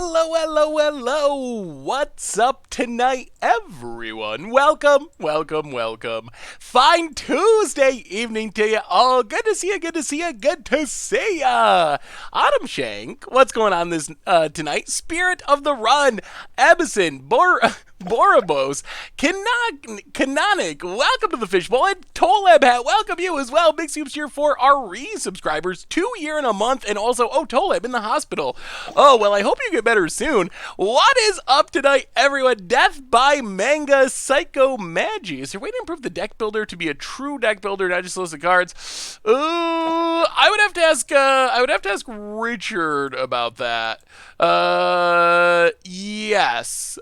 Hello, hello, hello. What's up tonight, everyone? Welcome, welcome, welcome. Fine Tuesday evening to you all. Good to see you, good to see you, good to see ya. Autumn Shank, what's going on this tonight? Spirit of the Run, Ebison, Borobos, Canonic, welcome to the Fishbowl, and Toleb Hat, welcome you as well. Big soups here for our re-subscribers, 2 year and a month, and also, Toleb in the hospital. Oh, well, I hope you get better soon. What is up tonight, everyone? Death by Manga Psycho Magi. Is there a way to improve the deck builder to be a true deck builder, not just a list of cards? Ooh, I would have to ask Richard about that. Yes.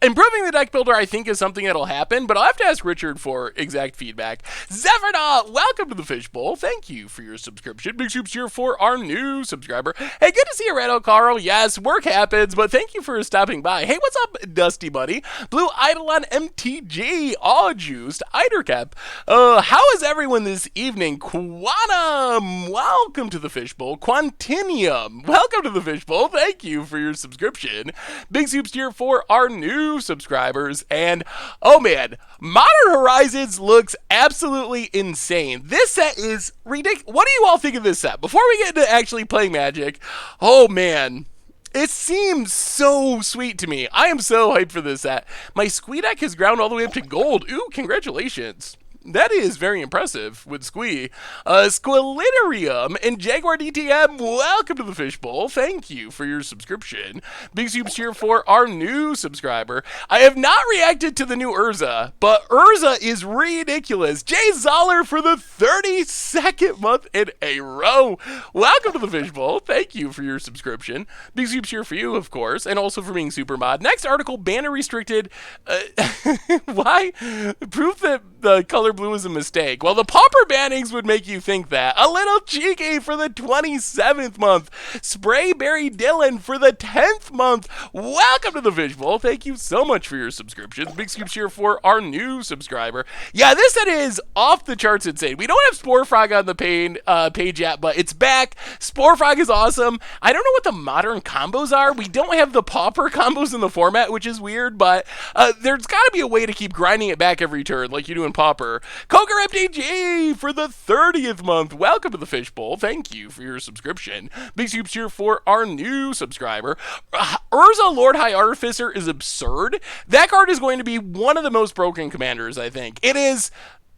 Improving the deck builder, I think, is something that'll happen, but I'll have to ask Richard for exact feedback. Zephyrna, welcome to the Fishbowl. Thank you for your subscription. Big soups here for our new subscriber. Hey, good to see you, Rado Carl. Yes, work happens, but thank you for stopping by. Hey, what's up, Dusty Buddy? Blue Eidolon MTG, all juiced. Eidercap. How is everyone this evening? Quantum, welcome to the Fishbowl. Quantinium, welcome to the Fishbowl. Thank you for your subscription. Big soups here for our new subscribers. And, oh man, Modern Horizons looks absolutely insane. This set is ridiculous. What do you all think of this set? Before we get into actually playing Magic, oh man, it seems so sweet to me. I am so hyped for this set. My Squee deck has ground all the way up to gold. Ooh, congratulations. That is very impressive with Squee. Squiliterium and Jaguar DTM, welcome to the Fishbowl. Thank you for your subscription. Big soups here for our new subscriber. I have not reacted to the new Urza, but Urza is ridiculous. Jay Zoller for the 32nd month in a row. Welcome to the Fishbowl. Thank you for your subscription. Big soups here for you, of course, and also for being super mod. Next article, banner restricted. Why? Proof that the color blue is a mistake. Well, the pauper bannings would make you think that. A little cheeky for the 27th month. Sprayberry Dylan for the 10th month. Welcome to the Fishbowl. Thank you so much for your subscriptions. Big scoops here for our new subscriber. Yeah, this set is off the charts insane. We don't have Spore Frog on the page yet, but it's back. Spore Frog is awesome. I don't know what the modern combos are. We don't have the pauper combos in the format, which is weird, but there's got to be a way to keep grinding it back every turn like you do in pauper. Coker MTG for the 30th month. Welcome to the Fishbowl. Thank you for your subscription. Big soups here for our new subscriber. Urza Lord High Artificer is absurd. That card is going to be one of the most broken commanders, I think. It is,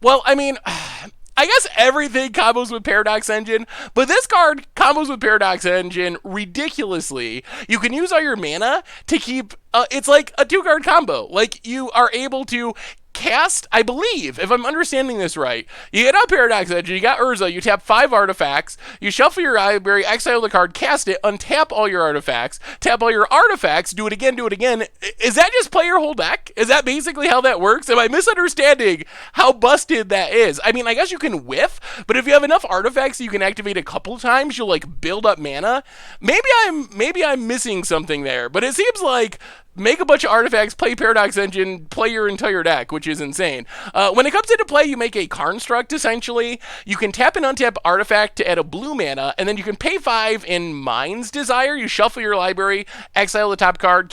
well, I mean, I guess everything combos with Paradox Engine, but this card combos with Paradox Engine ridiculously. You can use all your mana to keep, it's like a 2-card combo. Like, you are able to cast, I believe, if I'm understanding this right, you get out Paradox Engine, you got Urza, you tap 5 artifacts, you shuffle your library, exile the card, cast it, untap all your artifacts, tap all your artifacts, do it again, do it again. Is that just play your whole deck? Is that basically how that works? Am I misunderstanding how busted that is? I mean, I guess you can whiff, but if you have enough artifacts that you can activate a couple times, you'll like build up mana. Maybe I'm missing something there, but it seems like make a bunch of artifacts, play Paradox Engine, play your entire deck, which is insane. When it comes into play, you make a Construct, essentially. You can tap and untap artifact to add a blue mana, and then you can pay 5 in Mind's Desire. You shuffle your library, exile the top card,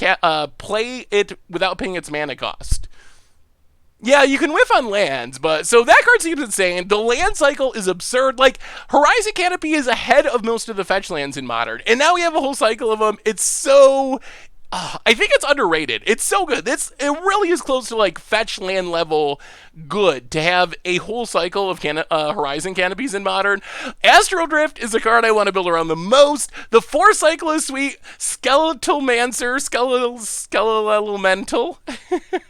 play it without paying its mana cost. Yeah, you can whiff on lands, but so that card seems insane. The land cycle is absurd. Like, Horizon Canopy is ahead of most of the fetch lands in Modern, and now we have a whole cycle of them. It's so, I think it's underrated. It's so good. It really is close to like fetch land level good to have a whole cycle of Horizon Canopies in Modern. Astral Drift is the card I want to build around the most. The 4 cycle is sweet. Skeletal Mancer, Skeletal Elemental.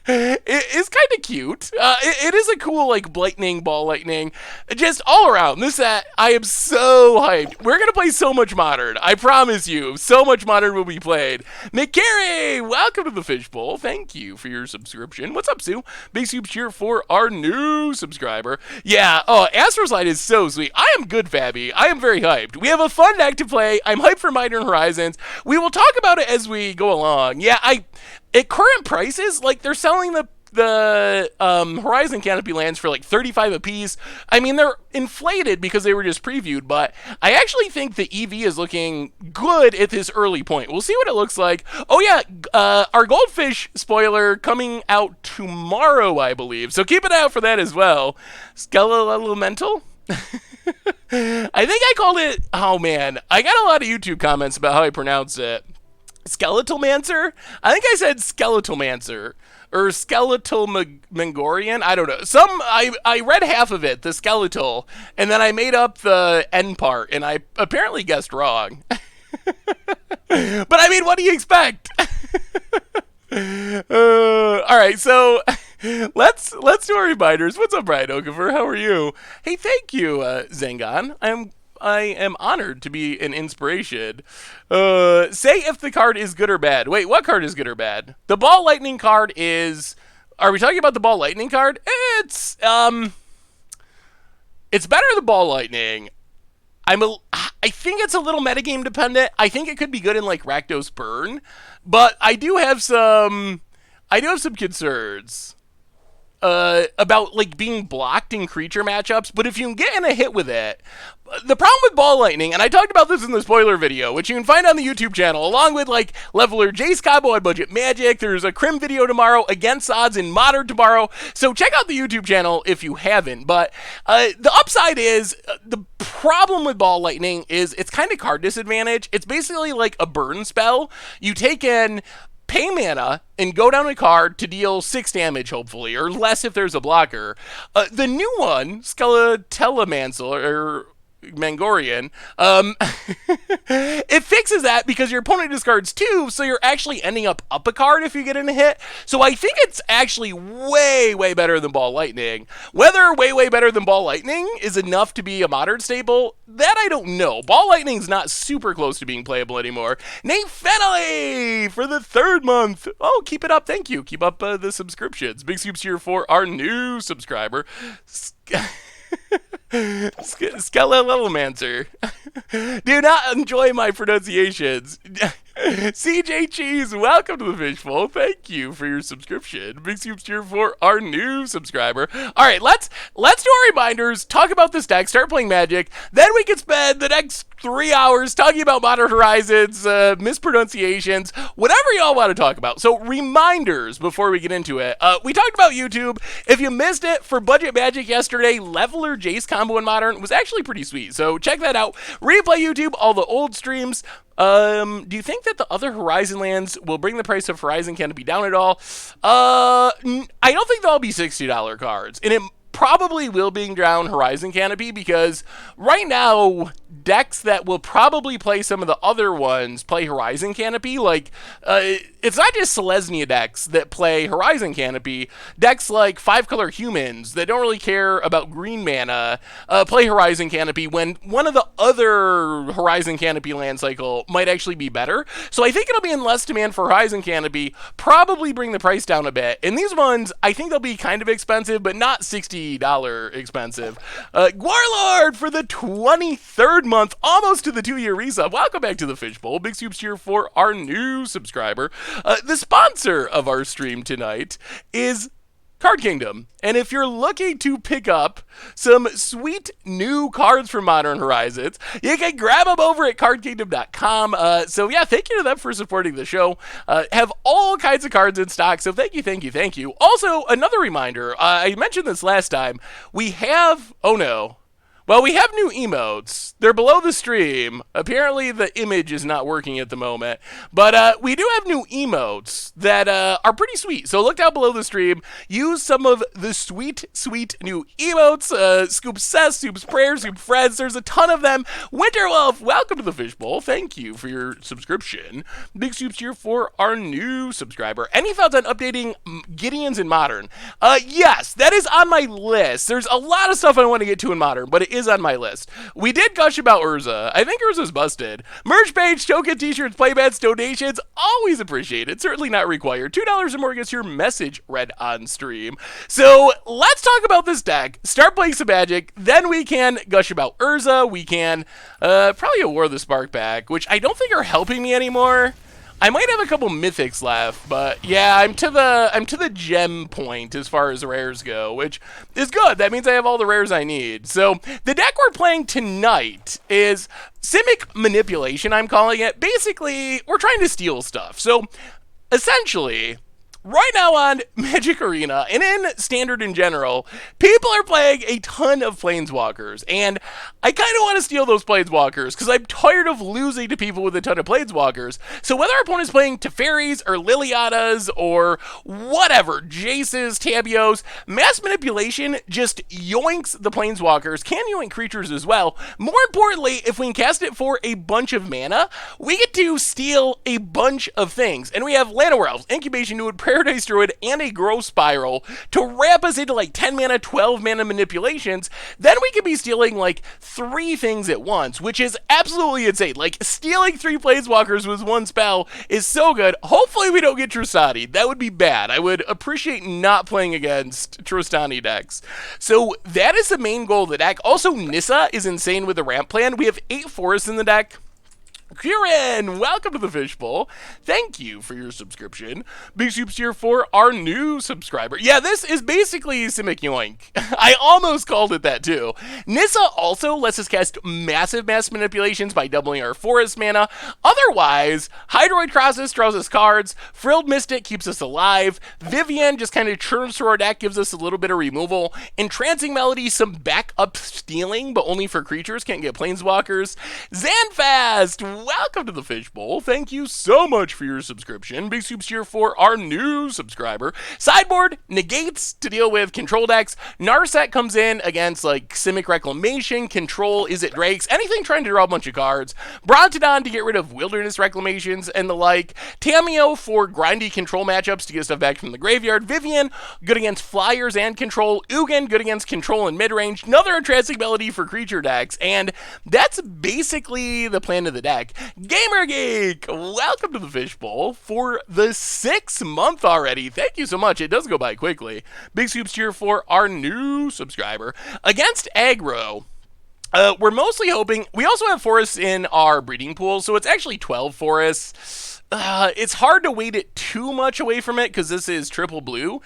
It's kind of cute. It is a cool like lightning, ball lightning. Just all around. This set, I am so hyped. We're going to play so much Modern. I promise you. So much Modern will be played. McCary, welcome to the Fishbowl. Thank you for your subscription. What's up, Sue? Big soups here for our new subscriber. Yeah, Astro's Light is so sweet. I am good, Fabby. I am very hyped. We have a fun deck to play. I'm hyped for Modern Horizons. We will talk about it as we go along. Yeah, at current prices, like, they're selling the the Horizon Canopy lands for like 35 apiece. I mean, they're inflated because they were just previewed, but I actually think the EV is looking good at this early point. We'll see what it looks like. Oh yeah, our Goldfish spoiler coming out tomorrow, I believe. So keep an eye out for that as well. Skeletal? I think I called it, oh man, I got a lot of YouTube comments about how I pronounce it. Skeletalmancer? I think I said Skeletalmancer. Or Skeletal Mangorian? I don't know. I read half of it, the skeletal, and then I made up the end part, and I apparently guessed wrong. But I mean, what do you expect? All right, so let's do our reminders. What's up, Brian Okafor? How are you? Hey, thank you, Zangon. I am honored to be an inspiration. Say if the card is good or bad. Wait, what card is good or bad? The Ball Lightning card is. Are we talking about the Ball Lightning card? It's better than Ball Lightning. I think it's a little metagame dependent. I think it could be good in like Rakdos Burn, but I do have some concerns about like being blocked in creature matchups. But if you can get in a hit with it, the problem with Ball Lightning, and I talked about this in the spoiler video, which you can find on the YouTube channel, along with like Leveler Jace combo on Budget Magic. There's a Crim video tomorrow, against odds in Modern tomorrow. So check out the YouTube channel if you haven't. But the upside is, the problem with Ball Lightning is it's kind of card disadvantage. It's basically like a burn spell. You take in, pay mana, and go down a card to deal 6 damage, hopefully, or less if there's a blocker. The new one, Skeletalmancer, or Mangorian, it fixes that because your opponent discards 2, so you're actually ending up a card if you get in a hit. So I think it's actually way, way better than Ball Lightning. Whether way better than Ball Lightning is enough to be a modern staple, that I don't know. Ball Lightning's not super close to being playable anymore. Nate Fennelly for the 3rd month. Oh, keep it up. Thank you. Keep up the subscriptions. Big soups here for our new subscriber. Skeletalmancer. Do not enjoy my pronunciations. CJ Cheese, welcome to the Fishbowl. Thank you for your subscription. Big soups here for our new subscriber. All right, let's do our reminders, talk about this deck, start playing Magic. Then we can spend the next 3 hours talking about Modern Horizons, mispronunciations, whatever y'all want to talk about. So reminders before we get into it. We talked about YouTube. If you missed it, for Budget Magic yesterday, Leveler Jace combo in Modern was actually pretty sweet. So check that out. Replay YouTube, all the old streams. Do you think that the other Horizon lands will bring the price of Horizon Canopy down at all? I don't think they'll be $60 cards, and it probably will bring down Horizon Canopy because right now decks that will probably play some of the other ones play Horizon Canopy. Like, it's not just Selesnya decks that play Horizon Canopy. Decks like 5-color humans that don't really care about green mana play Horizon Canopy when one of the other Horizon Canopy land cycle might actually be better. So I think it'll be in less demand for Horizon Canopy, probably bring the price down a bit. And these ones, I think they'll be kind of expensive, but not $60 expensive. Warlord for the 23rd month, almost to the 2-year resub. Welcome back to the Fishbowl. Big soups here for our new subscriber. The sponsor of our stream tonight is Card Kingdom. And if you're looking to pick up some sweet new cards from Modern Horizons, you can grab them over at cardkingdom.com. So yeah, thank you to them for supporting the show. Have all kinds of cards in stock, so thank you. Also, another reminder, I mentioned this last time, we have, we have new emotes. They're below the stream. Apparently the image is not working at the moment. But we do have new emotes that are pretty sweet. So look down below the stream. Use some of the sweet new emotes. Scoop Cess, Scoop's Prayers, Scoop Friends. There's a ton of them. Winterwolf, welcome to the Fishbowl. Thank you for your subscription. Big soups here for our new subscriber. Any thoughts on updating Gideons in Modern? Yes, that is on my list. There's a lot of stuff I want to get to in Modern, but it is on my list. We did gush about Urza. I think Urza's busted. Merch page, token, t-shirts, playbats, donations, always appreciated. Certainly not required. $2 or more gets your message read on stream. So let's talk about this deck. Start playing some Magic. Then we can gush about Urza. We can probably War the Spark back, which I don't think are helping me anymore. I might have a couple mythics left, but yeah, I'm to the gem point as far as rares go, which is good. That means I have all the rares I need. So the deck we're playing tonight is Simic Manipulation, I'm calling it. Basically, we're trying to steal stuff. So essentially, right now on Magic Arena, and in Standard in general, people are playing a ton of Planeswalkers, and I kind of want to steal those Planeswalkers, because I'm tired of losing to people with a ton of Planeswalkers. So whether our opponent's playing Teferis, or Liliatas, or whatever, Jaces, Tabios, Mass Manipulation just yoinks the Planeswalkers, can yoink creatures as well. More importantly, if we can cast it for a bunch of mana, we get to steal a bunch of things. And we have Llanowar Elves, Incubation Druid, Paradise Druid, and a Growth Spiral to wrap us into like 10 mana, 12 mana manipulations. Then we could be stealing like 3 things at once, which is absolutely insane. Like, stealing 3 Planeswalkers with 1 spell is so good. Hopefully we don't get Tristani. That would be bad. I would appreciate not playing against Tristani decks. So that is the main goal of the deck. Also, Nissa is insane with the ramp plan. We have 8 forests in the deck. Kieran, welcome to the Fishbowl. Thank you for your subscription. Big soups here for our new subscriber. Yeah, this is basically Simic Yoink. I almost called it that too. Nissa also lets us cast massive mass manipulations by doubling our forest mana. Otherwise, Hydroid Crosses draws us cards. Frilled Mystic keeps us alive. Vivian just kind of churns through our deck, gives us a little bit of removal. Entrancing Melody, some backup stealing, but only for creatures, can't get Planeswalkers. Zanfast, welcome to the Fishbowl. Thank you so much for your subscription. Big soups here for our new subscriber. Sideboard negates to deal with control decks. Narset comes in against like Simic Reclamation, Control, Is It Drakes, anything trying to draw a bunch of cards. Brontodon to get rid of Wilderness Reclamations and the like. Tameo for grindy control matchups to get stuff back from the graveyard. Vivian, good against Flyers and Control. Ugin, good against Control and midrange. Another Entrancing Melody for creature decks. And that's basically the plan of the deck. Gamer Geek, welcome to the Fishbowl for the 6th month already. Thank you so much. It does go by quickly. Big soups here for our new subscriber. Against aggro, we're mostly hoping... We also have forests in our breeding pool, so it's actually 12 forests. It's hard to weight it too much away from it because this is triple blue,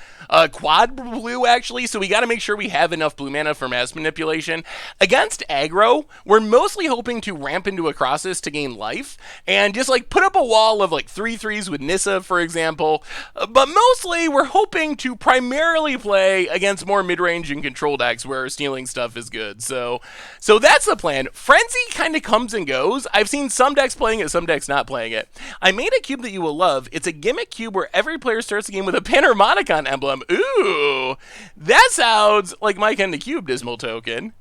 quad blue actually, so we got to make sure we have enough blue mana for mass manipulation. Against aggro, we're mostly hoping to ramp into a Crosses to gain life and just like put up a wall of like 3/3s with Nissa, for example. But mostly we're hoping to primarily play against more mid-range and control decks where stealing stuff is good. So that's the plan. Frenzy kind of comes and goes. I've seen some decks playing it, some decks not playing it. I made a cube that you will love. It's a gimmick cube where every player starts the game with a Panharmonicon emblem. Ooh, that sounds like my kind of cube, Dismal Token.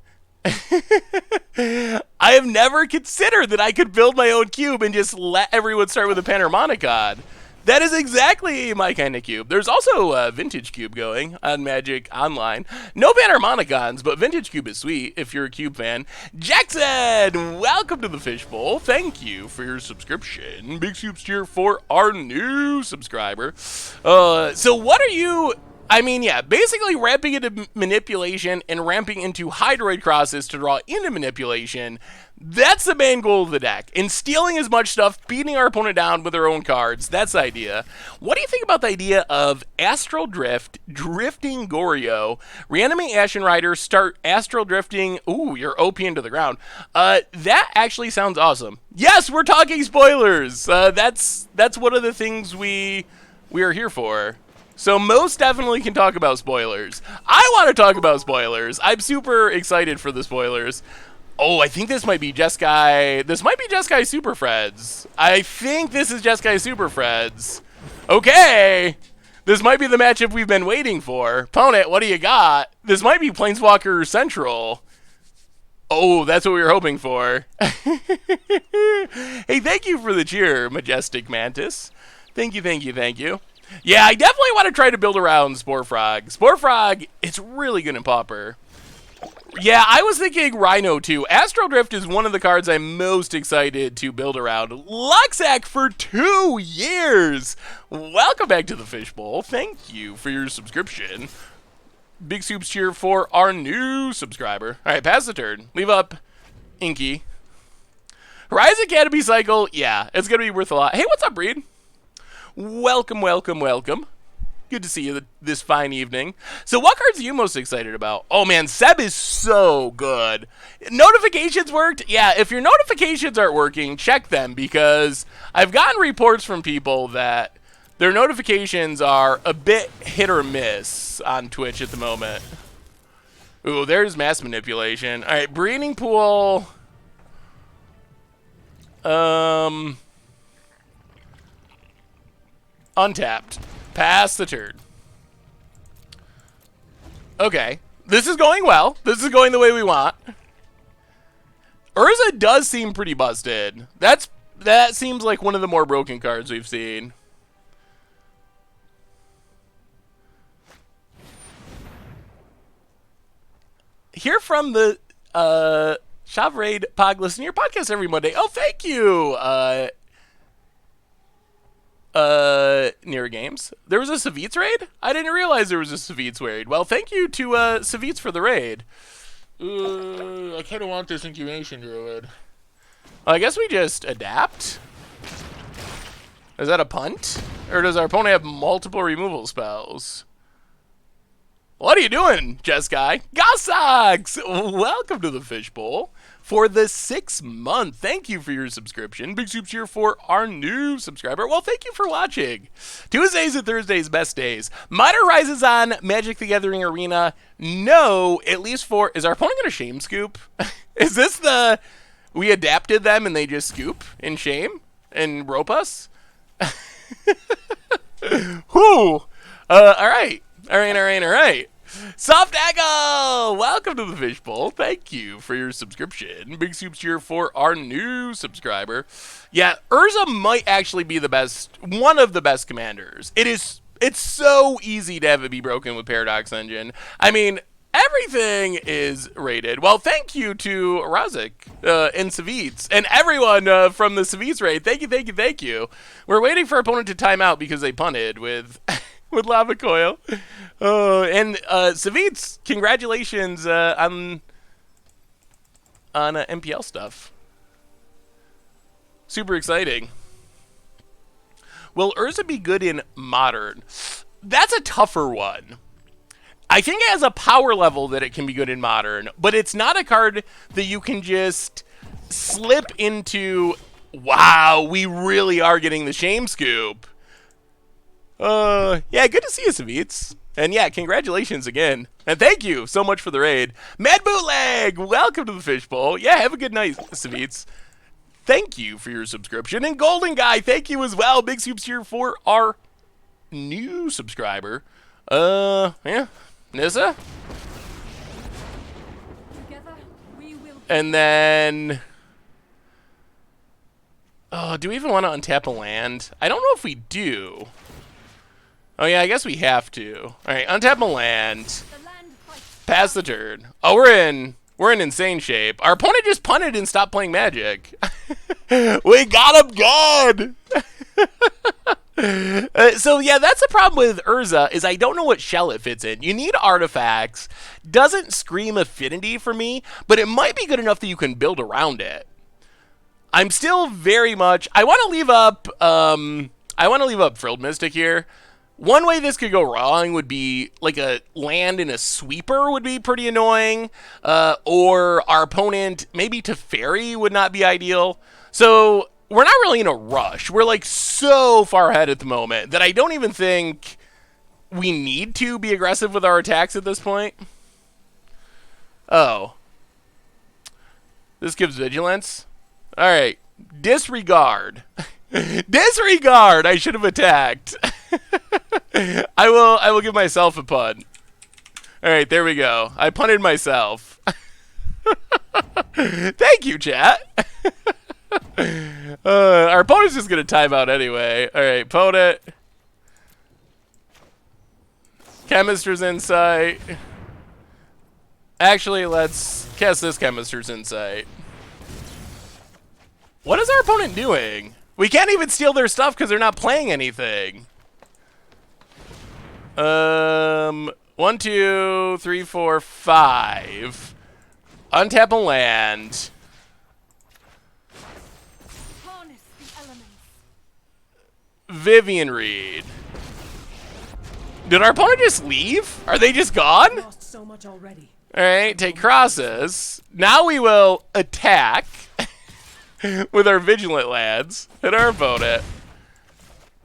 I have never considered that I could build my own cube and just let everyone start with a Panharmonicon. That is exactly my kind of cube. There's also a Vintage Cube going on Magic Online. No Panharmonicons, but Vintage Cube is sweet if you're a Cube fan. Jackson, welcome to the Fishbowl. Thank you for your subscription. Big soups here for our new subscriber. So what are you... I mean, yeah, basically ramping into manipulation and ramping into Hydroid Crosses to draw into manipulation. That's the main goal of the deck. And stealing as much stuff, beating our opponent down with our own cards, that's the idea. What do you think about the idea of Astral Drift, Drifting Goryo, Reanimate Ashen Rider, start Astral Drifting, ooh, you're OP into the ground. That actually sounds awesome. Yes, we're talking spoilers. That's one of the things we are here for. So most definitely can talk about spoilers. I want to talk about spoilers. I'm super excited for the spoilers. Oh, I think this might be Jeskai. This might be Jeskai Super Freds. I think this is Jeskai Super Freds. Okay. This might be the matchup we've been waiting for. Opponent, what do you got? This might be Planeswalker Central. Oh, that's what we were hoping for. Hey, thank you for the cheer, Majestic Mantis. Thank you, thank you, thank you. Yeah, I definitely want to try to build around Spore Frog. Spore Frog, it's really good in Pauper. Yeah, I was thinking Rhino too. Astral Drift is one of the cards I'm most excited to build around. Luxac for 2 years. Welcome back to the Fishbowl. Thank you for your subscription. Big soups cheer for our new subscriber. All right, pass the turn. Leave up Inky. Horizon Academy Cycle, yeah, it's going to be worth a lot. Hey, what's up, Breed? welcome, welcome, welcome. Good to see you this fine evening. So what cards are you most excited about? Oh man, Seb is so good. Notifications worked? Yeah, if your notifications aren't working, check them, because I've gotten reports from people that their notifications are a bit hit or miss on Twitch at the moment. Ooh, there's mass manipulation. All right, breeding pool. Untapped. Pass the turn. Okay. This is going well. This is going the way we want. Urza does seem pretty busted. That seems like one of the more broken cards we've seen. Hear from the Shavrade Pog listen to your podcast every Monday. Oh, thank you. Near Games. There was a Savitz raid? I didn't realize there was a Savitz raid. Well, thank you to Savitz for the raid. I kind of want this incubation druid. Well, I guess we just adapt. Is that a punt? Or does our opponent have multiple removal spells? What are you doing, Jess Guy? Gossocks! Welcome to the Fishbowl. For the 6th month, thank you for your subscription. Big Soups here for our new subscriber. Well, thank you for watching. Tuesdays and Thursdays, best days. Miter rises on Magic the Gathering Arena. No, at least for... Is our opponent going to shame scoop? Is this the... We adapted them and they just scoop in shame and rope us? Whew. All right. All right. Soft Echo! Welcome to the Fishbowl. Thank you for your subscription. Big Soups here for our new subscriber. Yeah, Urza might actually be the best, one of the best commanders. It's so easy to have it be broken with Paradox Engine. I mean, everything is rated. Well, thank you to Razik and Savitz and everyone from the Savitz raid. Thank you. We're waiting for our opponent to time out because they punted with... with Lava Coil. And Savitz, congratulations on MPL stuff. Super exciting. Will Urza be good in Modern? That's a tougher one. I think it has a power level that it can be good in Modern, but it's not a card that you can just slip into, wow, we really are getting the shame scoop. Yeah, good to see you, Savitz. And yeah, congratulations again. And thank you so much for the raid. Mad Bootleg, welcome to the Fishbowl. Yeah, have a good night, Savitz. Thank you for your subscription. And Golden Guy, thank you as well. Big Soups here for our new subscriber. Yeah, Nissa. And then... Oh, do we even want to untap a land? I don't know if we do. Oh, yeah, I guess we have to. All right, untap a land. Pass the turn. Oh, we're in insane shape. Our opponent just punted and stopped playing Magic. We got him good! So, yeah, that's the problem with Urza, is I don't know what shell it fits in. You need artifacts. Doesn't scream affinity for me, but it might be good enough that you can build around it. I'm still very much... I want to leave up Frilled Mystic here. One way this could go wrong would be like a land in a sweeper would be pretty annoying, or our opponent maybe Teferi would not be ideal. So we're not really in a rush. We're like so far ahead at the moment that I don't even think we need to be aggressive with our attacks at this point. Oh. This gives vigilance? All right. Disregard. Disregard! I should have attacked. I will give myself a pun. Alright, there we go. I punted myself. Thank you, chat. Our opponent's just going to time out anyway. Alright, opponent. Chemister's Insight. Actually, let's cast this Chemister's Insight. What is our opponent doing? We can't even steal their stuff because they're not playing anything. 1, 2, 3, 4, 5. Untap a land. Vivian Reed. Did our opponent just leave? Are they just gone? Lost so much already. All right, take crosses. Now we will attack with our vigilant lads. Hit our opponent.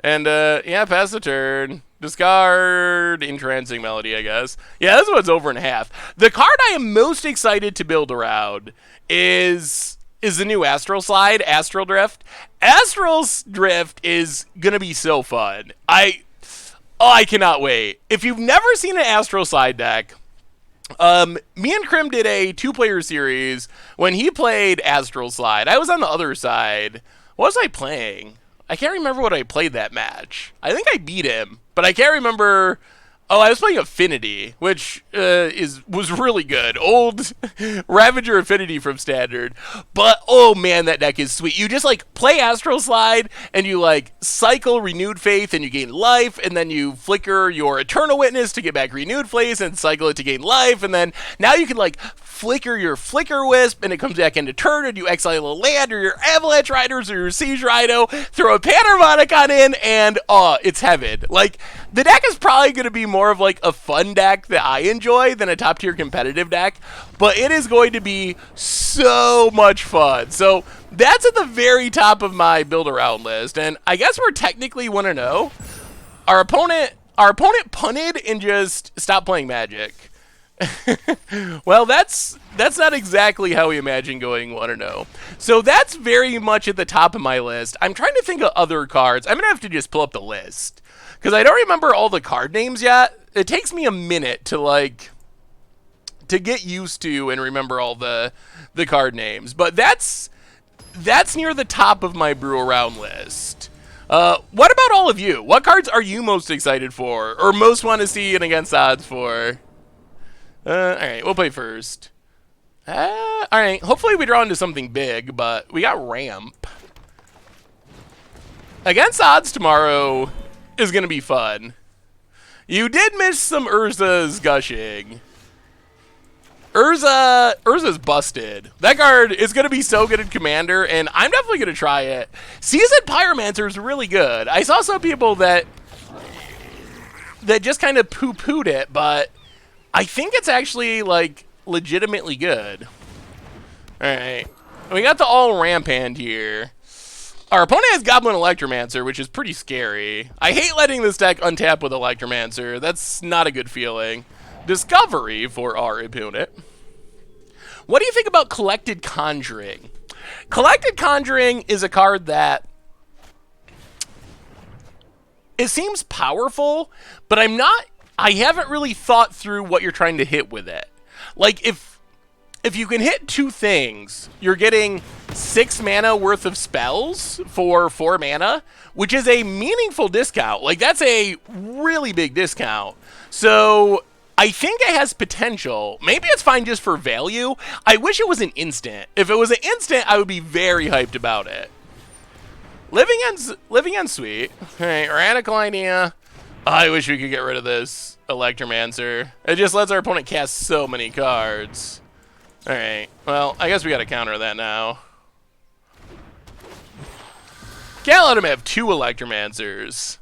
And, yeah, pass the turn. Discard Entrancing Melody, I guess. Yeah, this one's over in half. The card I am most excited to build around is the new Astral Slide, Astral Drift. Astral Drift is going to be so fun. I cannot wait. If you've never seen an Astral Slide deck, me and Krim did a 2-player series when he played Astral Slide. I was on the other side. What was I playing? I can't remember what I played that match. I think I beat him, but I can't remember. Oh, I was playing Affinity, which was really good. Old Ravager Affinity from Standard. But, oh man, that deck is sweet. You just, like, play Astral Slide, and you, like, cycle Renewed Faith, and you gain life, and then you flicker your Eternal Witness to get back Renewed Faith, and cycle it to gain life, and then now you can, like, flicker your Flicker Wisp, and it comes back into turn, and you exile a land, or your Avalanche Riders, or your Siege Rhino, throw a Panharmonicon in, and, oh, it's heaven. Like, the deck is probably going to be more of like a fun deck that I enjoy than a top tier competitive deck, but it is going to be so much fun. So that's at the very top of my build around list, and I guess we're technically 1-0. Our opponent punted and just stopped playing Magic. Well, that's not exactly how we imagine going 1-0. So that's very much at the top of my list. I'm trying to think of other cards. I'm gonna have to just pull up the list, because I don't remember all the card names yet. It takes me a minute to get used to and remember all the card names. But that's near the top of my brew around list. What about all of you? What cards are you most excited for, or most want to see in against odds for? All right, we'll play first. All right, hopefully we draw into something big, but we got Ramp. Against odds tomorrow is going to be fun. You did miss some Urza's Gushing. Urza's busted. That card is going to be so good in Commander, and I'm definitely going to try it. Seasoned Pyromancer is really good. I saw some people that just kind of poo-pooed it, but I think it's actually, like, legitimately good. Alright. We got the all-ramp hand here. Our opponent has Goblin Electromancer, which is pretty scary. I hate letting this deck untap with Electromancer. That's not a good feeling. Discovery for our opponent. What do you think about Collected Conjuring? Collected Conjuring is a card that it seems powerful, but I haven't really thought through what you're trying to hit with it. Like, if you can hit 2 things, you're getting 6 mana worth of spells for 4 mana, which is a meaningful discount. Like, that's a really big discount. So I think it has potential. Maybe it's fine just for value. I wish it was an instant. If it was an instant, I would be very hyped about it. Living End Sweet. All right, radical idea. I wish we could get rid of this Electromancer. It just lets our opponent cast so many cards. Alright, well, I guess we gotta counter that now. Can't let him have 2 Electromancers.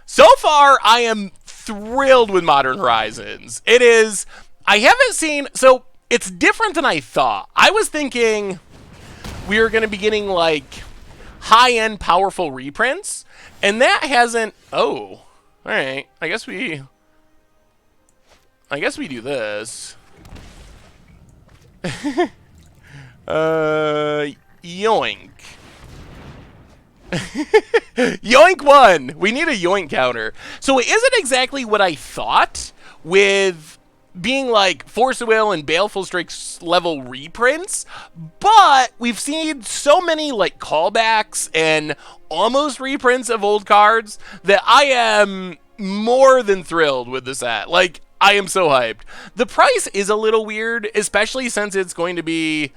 So far, I am thrilled with Modern Horizons. It is, I haven't seen, so it's different than I thought. I was thinking we were gonna be getting, like, high-end powerful reprints, and that hasn't, oh. Alright, I guess we do this. Yoink. Yoink 1! We need a yoink counter. So it isn't exactly what I thought with being like Force of Will and Baleful Strix level reprints, but we've seen so many like callbacks and almost reprints of old cards that I am more than thrilled with the set. Like, I am so hyped. The price is a little weird, especially since it's going to be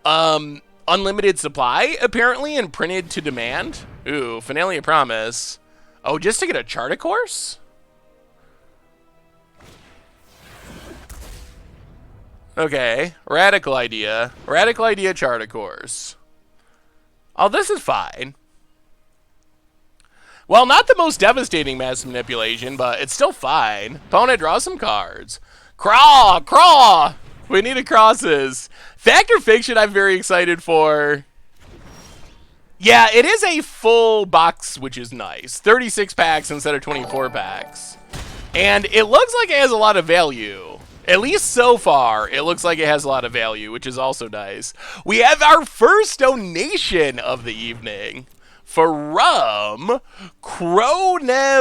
unlimited supply, apparently, and printed to demand. Ooh, Finale of Promise. Oh, just to get a Charter Course? Okay, Radical Idea. Radical Idea Charter Course. Oh, this is fine. Well, not the most devastating mass manipulation, but it's still fine. Opponent, draw some cards. Craw! Craw! We need a crosses. Fact or fiction, I'm very excited for. Yeah, it is a full box, which is nice. 36 packs instead of 24 packs. And it looks like it has a lot of value. At least so far, it looks like it has a lot of value, which is also nice. We have our first donation of the evening from Chronevekita.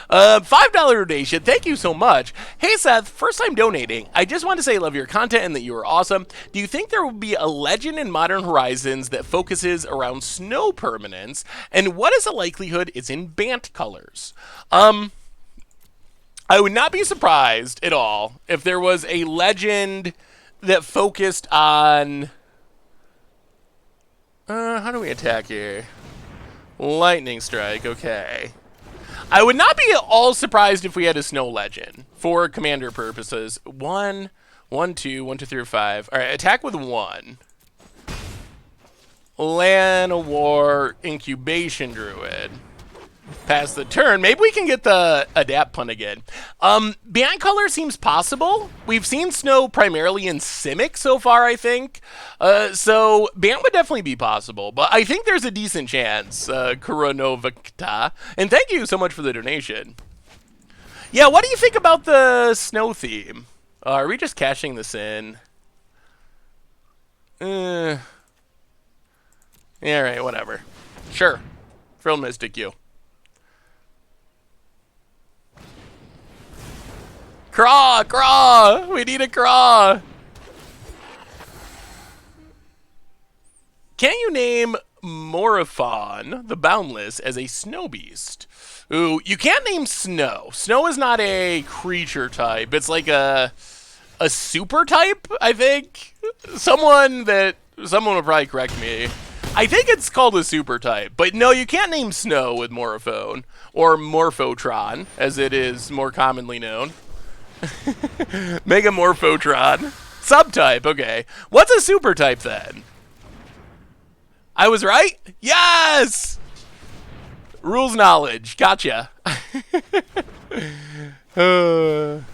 $5 donation. Thank you so much. Hey, Seth, first time donating. I just want to say I love your content and that you are awesome. Do you think there will be a legend in Modern Horizons that focuses around snow permanence? And what is the likelihood it's in Bant colors? I would not be surprised at all if there was a legend that focused on... how do we attack here? Lightning strike, okay. I would not be at all surprised if we had a snow legend for commander purposes. 1, 1, 2, 1, 2, 3, 5. All right, attack with 1. Llanowar Incubation Druid. Pass the turn. Maybe we can get the adapt pun again. Beyond color seems possible. We've seen snow primarily in Simic so far, I think. So Bant would definitely be possible, but I think there's a decent chance. Koronovakta. And thank you so much for the donation. Yeah, what do you think about the snow theme? Are we just cashing this in? Yeah, right, whatever. Sure. Frill Mystic you. Craw! Craw! We need a craw! Can you name Morophon, the Boundless, as a snow beast? Ooh, you can't name Snow. Snow is not a creature type. It's like a super type, I think. Someone will probably correct me. I think it's called a super type. But no, you can't name Snow with Morophon. Or Morphotron, as it is more commonly known. Megamorphotron. Subtype, okay. What's a super type then? I was right? Yes! Rules knowledge. Gotcha. Found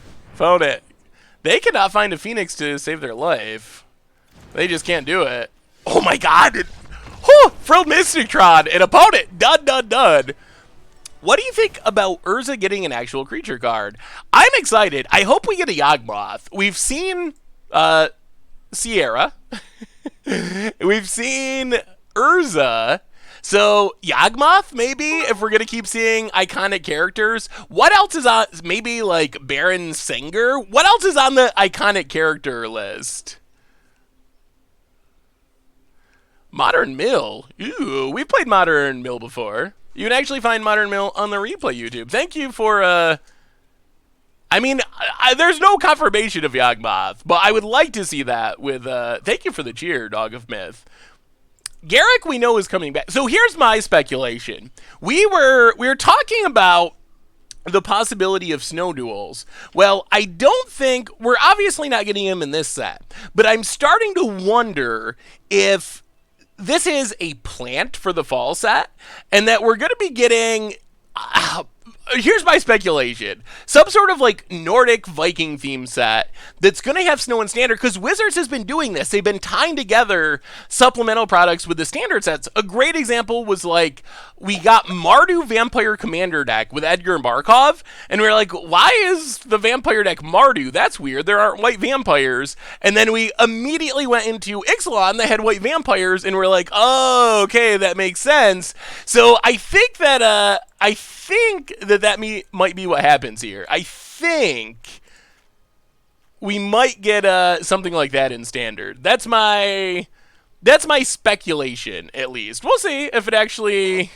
it. They cannot find a phoenix to save their life. They just can't do it. Oh my god! Frilled Mystictron, an opponent! Done, done, done. What do you think about Urza getting an actual creature card? I'm excited. I hope we get a Yawgmoth. We've seen Sierra. We've seen Urza. So Yawgmoth, maybe, if we're going to keep seeing iconic characters. What else is on, maybe like Baron Singer? What else is on the iconic character list? Modern Mill. Ooh, we've played Modern Mill before. You can actually find Modern Mill on the replay YouTube. Thank you for, I mean, there's no confirmation of Yawgmoth, but I would like to see that with, thank you for the cheer, Dog of Myth. Garrick, we know, is coming back. So here's my speculation. We were talking about the possibility of snow duels. Well, I don't think, we're obviously not getting him in this set, but I'm starting to wonder if this is a plant for the fall set, and that we're going to be getting... here's my speculation. Some sort of like Nordic Viking theme set that's going to have snow and standard, because Wizards has been doing this. They've been tying together supplemental products with the standard sets. A great example was like, we got Mardu Vampire Commander deck with Edgar Markov, and we were like, why is the vampire deck Mardu? That's weird. There aren't white vampires. And then we immediately went into Ixalan that had white vampires, and we're like, oh, okay, that makes sense. So I think that might be what happens here. I think we might get something like that in standard. That's my speculation, at least. We'll see if it actually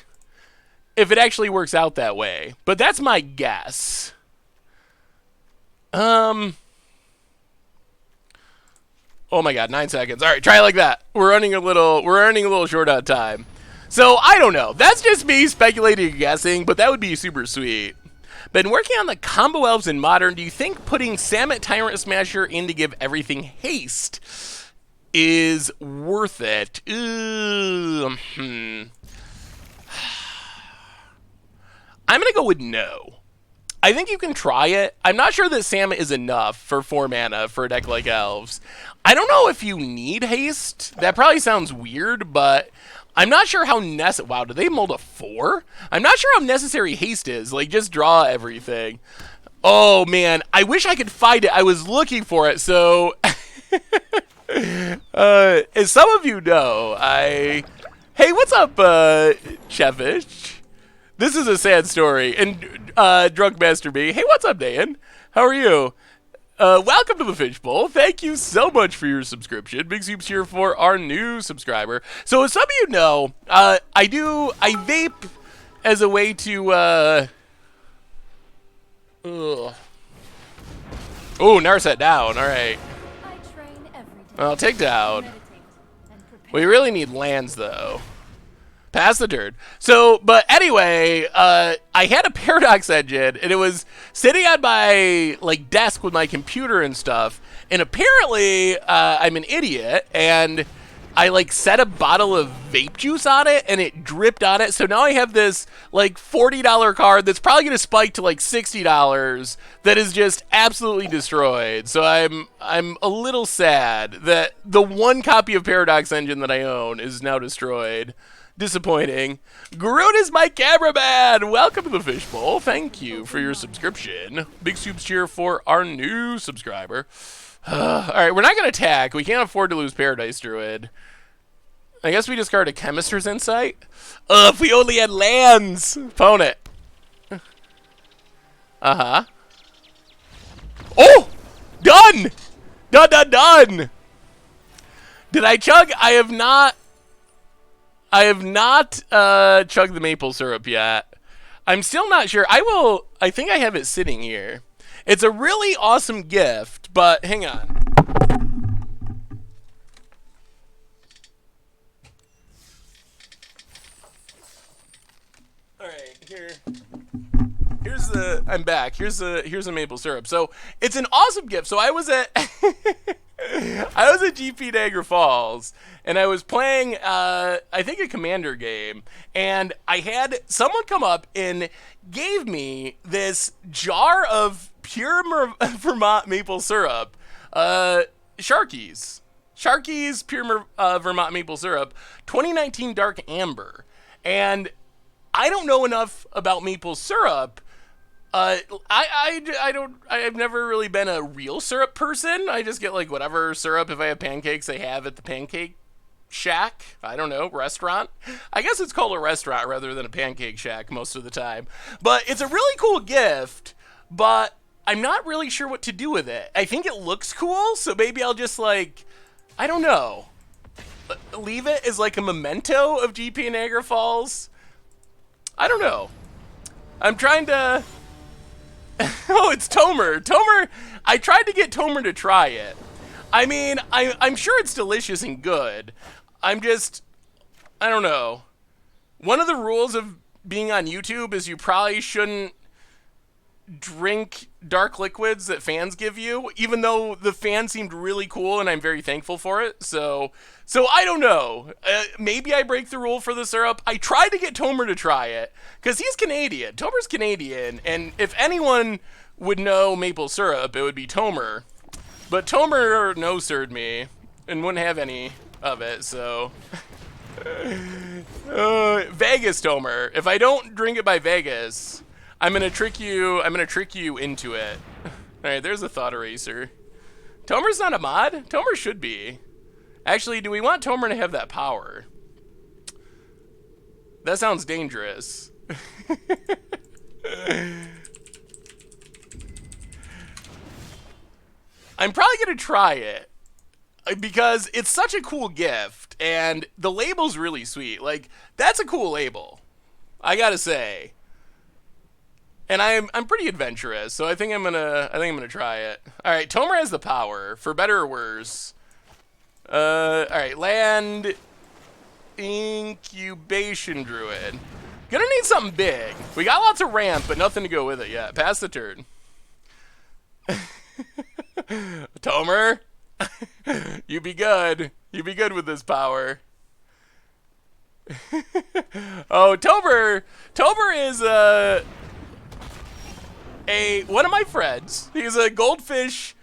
works out that way. But that's my guess. Oh my god, 9 seconds. All right, try it like that. We're running a little short on time. So, I don't know. That's just me speculating and guessing, but that would be super sweet. Been working on the combo elves in Modern. Do you think putting Samet Tyrant Smasher in to give everything haste? is worth it. I'm going to go with no. I think you can try it. I'm not sure that Sam is enough for 4 mana for a deck like Elves. I don't know if you need haste. That probably sounds weird, but I'm not sure how necessary... Wow, did they mold a 4? I'm not sure how necessary haste is. Like, just draw everything. Oh, man. I wish I could find it. I was looking for it, so... as some of you know, Hey, what's up, Chevish? This is a sad story. And Drunk Master B. Hey, what's up, Dan? How are you? Welcome to the Fishbowl. Thank you so much for your subscription. Big Soups here for our new subscriber. So as some of you know, I vape as a way to Oh, Narset down. All right. I'll take down. We really need lands though. Pass the turn. So, but anyway, I had a Paradox engine, and it was sitting on my like desk with my computer and stuff. And apparently, I'm an idiot, and I like set a bottle of vape juice on it, and it dripped on it. So now I have this like $40 card that's probably gonna spike to like $60 that is just absolutely destroyed. So I'm a little sad that the one copy of Paradox Engine that I own is now destroyed. Disappointing. Groot is my cameraman. Welcome to the Fishbowl. Thank you for your subscription. Big Soups cheer for our new subscriber. All right, we're not going to attack. We can't afford to lose Paradise Druid. I guess we discard a Chemister's Insight. If we only had lands. Phone it. Uh-huh. Oh! Done! Done! Did I chug? I have not chugged the maple syrup yet. I'm still not sure. I think I have it sitting here. It's a really awesome gift, but hang on. All right, I'm back. Here's the maple syrup. So it's an awesome gift. So I was at GP Niagara Falls, and I was playing, I think a Commander game, and I had someone come up and gave me this jar of pure Vermont maple syrup, Sharky's pure Vermont maple syrup, 2019 Dark Amber, and I don't know enough about maple syrup. I've never really been a real syrup person. I just get like whatever syrup, if I have pancakes, they have at the pancake shack. I don't know, restaurant. I guess it's called a restaurant rather than a pancake shack most of the time. But it's a really cool gift, but I'm not really sure what to do with it. I think it looks cool, so maybe I'll just like, I don't know, leave it as like a memento of GP Niagara Falls. I don't know. I'm trying to... Oh, it's Tomer. Tomer, I tried to get Tomer to try it. I mean, I'm sure it's delicious and good. I don't know. One of the rules of being on YouTube is you probably shouldn't drink dark liquids that fans give you, even though the fan seemed really cool and I'm very thankful for it. So I don't know. Maybe I break the rule for the syrup. I tried to get Tomer to try it because he's Canadian. Tomer's Canadian, and if anyone would know maple syrup, it would be Tomer. But Tomer no-sirred me and wouldn't have any of it, so... Vegas Tomer. If I don't drink it by Vegas, I'm gonna trick you into it. Alright, there's a thought eraser. Tomer's not a mod? Tomer should be. Actually, do we want Tomer to have that power? That sounds dangerous. I'm probably gonna try it because it's such a cool gift and the label's really sweet. Like, that's a cool label, I gotta say. And I'm pretty adventurous, so I think I'm gonna try it. All right, Tomer has the power, for better or worse. All right, land incubation druid. Gonna need something big. We got lots of ramp, but nothing to go with it yet. Pass the turn. Tomer, You be good. You be good with this power. Oh, Tober is one of my friends. He's a Goldfish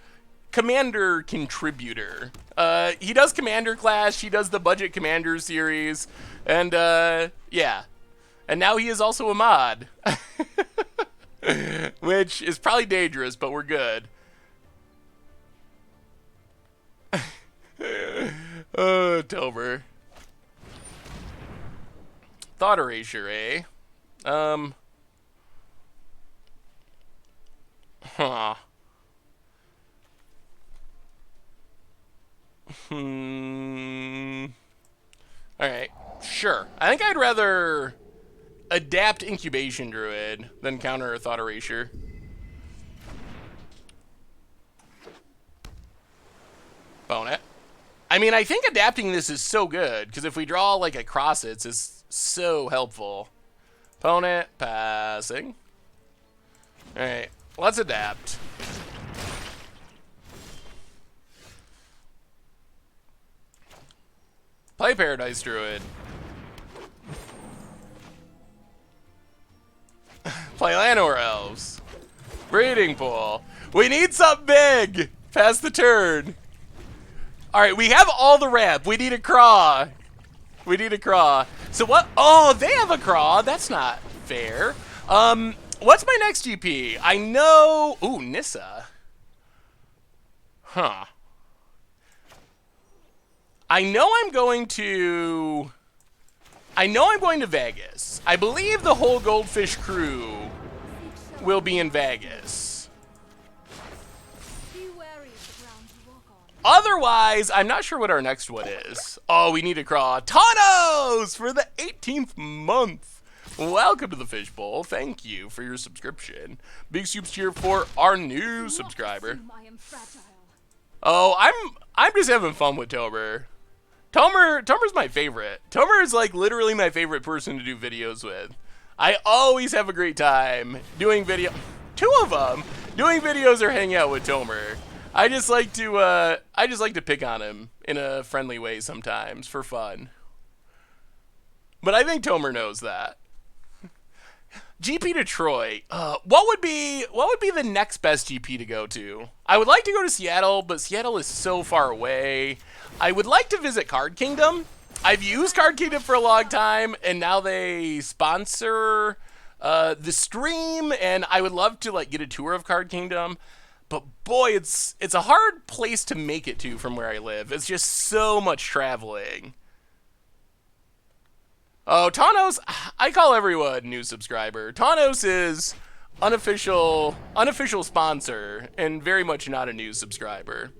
commander contributor. He does Commander Clash, he does the Budget Commander series, and yeah. And now he is also a mod. Which is probably dangerous, but we're good. Oh, Tober. Thought erasure, eh? Huh. Alright, sure. I think I'd rather adapt Incubation Druid than counter Thought Erasure. Bone it. I mean, I think adapting this is so good, because if we draw like across it, it's so helpful. Opponent, passing. Alright, let's adapt. Play Paradise Druid. Play Llanowar Elves. Breeding Pool. We need something big! Pass the turn. Alright, we have all the ramp. We need a craw. We need a craw. So what? Oh, they have a craw. That's not fair. What's my next GP? I know... Ooh, Nissa. Huh. I know I'm going to Vegas. I believe the whole Goldfish crew will be in Vegas. Otherwise, I'm not sure what our next one is. Oh, we need a craw. Thanos for the 18th month. Welcome to the Fishbowl. Thank you for your subscription. Big soups cheer for our new subscriber. Oh, I'm just having fun with Tober. Tomer's my favorite. Tomer is like literally my favorite person to do videos with. I always have a great time doing video. Two of them doing videos or hanging out with Tomer. I just like to pick on him in a friendly way sometimes for fun. But I think Tomer knows that. GP Detroit. What would be the next best GP to go to? I would like to go to Seattle, but Seattle is so far away. I would like to visit Card Kingdom. I've used Card Kingdom for a long time, and now they sponsor the stream, and I would love to like get a tour of Card Kingdom. But boy, it's a hard place to make it to from where I live. It's just so much traveling. Oh, Thanos, I call everyone new subscriber. Thanos is unofficial sponsor and very much not a new subscriber.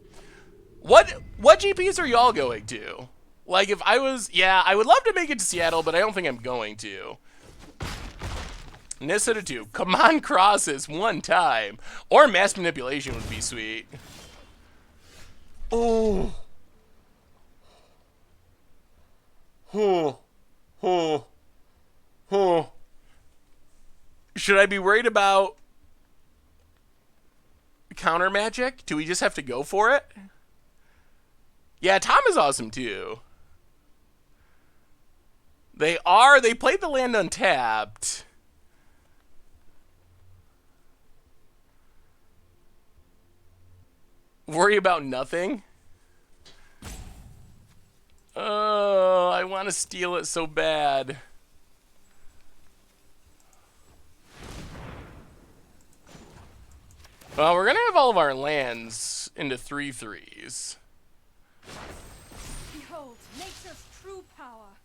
What GPs are y'all going to? Like if I was, yeah, I would love to make it to Seattle, but I don't think I'm going to. Nissa to 2. Come on, crosses one time. Or mass manipulation would be sweet. Oh. Oh. Oh. Oh. Should I be worried about counter magic? Do we just have to go for it? Yeah, Tom is awesome too. They played the land untapped. Worry about nothing? Oh, I want to steal it so bad. Well, we're going to have all of our lands into 3/3s. Behold, nature's true power.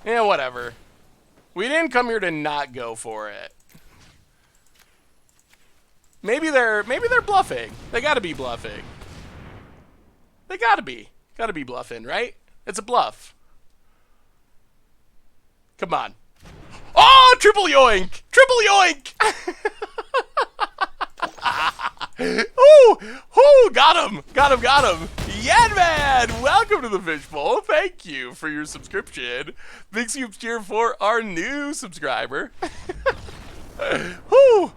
Yeah, whatever. We didn't come here to not go for it. Maybe they're bluffing. They gotta be bluffing. They gotta be bluffing, right? It's a bluff. Come on. Oh, triple yoink! Triple yoink! Ooh, got him! Yadman, welcome to the Fishbowl. Thank you for your subscription. Big soups cheer for our new subscriber. Whew.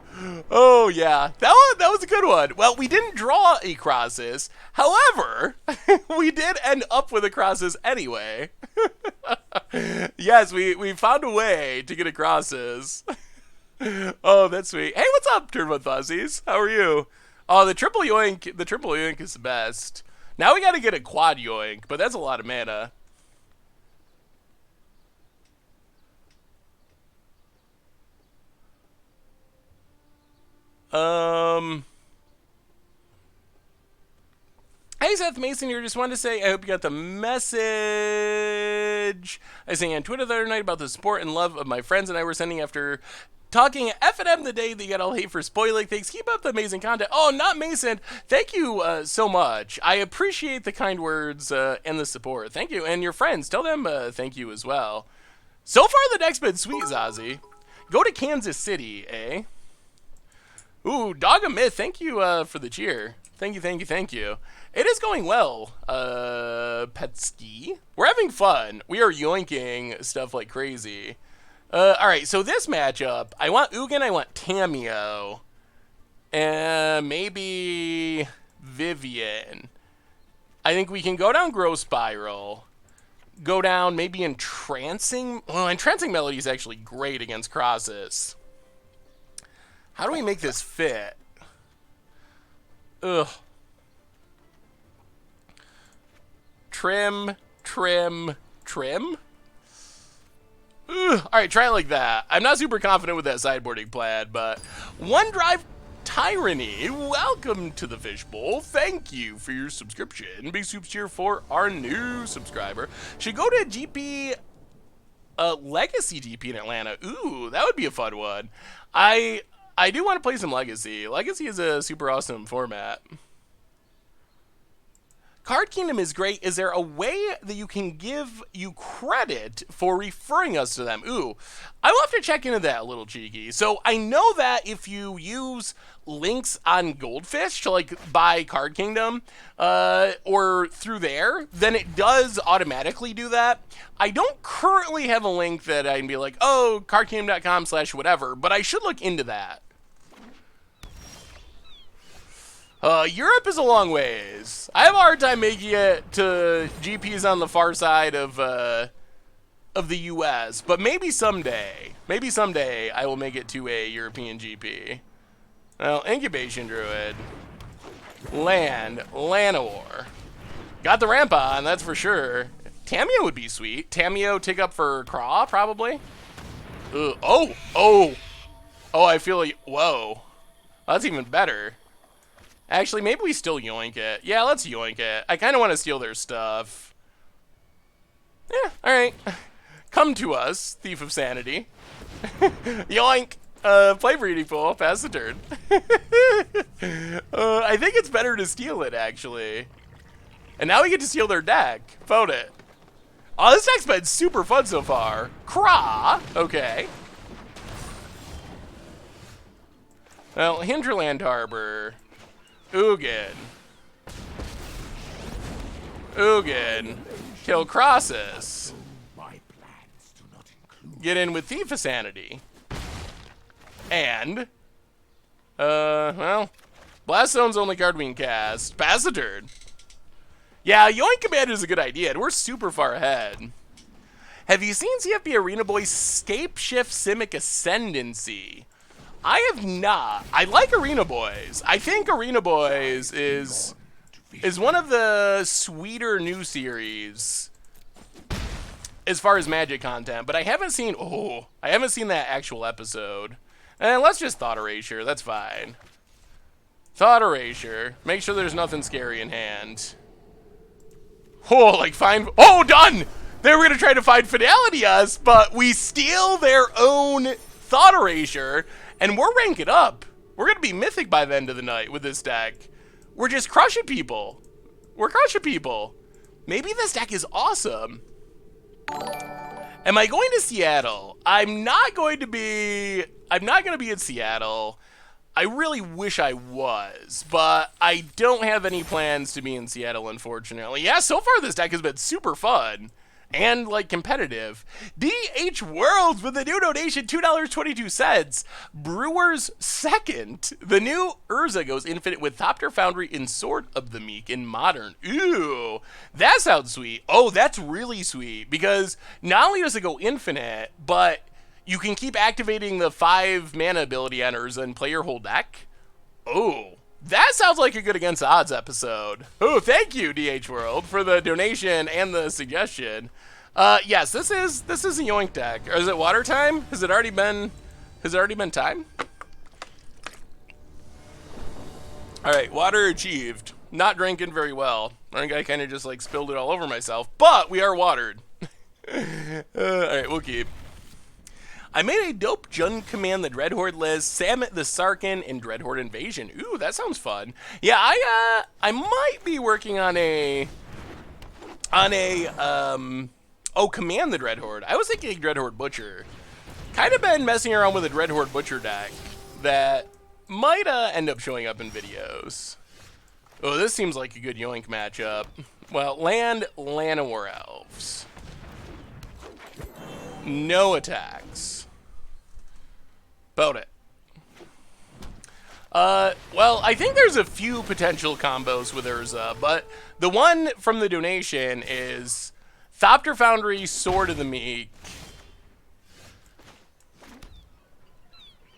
Oh yeah, that was a good one. Well, we didn't draw a Crosses. However, we did end up with a Crosses anyway. Yes, we found a way to get a Crosses. Oh, that's sweet. Hey, what's up, Turbo Fuzzies? How are you? Oh, the triple yoink is the best. Now we got to get a quad yoink, but that's a lot of mana. Hey, Seth Mason here. Just wanted to say I hope you got the message I sang on Twitter the other night about the support and love of my friends and I were sending after talking F&M the day that you got all hate for spoiling things. Keep up the amazing content. Oh, not Mason. Thank you so much. I appreciate the kind words and the support. Thank you. And your friends, tell them thank you as well. So far, the deck's been sweet, Zazie. Go to Kansas City, eh? Ooh, Dog of Myth, thank you for the cheer. Thank you, thank you, thank you. It is going well, Petsky. We're having fun. We are yoinking stuff like crazy. Alright, so this matchup, I want Ugin, I want Tamio. And maybe Vivian. I think we can go down Grow Spiral. Go down maybe Entrancing. Well, Entrancing Melody is actually great against Crosses. How do we make this fit? Ugh. Trim, trim, trim? Ugh. Alright, try it like that. I'm not super confident with that sideboarding plan, but OneDrive Tyranny, welcome to the Fishbowl. Thank you for your subscription. Big soups here for our new subscriber. Should go to GP, Legacy GP in Atlanta. Ooh, that would be a fun one. I do want to play some Legacy. Legacy is a super awesome format. Card Kingdom is great. Is there a way that you can give you credit for referring us to them? Ooh, I will have to check into that a little cheeky. So I know that if you use links on Goldfish to like buy Card Kingdom or through there, then it does automatically do that. I don't currently have a link that I can be like, oh, cardkingdom.com/whatever, but I should look into that. Europe is a long ways. I have a hard time making it to GPs on the far side of the U.S., but maybe someday I will make it to a European GP. Well, Incubation Druid. Llanowar. Got the ramp on, that's for sure. Tamio would be sweet. Tamio tick up for Craw, probably. Oh, I feel like, whoa. That's even better. Actually, maybe we still yoink it. Yeah, let's yoink it. I kind of want to steal their stuff. Yeah, alright. Come to us, Thief of Sanity. Yoink! Play Breeding Pool, pass the turn. I think it's better to steal it, actually. And now we get to steal their deck. Vote it. Oh, this deck's been super fun so far. Craw! Okay. Well, Hinterland Harbor. Ugin. Kill Crosses. Get in with Thief of Sanity. And, well, Blast Zone's the only card we can cast. Pass the turn. Yeah, Yoink Command is a good idea, and we're super far ahead. Have you seen CFB Arena Boy's Scape Shift Simic Ascendancy? I have not. I like Arena Boys. I think Arena Boys is one of the sweeter new series as far as Magic content, but I haven't seen that actual episode. And let's just Thought Erasure. That's fine. Thought Erasure. Make sure there's nothing scary in hand. Oh, like find. Oh, done. They were gonna try to find Fidelity us, but we steal their own Thought Erasure. And we're ranking up. We're going to be mythic by the end of the night with this deck. We're just crushing people. We're crushing people. Maybe this deck is awesome. Am I going to Seattle? I'm not going to be in Seattle. I really wish I was, but I don't have any plans to be in Seattle, unfortunately. Yeah, so far this deck has been super fun. and like competitive. DH Worlds with a new donation, $2.22. Brewers second. The new Urza goes infinite with Thopter Foundry in Sword of the Meek in Modern. Ooh, that sounds sweet. Oh, that's really sweet because not only does it go infinite, but you can keep activating the 5 mana ability on Urza and play your whole deck. Oh, that sounds like a good Against the Odds episode. Oh, thank you, DH World, for the donation and the suggestion. Yes, this is a Yoink deck. Or is it water time? Has it already been time? Alright, water achieved. Not drinking very well. I think I kind of just like spilled it all over myself, but we are watered. Alright, we'll keep. I made a dope Jund command the Dreadhorde list, Samit the Sarkin, and Dreadhorde Invasion. Ooh, that sounds fun. Yeah, I might be working on a command the Dreadhorde. I was thinking Dreadhorde Butcher. Kind of been messing around with a Dreadhorde Butcher deck that might end up showing up in videos. Oh, this seems like a good Yoink matchup. Well, land Llanowar Elves. No attacks. About it. Well, I think there's a few potential combos with Urza, but the one from the donation is Thopter Foundry, Sword of the Meek,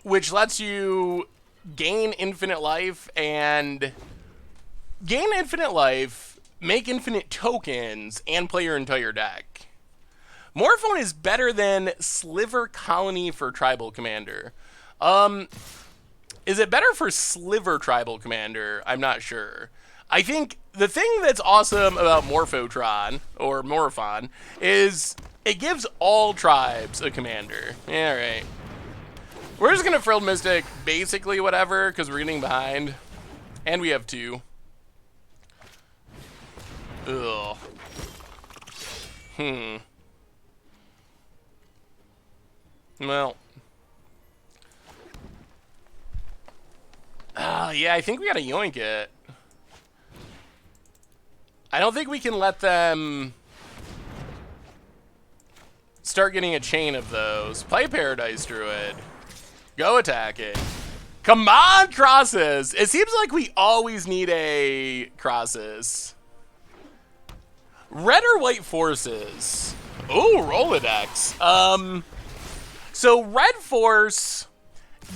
which lets you gain infinite life, make infinite tokens, and play your entire deck. Morphone is better than Sliver Colony for Tribal Commander. Is it better for Sliver Tribal Commander? I'm not sure. I think the thing that's awesome about Morphotron, or Morphon, is it gives all tribes a commander. Yeah, right. We're just going to Frilled Mystic basically whatever, because we're getting behind. And we have 2. Ugh. Well. Yeah, I think we gotta Yoink it. I don't think we can let them start getting a chain of those. Play Paradise Druid. Go attacking. Come on, crosses! It seems like we always need a crosses. Red or white forces? Ooh, Rolodex. So red force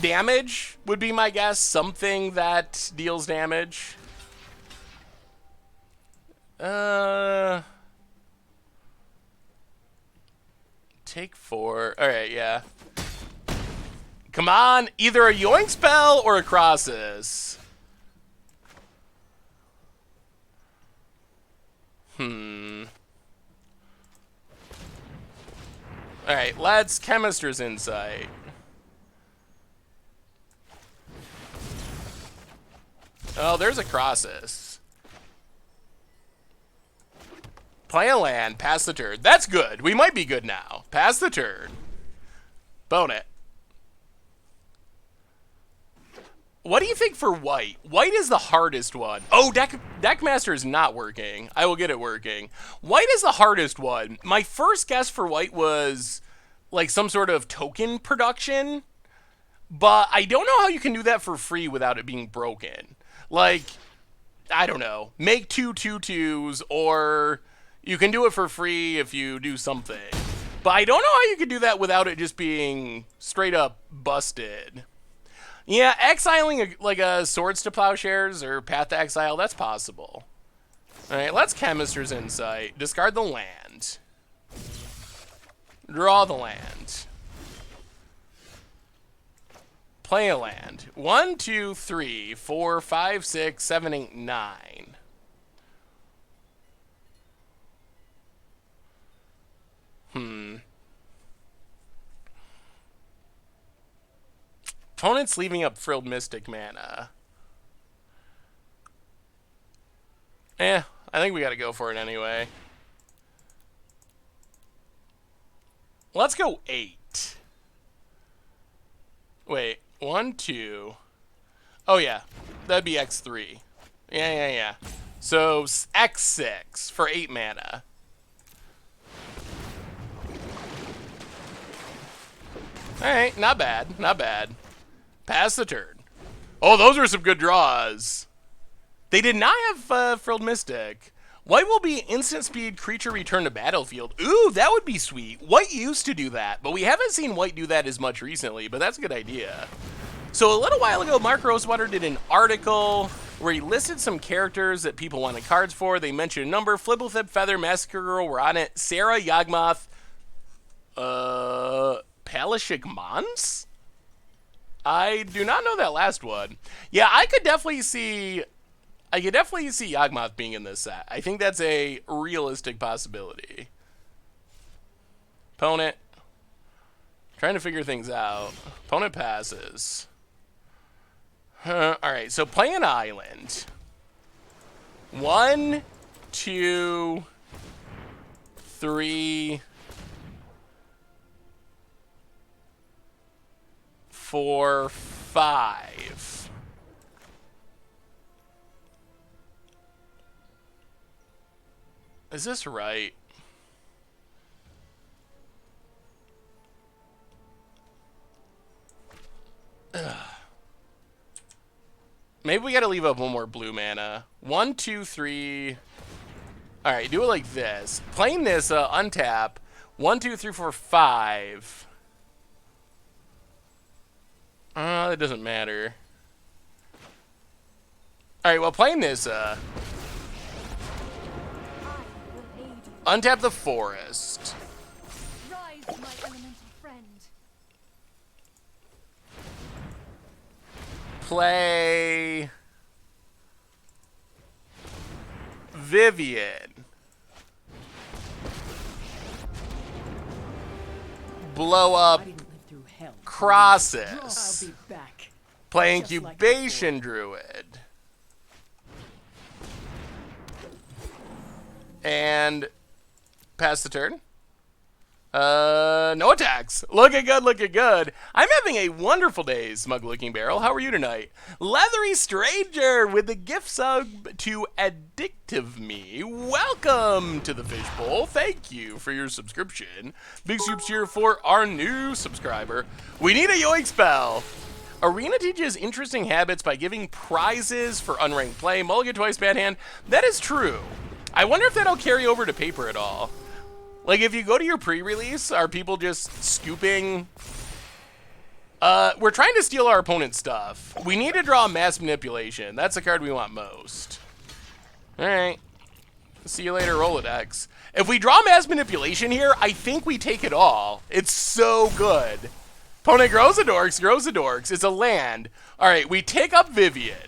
damage would be my guess. Something that deals damage. Take 4. Alright, yeah. Come on, either a Yoink spell or a crosses. Alright, let's Chemister's Insight. Oh, there's a crosses. Play a land, pass the turn. That's good. We might be good now. Pass the turn. Bone it. What do you think for white? White is the hardest one. Oh, Deckmaster is not working. I will get it working. White is the hardest one. My first guess for white was like some sort of token production, but I don't know how you can do that for free without it being broken. Like, I don't know. Make 2 2/2s, or you can do it for free if you do something. But I don't know how you can do that without it just being straight up busted. Yeah, exiling like a Swords to Plowshares or Path to Exile, that's possible. Alright, let's Chemister's Insight. Discard the land. Draw the land. Play a land. 1, 2, 3, 4, 5, 6, 7, 8, 9. Opponent's leaving up Frilled Mystic mana. I think we gotta go for it anyway. Let's go 8. Wait, 1, 2. Oh yeah, that'd be X3. Yeah. So X6 for 8 mana. Alright, not bad, not bad. Pass the turn. Oh, those were some good draws. They did not have Frilled Mystic. White will be instant speed creature return to battlefield. Ooh, that would be sweet. White used to do that, but we haven't seen White do that as much recently, but that's a good idea. So a little while ago, Mark Rosewater did an article where he listed some characters that people wanted cards for. They mentioned a number. Flibblethip, Feather, Massacre Girl were on it. Sarah, Yawgmoth, Palashik Mons? I do not know that last one. Yeah, I could definitely see Yawgmoth being in this set. I think that's a realistic possibility. Opponent. Trying to figure things out. Opponent passes. Alright, so play an island. 1, 2, 3, 4, 5. Is this right? Ugh. Maybe we gotta leave up one more blue mana. 1, 2, 3. Alright, do it like this. Playing this, untap. 1, 2, 3, 4, 5. That doesn't matter. Alright, well, playing this, untap the forest. Rise, my elemental friend. Play Vivian. Blow up Crosses. I'll be back. Play Just like Incubation Druid. And pass the turn. No attacks. Looking good, looking good. I'm having a wonderful day, Smug Looking Barrel. How are you tonight? Leathery Stranger with the gift sub to Addictive Me. Welcome to the Fishbowl. Thank you for your subscription. Big soups here for our new subscriber. We need a yoink spell. Arena teaches interesting habits by giving prizes for unranked play. Mulligan twice, bad hand. That is true. I wonder if that'll carry over to paper at all. Like, if you go to your pre-release, are people just scooping? We're trying to steal our opponent's stuff. We need to draw Mass Manipulation. That's the card we want most. Alright. See you later, Rolodex. If we draw Mass Manipulation here, I think we take it all. It's so good. Opponent grows a dorks, grows a dorks. It's a land. Alright, we take up Vivian.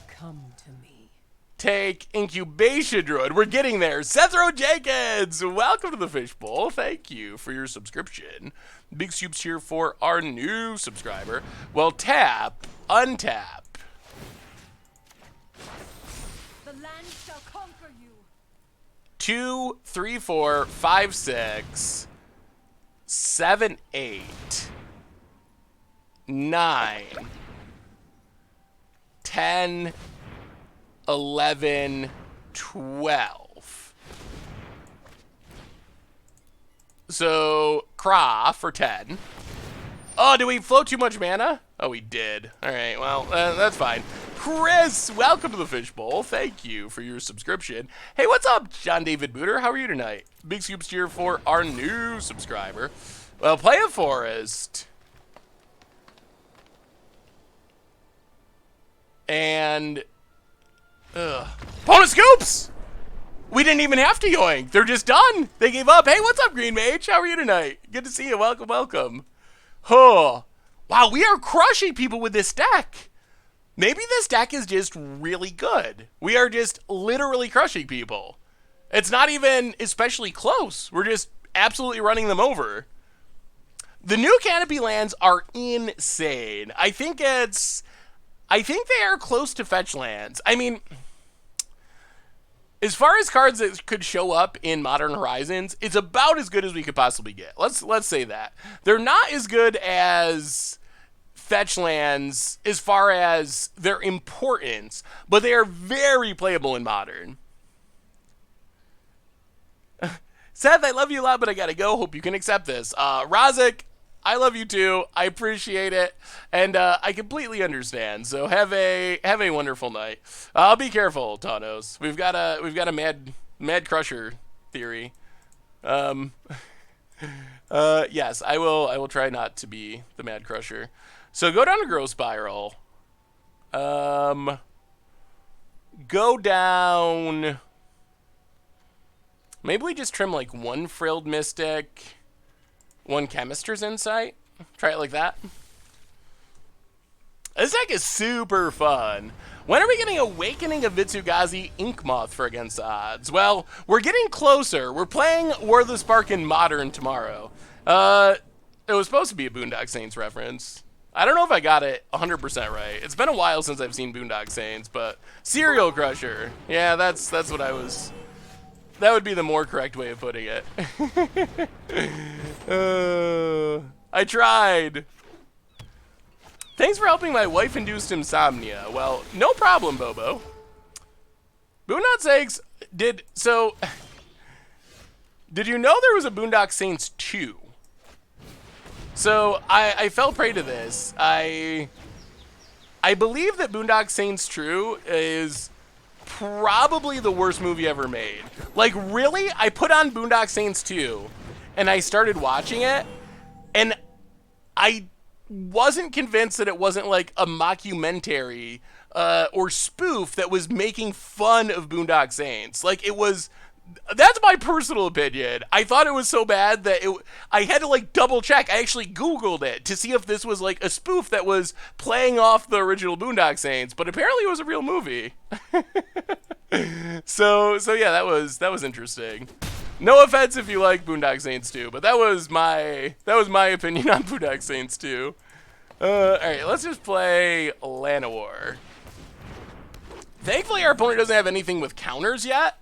Come to me. Take Incubation Druid. We're getting there. Sethro Jenkins, welcome to the Fishbowl. Thank you for your subscription. Big soups here for our new subscriber. Well, tap, untap. The land shall conquer you. 2, 3, 4, 5, 6, 7, 8, 9, 10, 11, 12. So, Craw for 10. Oh, did we float too much mana? Oh, we did. All right, well, that's fine. Chris, welcome to the Fishbowl. Thank you for your subscription. Hey, what's up, John David Booter? How are you tonight? Big scoops here for our new subscriber. Well, play a forest. And opponent scoops! We didn't even have to yoink. They're just done. They gave up. Hey, what's up, Green Mage? How are you tonight? Good to see you. Welcome, welcome. Huh. Wow, we are crushing people with this deck. Maybe this deck is just really good. We are just literally crushing people. It's not even especially close. We're just absolutely running them over. The new Canopy lands are insane. I think they are close to fetch lands. I mean, as far as cards that could show up in Modern Horizons, it's about as good as we could possibly get. Let's say that. They're not as good as fetch lands as far as their importance, but they are very playable in Modern. Seth, I love you a lot, but I gotta go. Hope you can accept this. Razik, I love you too. I appreciate it, and I completely understand. So have a wonderful night. I'll be careful, Tanos. We've got a mad crusher theory. Yes, I will try not to be the mad crusher. So go down to growth spiral. Go down. Maybe we just trim like one frilled mystic, one chemister's insight. Try it like that. This deck is super fun. When are we getting Awakening of Vitsugazi Inkmoth for against odds? Well, we're getting closer. We're playing War of the Spark in Modern tomorrow. It was supposed to be a Boondock Saints reference. I don't know if I got it 100% right. It's been a while since I've seen Boondock Saints, but Serial Crusher. Yeah, that's what I was. That would be the more correct way of putting it. I tried. Thanks for helping my wife-induced insomnia. Well, no problem, Bobo. Boondock Saints did you know there was a Boondock Saints 2? So I fell prey to this. I believe that Boondock Saints True is probably the worst movie ever made. Like, really? I put on Boondock Saints 2 and I started watching it, and I wasn't convinced that it wasn't like a mockumentary or spoof that was making fun of Boondock Saints. Like, it was. That's my personal opinion. I thought it was so bad that I had to like double check. I actually Googled it to see if this was like a spoof that was playing off the original Boondock Saints, but apparently it was a real movie. So yeah, that was interesting. No offense if you like Boondock Saints 2, but that was my opinion on Boondock Saints 2. All right, let's just play Llanowar. Thankfully, our opponent doesn't have anything with counters yet.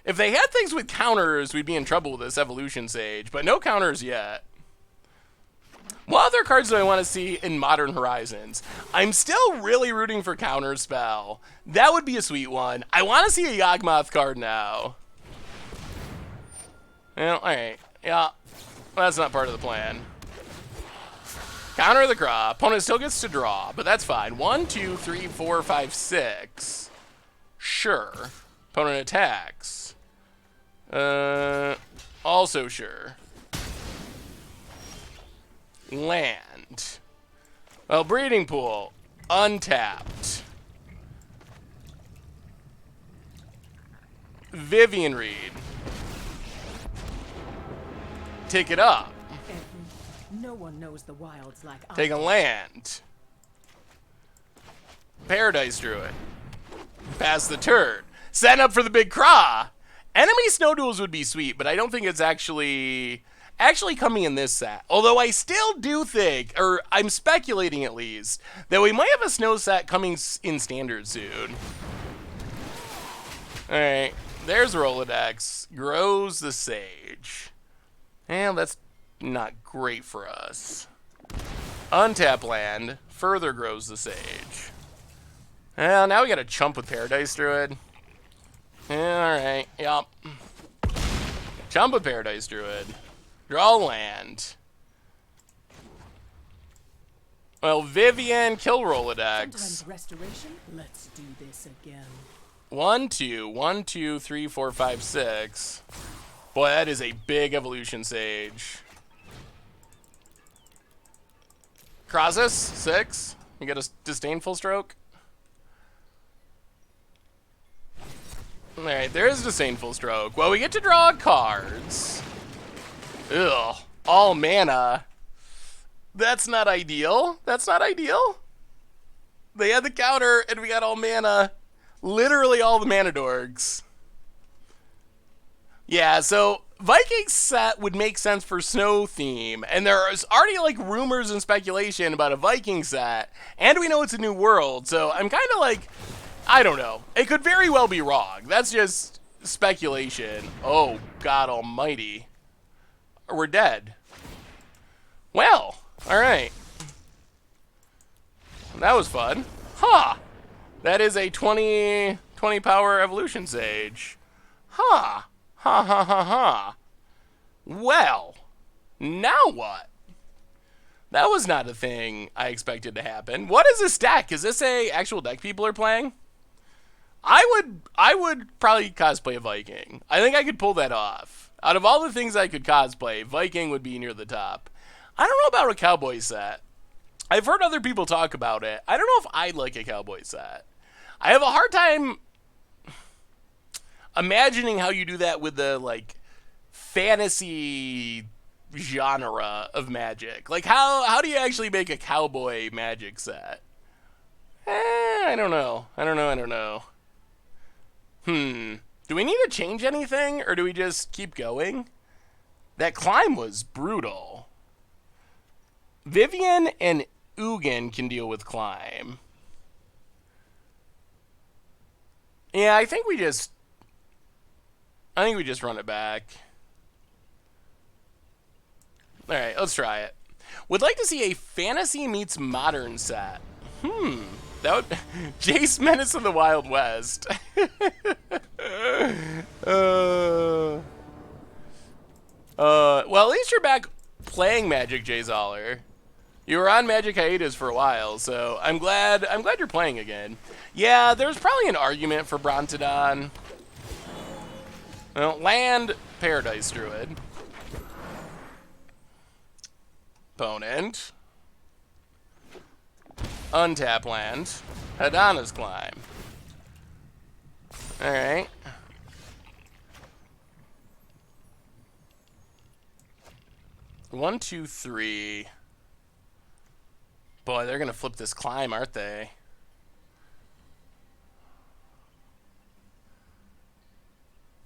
If they had things with counters, we'd be in trouble with this Evolution Sage, but no counters yet. What other cards do I want to see in Modern Horizons? I'm still really rooting for Counterspell. That would be a sweet one. I want to see a Yawgmoth card now. Well, alright. Yeah, that's not part of the plan. Counter the Craw. Opponent still gets to draw, but that's fine. 1, 2, 3, 4, 5, 6. Sure. Opponent attacks. Also sure. Land. Well, Breeding Pool. Untapped. Vivian Reed. Take it up. No one knows the wilds like I Take a land. Paradise Druid. Pass the turn. Setting up for the big craw. Enemy Snow Duels would be sweet, but I don't think it's actually coming in this set. Although I still do think, or I'm speculating at least, that we might have a snow set coming in Standard soon. Alright, there's Rolodex. Grows the Sage. And that's not great for us. Untap land. Further grows the Sage. Well, now we got a chump with Paradise Druid. Alright, yep. Chump with Paradise Druid. Draw land. Well, Vivian, kill Rolodex. Sometimes restoration. Let's do this again. 1, 2, 1, 2, 3, 4, 5, 6. Boy, that is a big Evolution Sage. Crossus, 6. You get a Disdainful Stroke. Alright, there is Disdainful Stroke. Well, we get to draw cards. Ugh. All mana. That's not ideal. That's not ideal. They had the counter, and we got all mana. Literally all the mana dorks. Yeah, so Viking set would make sense for snow theme, and there's already like rumors and speculation about a Viking set, and we know it's a new world, so I'm kind of like, I don't know. It could very well be wrong. That's just speculation. Oh, God almighty. We're dead. Well, alright. That was fun. Huh. That is a 20 power Evolution Sage. Huh. Ha ha ha ha. Well, now what? That was not a thing I expected to happen. What is this deck? Is this a actual deck people are playing? I would probably cosplay a Viking. I think I could pull that off. Out of all the things I could cosplay, Viking would be near the top. I don't know about a cowboy set. I've heard other people talk about it. I don't know if I'd like a cowboy set. I have a hard time imagining how you do that with the, like, fantasy genre of Magic. Like, how do you actually make a cowboy Magic set? I don't know. I don't know. Do we need to change anything, or do we just keep going? That climb was brutal. Vivian and Ugin can deal with climb. Yeah, I think we just run it back. Alright, let's try it. Would like to see a fantasy meets modern set. That would... Jace Menace of the Wild West. Well, at least you're back playing Magic, Jay Zoller. You were on Magic hiatus for a while, so I'm glad you're playing again. Yeah, there's probably an argument for Brontodon. Well, land Paradise Druid. Opponent. Untap land. Hadana's Climb. Alright. One, two, three. Boy, they're gonna flip this climb, aren't they?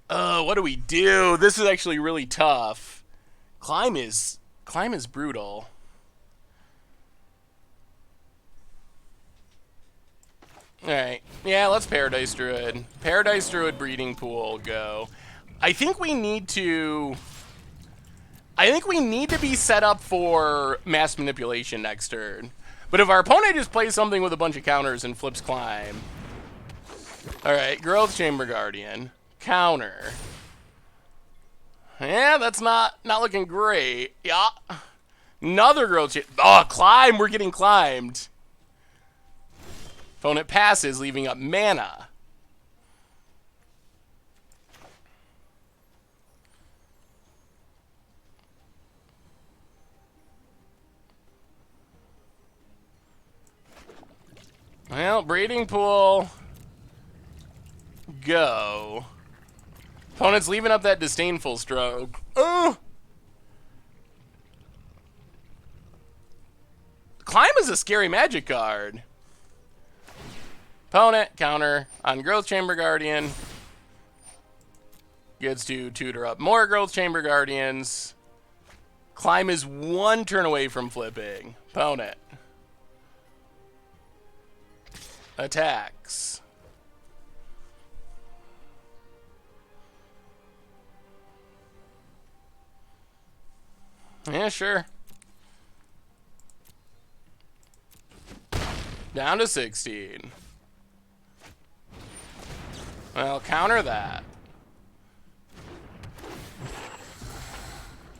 Oh, what do we do? This is actually really tough. Climb is brutal. Alright. Yeah, let's Paradise Druid. Paradise Druid Breeding Pool, go. I think we need to be set up for Mass Manipulation next turn. But if our opponent just plays something with a bunch of counters and flips Climb. Alright, Growth Chamber Guardian. Counter. Yeah, that's not looking great. Yeah. Another Growth Chamber. Oh, Climb! We're getting climbed. Opponent passes, leaving up mana. Well, Breeding Pool. Go. Opponent's leaving up that Disdainful Stroke. Climb is a scary Magic card. Opponent, counter on Growth Chamber Guardian. Gets to tutor up more Growth Chamber Guardians. Climb is one turn away from flipping. Opponent. Attacks. Yeah, sure. Down to 16. Well, counter that.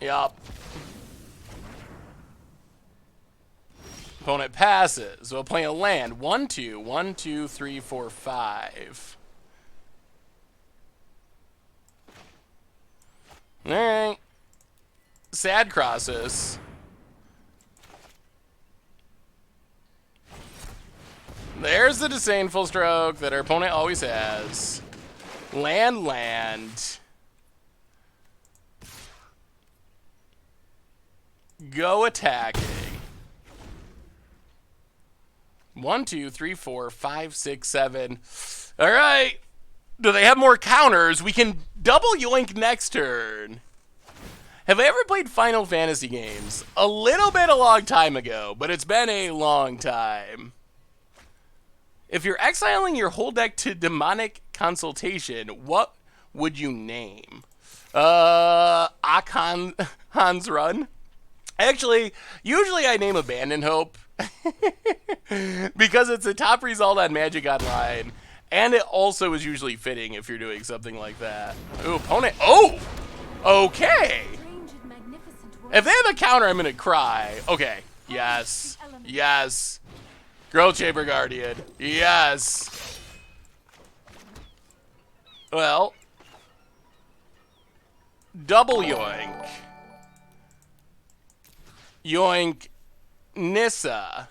Yup. Opponent passes. We'll play a land. 1, 2, 1, 2, 3, 4, 5. Alright. Sad crosses. There's the Disdainful Stroke that our opponent always has. Land. Go attacking. 1, 2, 3, 4, 5, 6, 7. All right. Do they have more counters? We can double yoink next turn. Have I ever played Final Fantasy games? A little bit a long time ago, but it's been a long time. If you're exiling your whole deck to Demonic Consultation, what would you name? Akon's Run? Actually, usually I name Abandon Hope. Because it's a top result on Magic Online. And it also is usually fitting if you're doing something like that. Ooh, opponent. Oh! Okay! If they have a counter, I'm going to cry. Okay. Yes. the elements. Yes. Growth Chamber Guardian. Yes. Well. Double yoink. Yoink Nissa.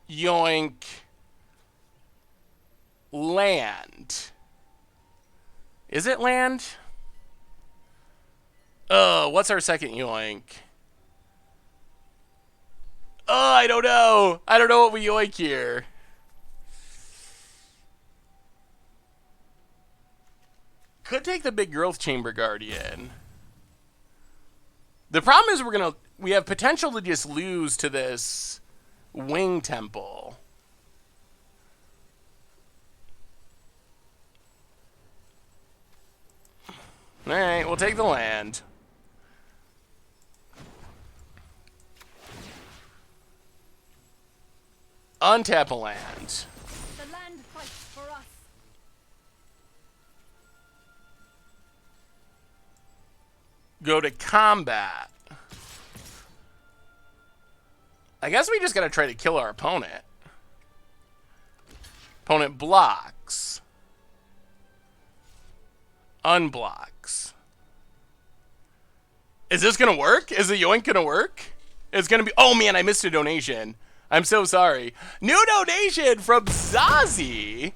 Yoink land. Is it land? Oh, what's our second yoink? Oh, I don't know. I don't know what we yoink here. Could take the big growth chamber guardian. The problem is we have potential to just lose to this wing temple. All right, we'll take the land. Untap a land. The land fights for us. Go to combat. I guess we just gotta try to kill our opponent. Opponent blocks. Unblocks. Is this gonna work? Is the yoink gonna work? It's gonna be. Oh man, I missed a donation. I'm so sorry. New donation from Zazie.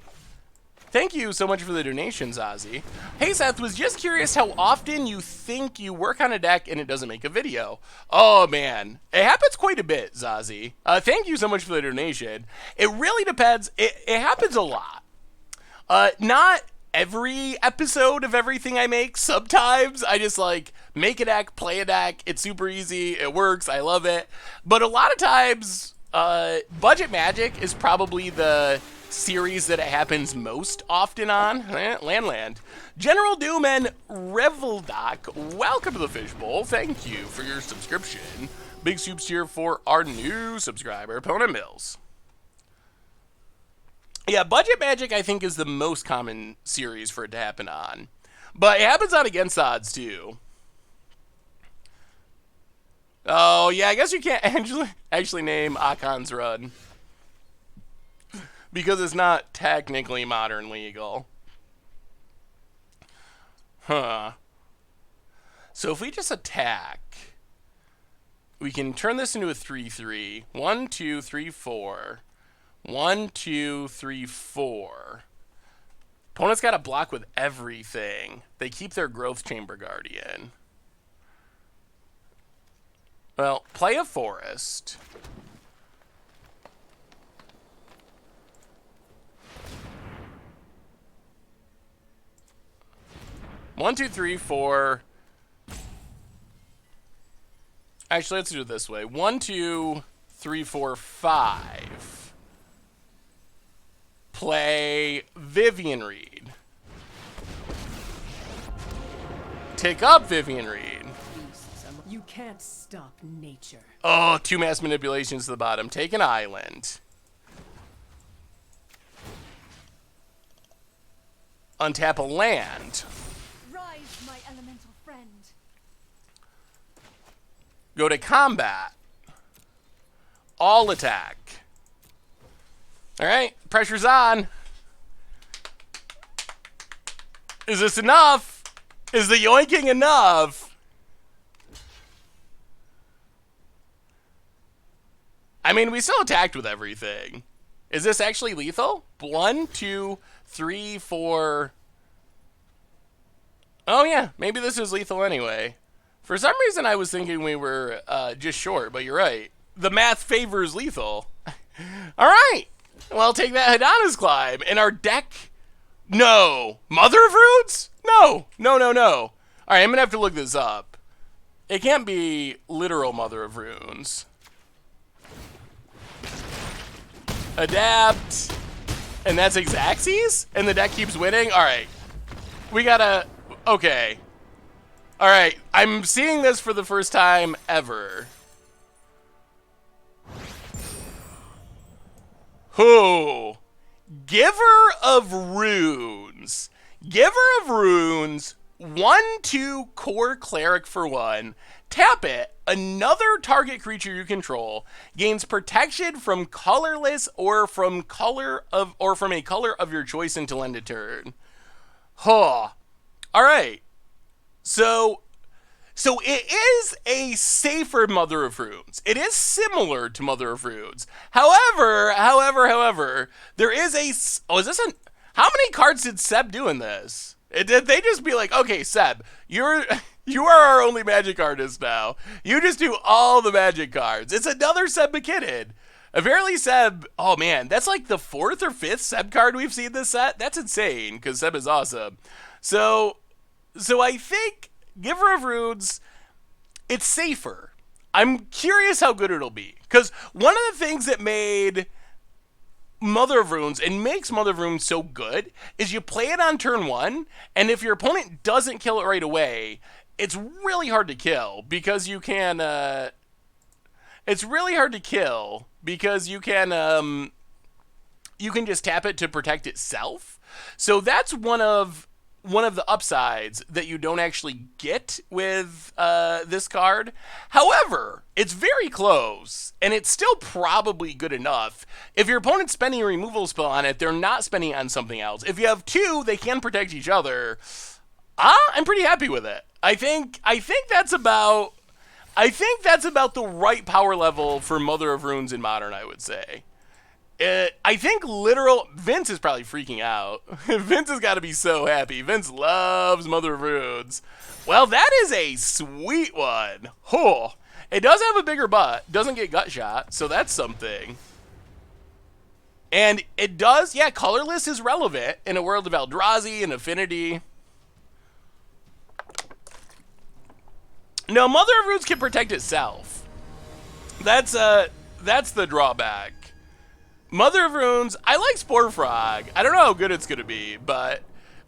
Thank you so much for the donation, Zazie. Hey Seth, was just curious how often you think you work on a deck and it doesn't make a video. Oh man, it happens quite a bit, Zazie. Thank you so much for the donation. It really depends. It happens a lot. Not every episode of everything I make. Sometimes I just like make a deck, play a deck. It's super easy. It works. I love it. But a lot of times, Budget Magic is probably the series that it happens most often on. Land. General Doom and Reveldoc, welcome to the Fishbowl. Thank you for your subscription. Big soups here for our new subscriber, Opponent Mills. Yeah, Budget Magic I think is the most common series for it to happen on. But it happens on Against Odds too. Oh yeah, I guess you can't actually name Akon's Run. Because it's not technically modern legal. Huh. So if we just attack, we can turn this into a 3-3. 1, 2, 3, 4. 1, 2, 3, 4. Opponent's got to block with everything. They keep their Growth Chamber Guardian. Well, play a forest. One, two, three, four. Actually, let's do it this way. 1, 2, 3, 4, 5. Play Vivian Reed. Take up Vivian Reed. You can't stop nature. Oh, 2 mass manipulations to the bottom. Take an island. Untap a land. Rise, my elemental friend. Go to combat. All attack. Alright, pressure's on. Is this enough? Is the yoinking enough? I mean, we still attacked with everything. Is this actually lethal? 1, 2, 3, 4. Oh yeah, maybe this is lethal anyway. For some reason I was thinking we were just short, but you're right. The math favors lethal. Alright, well take that Hadana's Climb. And our deck, no. Mother of Runes? No. Alright, I'm gonna have to look this up. It can't be literal Mother of Runes. Adapt. And that's Xaxes? And the deck keeps winning? Alright. We gotta... Okay. Alright. I'm seeing this for the first time ever. Who? Giver of Runes. Giver of Runes 1/2 core cleric for 1. Tap it. Another target creature you control gains protection from colorless or from a color of your choice until end of turn. Huh. All right. So it is a safer Mother of Runes. It is similar to Mother of Runes. However, there is a... Oh, is this a... How many cards did Seb do in this? Did they just be like, okay, Seb, you are our only Magic artist now. You just do all the Magic cards. It's another Seb McKinnon. Apparently Seb... Oh, man, that's like the 4th or 5th Seb card we've seen this set. That's insane, because Seb is awesome. So I think... Giver of Runes, it's safer. I'm curious how good it'll be. Because one of the things that made Mother of Runes and makes Mother of Runes so good is you play it on turn 1, and if your opponent doesn't kill it right away, it's really hard to kill because you can... it's really hard to kill because you can just tap it to protect itself. So that's one of the upsides that you don't actually get with this card. However, it's very close, and it's still probably good enough. If your opponent's spending a removal spell on it, they're not spending it on something else. If you have 2, they can protect each other. I'm pretty happy with it. I think that's about the right power level for Mother of Runes in Modern, I would say. I think Vince is probably freaking out. Vince has got to be so happy. Vince loves Mother of Runes. Well, that is a sweet one. Oh, it does have a bigger butt. Doesn't get gut shot, so that's something. And it does, yeah, colorless is relevant in a world of Eldrazi and Affinity. No, Mother of Runes can protect itself. That's the drawback. Mother of Runes, I like Spore Frog. I don't know how good it's going to be, but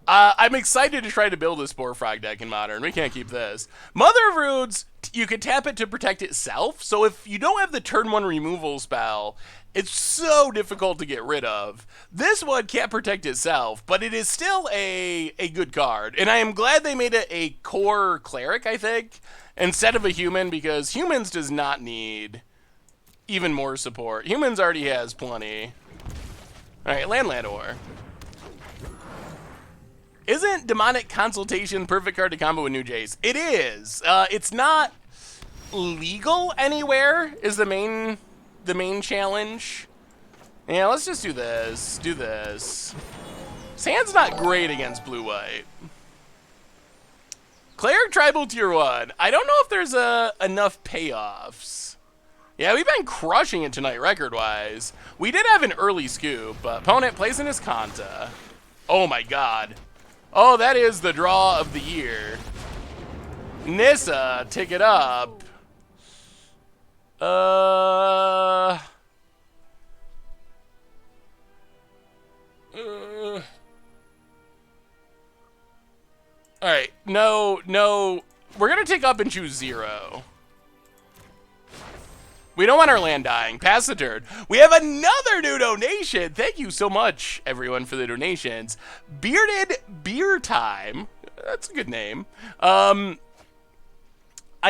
I'm excited to try to build a Spore Frog deck in Modern. We can't keep this. Mother of Runes, you can tap it to protect itself, so if you don't have the turn 1 removal spell, it's so difficult to get rid of. This one can't protect itself, but it is still a good card, and I am glad they made it a core cleric, I think, instead of a human, because humans does not need... even more support. Humans already has plenty. Alright, land ore. Isn't Demonic Consultation perfect card to combo with New Jace? It is. It's not legal anywhere is the main challenge. Yeah, let's just do this. Do this. Sand's not great against blue-white. Cleric Tribal Tier 1. I don't know if there's enough payoffs. Yeah, we've been crushing it tonight record-wise. We did have an early scoop, but opponent plays in his Kanta. Oh my god. Oh, that is the draw of the year. Nissa, take it up. Alright, no. We're gonna take up and choose 0. We don't want our land dying. Pass the turn. We have another new donation. Thank you so much, everyone, for the donations. Bearded Beer Time. That's a good name. I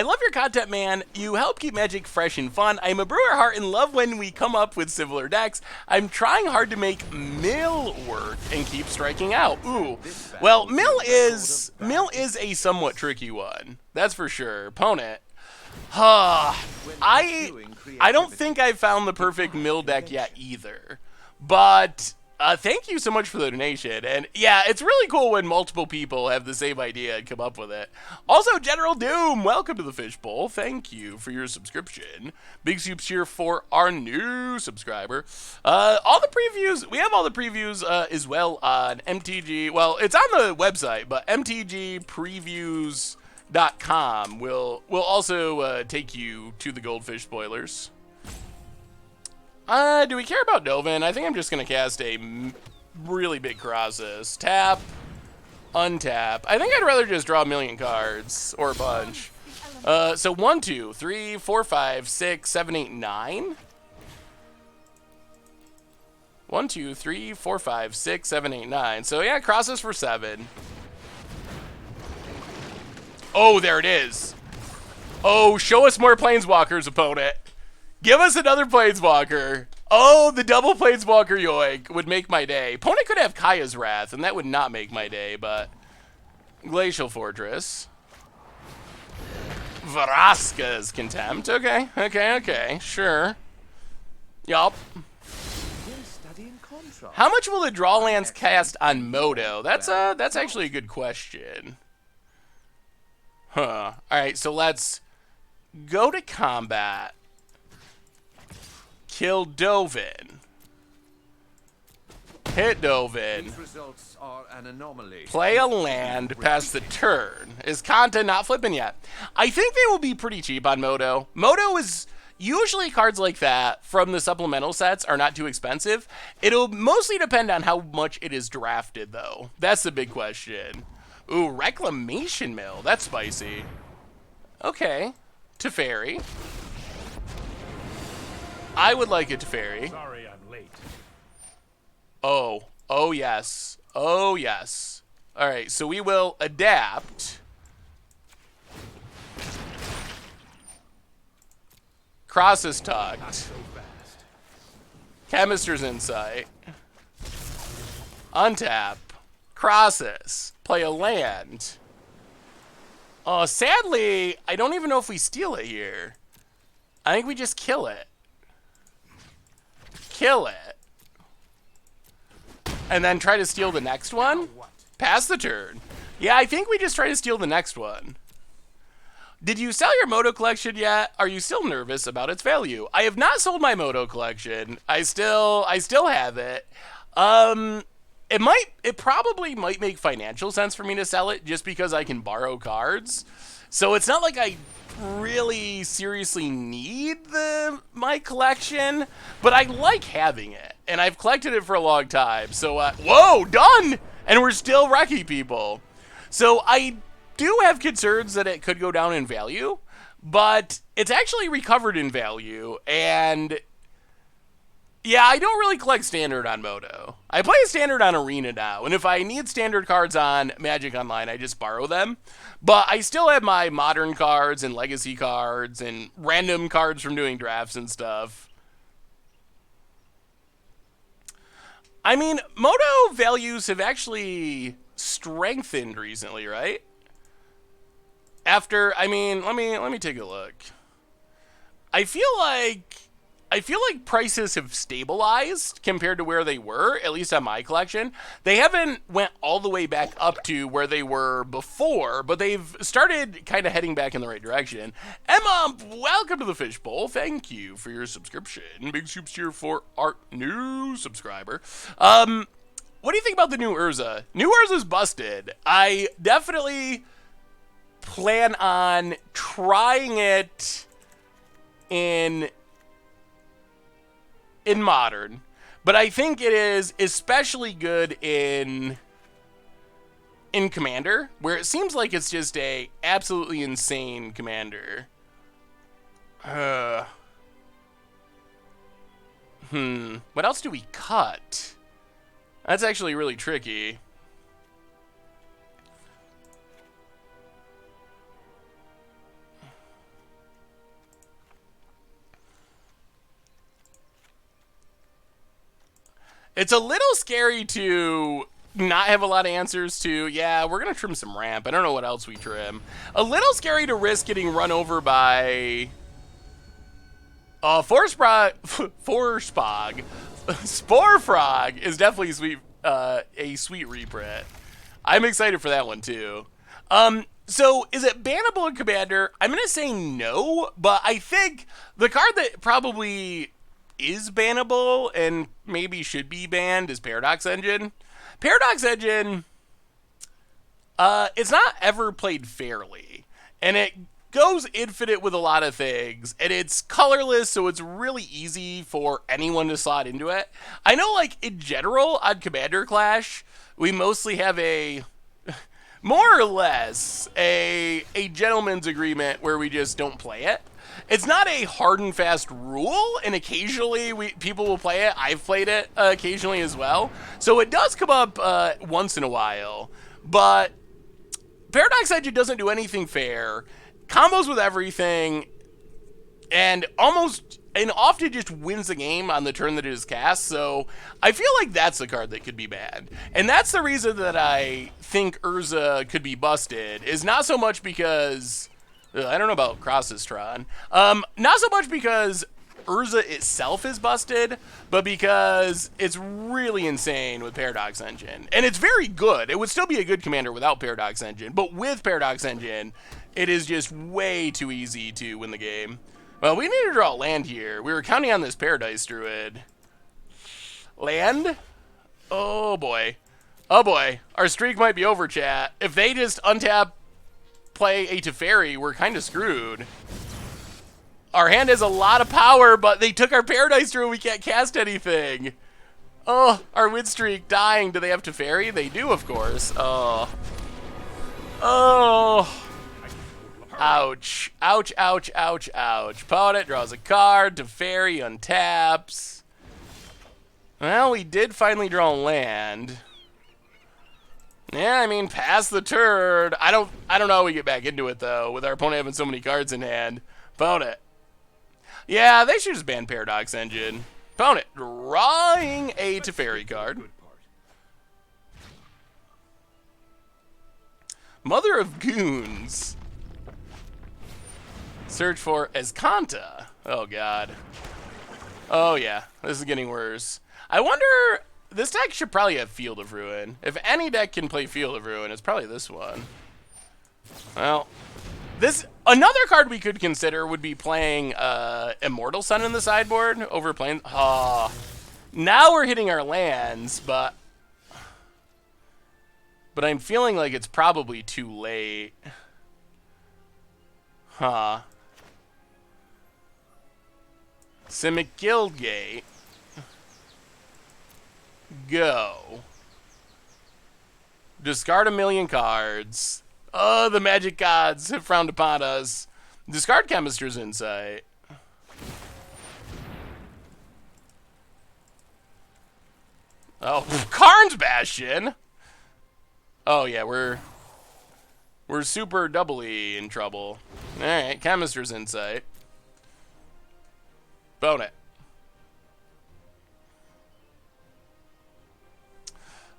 love your content, man. You help keep Magic fresh and fun. I'm a brewer heart and love when we come up with similar decks. I'm trying hard to make mill work and keep striking out. Ooh. Well, mill is a somewhat tricky one. That's for sure. Opponent. I don't think I found the perfect mill deck yet either, but thank you so much for the donation. And yeah, it's really cool when multiple people have the same idea and come up with it. Also, General Doom, welcome to the Fishbowl. Thank you for your subscription. Big soups here for our new subscriber. All the previews, we have all the previews as well on MTG. Well, it's on the website, but MTGPreviews.com will also take you to the Goldfish spoilers. Do we care about Dovin? I think I'm just going to cast a really big Colossus. Tap, untap. I think I'd rather just draw a million cards, or a bunch. So 1, 2, 3, 4, 5, 6, 7, 8, 9. 1, 2, 3, 4, 5, 6, 7, 8, 9. So yeah, Colossus for 7. Oh, there it is. Oh, show us more Planeswalkers, opponent. Give us another Planeswalker. Oh, the double Planeswalker yoink would make my day. Opponent could have Kaya's Wrath, and that would not make my day, but... Glacial Fortress. Vraska's Contempt. Okay, sure. Yup. How much will the draw lands cast on Moto? That's actually a good question. Huh. Alright, so let's go to combat. Kill Dovin. Hit Dovin. These results are an anomaly. Play a land past the turn. Is content not flipping yet? I think they will be pretty cheap on Moto. Moto is usually cards like that from the supplemental sets are not too expensive. It'll mostly depend on how much it is drafted, though. That's the big question. Ooh, Reclamation Mill. That's spicy. Okay. Teferi. I would like a Teferi. Sorry I'm late. Oh. Oh, yes. Oh, yes. All right, so we will adapt. Cross is tucked. So fast. Chemister's Insight. Untap. Crosses. Play a land. Oh, sadly, I don't even know if we steal it here. I think we just kill it. Kill it. And then try to steal the next one? Pass the turn. Yeah, I think we just try to steal the next one. Did you sell your Moto collection yet? Are you still nervous about its value? I have not sold my Moto collection. I still have it. It probably might make financial sense for me to sell it just because I can borrow cards. So it's not like I really seriously need my collection, but I like having it, and I've collected it for a long time. So, whoa, done! And we're still wrecking people. So I do have concerns that it could go down in value, but it's actually recovered in value, and yeah, I don't really collect Standard on Moto. I play Standard on Arena now, and if I need Standard cards on Magic Online, I just borrow them. But I still have my Modern cards and Legacy cards and random cards from doing drafts and stuff. I mean, Moto values have actually strengthened recently, right? After, I mean, let me take a look. I feel like prices have stabilized compared to where they were, at least on my collection. They haven't went all the way back up to where they were before, but they've started kind of heading back in the right direction. Emma, welcome to the Fishbowl. Thank you for your subscription. Big soups here for our new subscriber. What do you think about the new Urza? New Urza's busted. I definitely plan on trying it in Modern, but I think it is especially good in Commander, where it seems like it's just a absolutely insane commander. What else do we cut? That's actually really tricky. It's a little scary to not have a lot of answers to. Yeah, we're going to trim some ramp. I don't know what else we trim. A little scary to risk getting run over by Forspog. Spore Frog is definitely sweet, a sweet reprint. I'm excited for that one too. So is it bannable in Commander? I'm going to say no, but I think the card that probably is bannable and maybe should be banned is Paradox Engine. Paradox Engine, it's not ever played fairly, and it goes infinite with a lot of things, and it's colorless, so it's really easy for anyone to slot into it. I know, like, in general, on Commander Clash, we mostly have a, more or less, a gentleman's agreement where we just don't play it. It's not a hard and fast rule, and occasionally people will play it. I've played it occasionally as well. So it does come up once in a while. But Paradox Engine doesn't do anything fair, combos with everything, and often just wins the game on the turn that it is cast. So I feel like that's the card that could be bad. And that's the reason that I think Urza could be busted, is not so much because... I don't know about Crossistron. Not so much because Urza itself is busted, but because it's really insane with Paradox Engine. And it's very good. It would still be a good commander without Paradox Engine, but with Paradox Engine, it is just way too easy to win the game. Well, we need to draw land here. We were counting on this Paradise Druid. Land? Oh, boy. Oh, boy. Our streak might be over, chat. If they just untap, play a Teferi, we're kind of screwed. Our hand has a lot of power, but they took our Paradise Druid. We can't cast anything. Oh, our win streak dying. Do they have Teferi? They do, of course. Oh. Oh. Ouch. Ouch, ouch, ouch, ouch. Opponent draws a card. Teferi untaps. Well, we did finally draw land. Yeah, I mean, pass the turn. I don't know how we get back into it, though, with our opponent having so many cards in hand. Opponent. Yeah, they should just ban Paradox Engine. Opponent drawing a Teferi card. Mother of Goons. Search for Escanta. Oh, God. Oh, yeah. This is getting worse. I wonder... This deck should probably have Field of Ruin. If any deck can play Field of Ruin, it's probably this one. Well, another card we could consider would be playing Immortal Sun in the sideboard over playing... Oh, now we're hitting our lands, but I'm feeling like it's probably too late. Huh. Simic Guildgate. Go. Discard 1,000,000 cards. Oh, the magic gods have frowned upon us. Discard Chemist's Insight. Oh, Karn's Bastion. Oh yeah, we're super doubly in trouble. All right, Chemist's Insight. Bone it.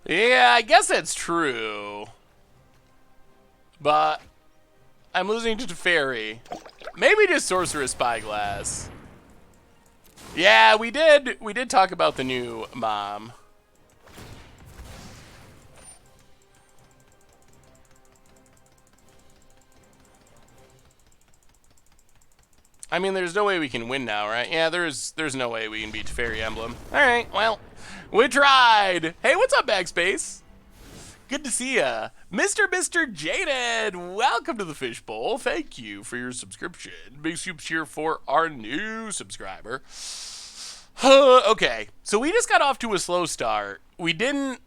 Yeah, I guess that's true. But I'm losing to Teferi. Maybe just Sorcerous Spyglass. Yeah, we did talk about the new mom. I mean, there's no way we can win now, right? Yeah, there's no way we can beat Teferi Emblem. All right, well, we tried. Hey, what's up, Backspace? Good to see ya. Mr. Jaded, welcome to the Fishbowl. Thank you for your subscription. Big soup cheer for our new subscriber. Okay, so we just got off to a slow start. We drew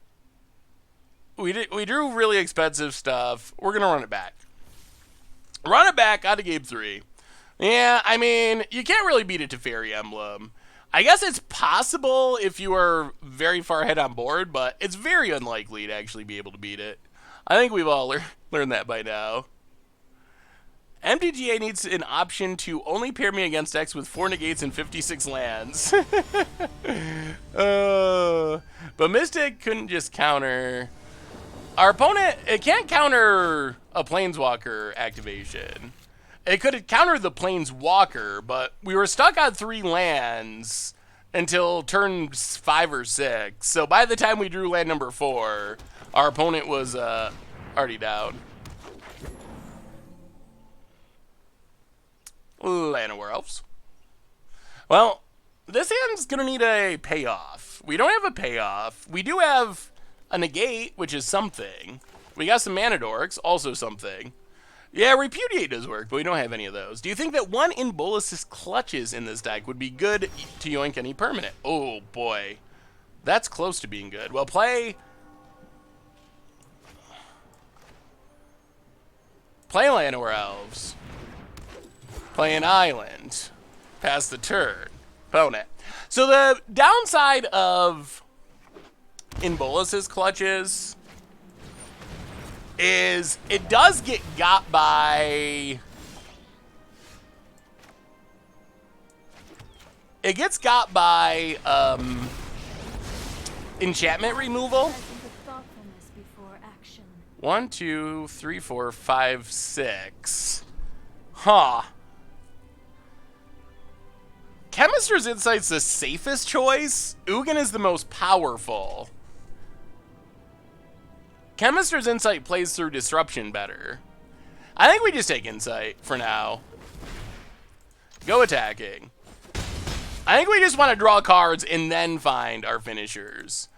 really expensive stuff. We're gonna run it back. Run it back out of game 3. Yeah, I mean, you can't really beat a Teferi Emblem. I guess it's possible if you are very far ahead on board, but it's very unlikely to actually be able to beat it. I think we've all learned that by now. MTGA needs an option to only pair me against decks with 4 negates and 56 lands. But Mystic couldn't just counter... Our opponent, it can't counter a Planeswalker activation. It could have countered the Planeswalker, but we were stuck on 3 lands until turn 5 or 6. So by the time we drew land number 4, our opponent was already down. Llanowar Elves. Well, this hand's going to need a payoff. We don't have a payoff. We do have a negate, which is something. We got some mana dorks, also something. Yeah, Repudiate does work, but we don't have any of those. Do you think that 1 in Bolas's Clutches in this deck would be good to yoink any permanent? Oh, boy. That's close to being good. Well, play Llanowar Elves. Play an island. Pass the turn. Opponent. So the downside of in Bolas's Clutches is it does get got by... It gets got by enchantment removal. Thoughtfulness before action. 1, 2, 3, 4, 5, 6. Huh. Chemist's Insight's the safest choice. Ugin is the most powerful. Chemist's Insight plays through disruption better. I think we just take Insight for now. Go attacking. I think we just want to draw cards and then find our finishers.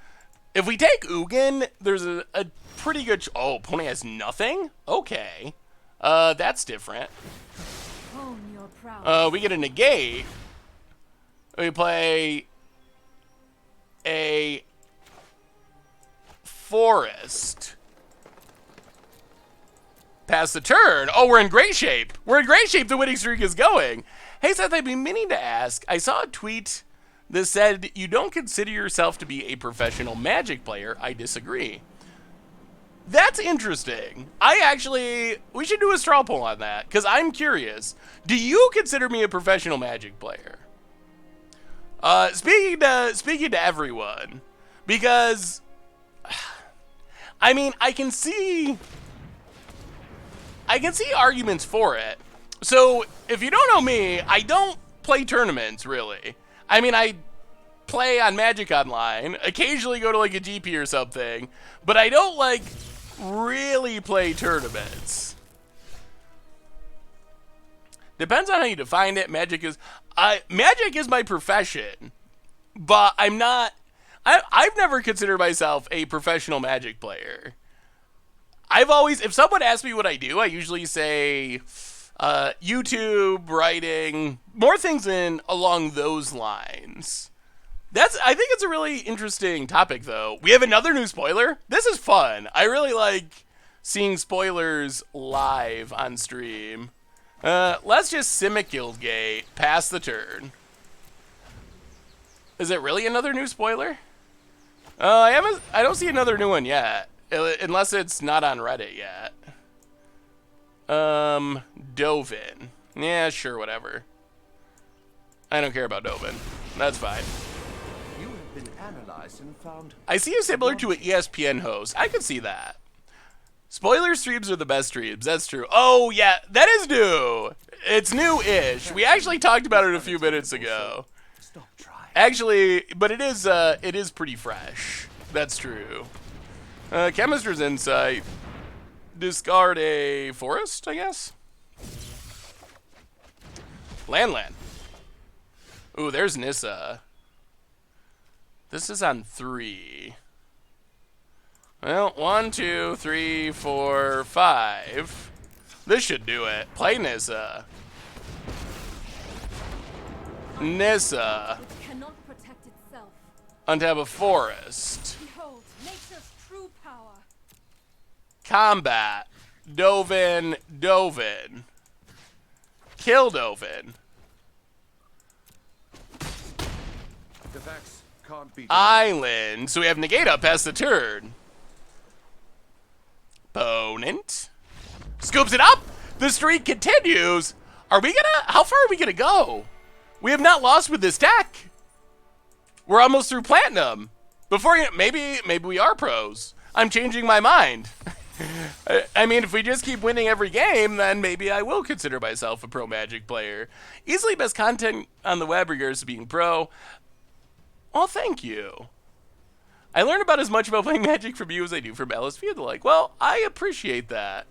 If we take Ugin, there's a pretty good... Oh, opponent has nothing? Okay. That's different. Hone your prowess. We get a negate. We play a forest. Pass the turn. Oh, we're in great shape. We're in great shape. The winning streak is going. Hey, Seth, I've been meaning to ask. I saw a tweet that said you don't consider yourself to be a professional Magic player. I disagree. That's interesting. We should do a straw poll on that, because I'm curious. Do you consider me a professional Magic player? Speaking to everyone, because, I mean, I can see arguments for it. So, if you don't know me, I don't play tournaments, really. I mean, I play on Magic Online, occasionally go to, like, a GP or something, but I don't, like, really play tournaments. Depends on how you define it. Magic is my profession, but I've never considered myself a professional Magic player. If someone asks me what I do, I usually say YouTube, writing, more things along those lines. I think it's a really interesting topic, though. We have another new spoiler. This is fun. I really like seeing spoilers live on stream. Let's just Simic Guildgate, pass the turn. Is it really another new spoiler? I don't see another new one yet, unless it's not on Reddit yet. Dovin. Yeah, sure, whatever. I don't care about Dovin. That's fine. You have been analyzed and found... I see you similar to an ESPN host. I could see that. Spoiler streams are the best streams. That's true. Oh, yeah, that is new. It's new-ish. We actually talked about it a few minutes ago. Stop trying. Actually, but it is pretty fresh. That's true. Chemist's Insight. Discard a forest, I guess. Land. Ooh, there's Nissa. This is on 3. Well, 1, 2, 3, 4, 5. This should do it. Play Nissa. Nissa. It cannot protect itself. Untap a forest. Behold, nature's true power. Combat. Dovin. Kill Dovin. The facts can't be... Island. So we have negate up past the turn. Opponent. Scoops it up. The streak continues. How far are we gonna go? We have not lost with this deck. We're almost through platinum. Maybe we are pros. I'm changing my mind. I mean, if we just keep winning every game, then maybe I will consider myself a pro Magic player. Easily best content on the web regards to being pro. Well, thank you. I learn about as much about playing Magic from you as I do from LSV and the like. Well, I appreciate that.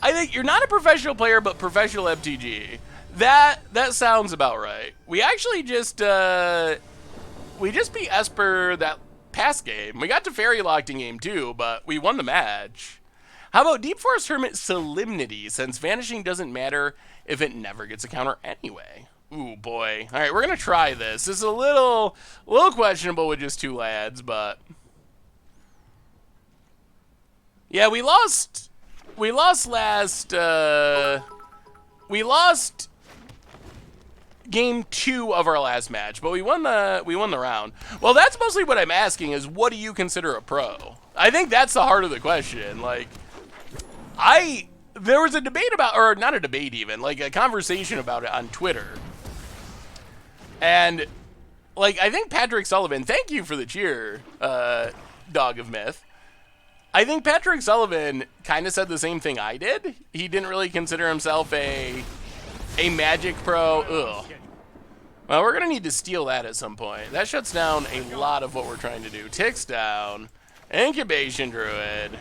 I think you're not a professional player, but professional MTG. That sounds about right. We actually just beat Esper that past game. We got to Fairy Locked in game 2, but we won the match. How about Deep Forest Hermit Solemnity, since vanishing doesn't matter if it never gets a counter anyway? Ooh, boy. All right, we're going to try this. This is a little questionable with just 2 lads, but... Yeah, we lost last... We lost game 2 of our last match, but we won the round. Well, that's mostly what I'm asking is, what do you consider a pro? I think that's the heart of the question. Like, There was a debate about, or not a debate even, like a conversation about it on Twitter. And, like, I think Patrick Sullivan, thank you for the cheer, Dog of Myth. I think Patrick Sullivan kind of said the same thing I did. He didn't really consider himself a Magic pro. Ugh. Well, we're going to need to steal that at some point. That shuts down a lot of what we're trying to do. Ticks down. Incubation Druid.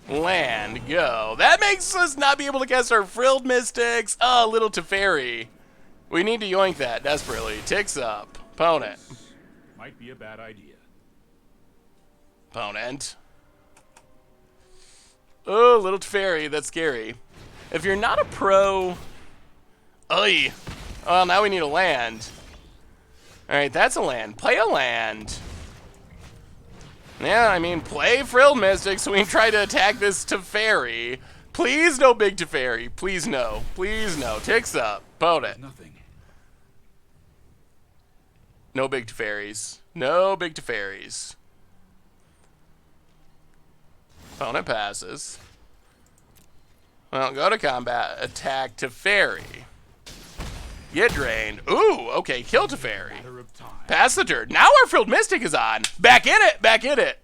Land. Go. That makes us not be able to cast our Frilled Mystics. Oh, little Teferi. We need to yoink that desperately. Ticks up. Opponent. Might be a bad idea. Opponent. Oh, little Teferi. That's scary. If you're not a pro... Oy. Well, now we need a land. Alright, that's a land. Play a land. Yeah, I mean, play Frilled Mystic so we can try to attack this Teferi. Please no big Teferi. Please no. Please no. Ticks up. Opponent. Nothing. No big Teferis. No big Teferis. Opponent passes. Well, go to combat. Attack Teferi. Get drained. Ooh, okay, kill Teferi. Pass the turn. Now our Frilled Mystic is on. Back in it, back in it.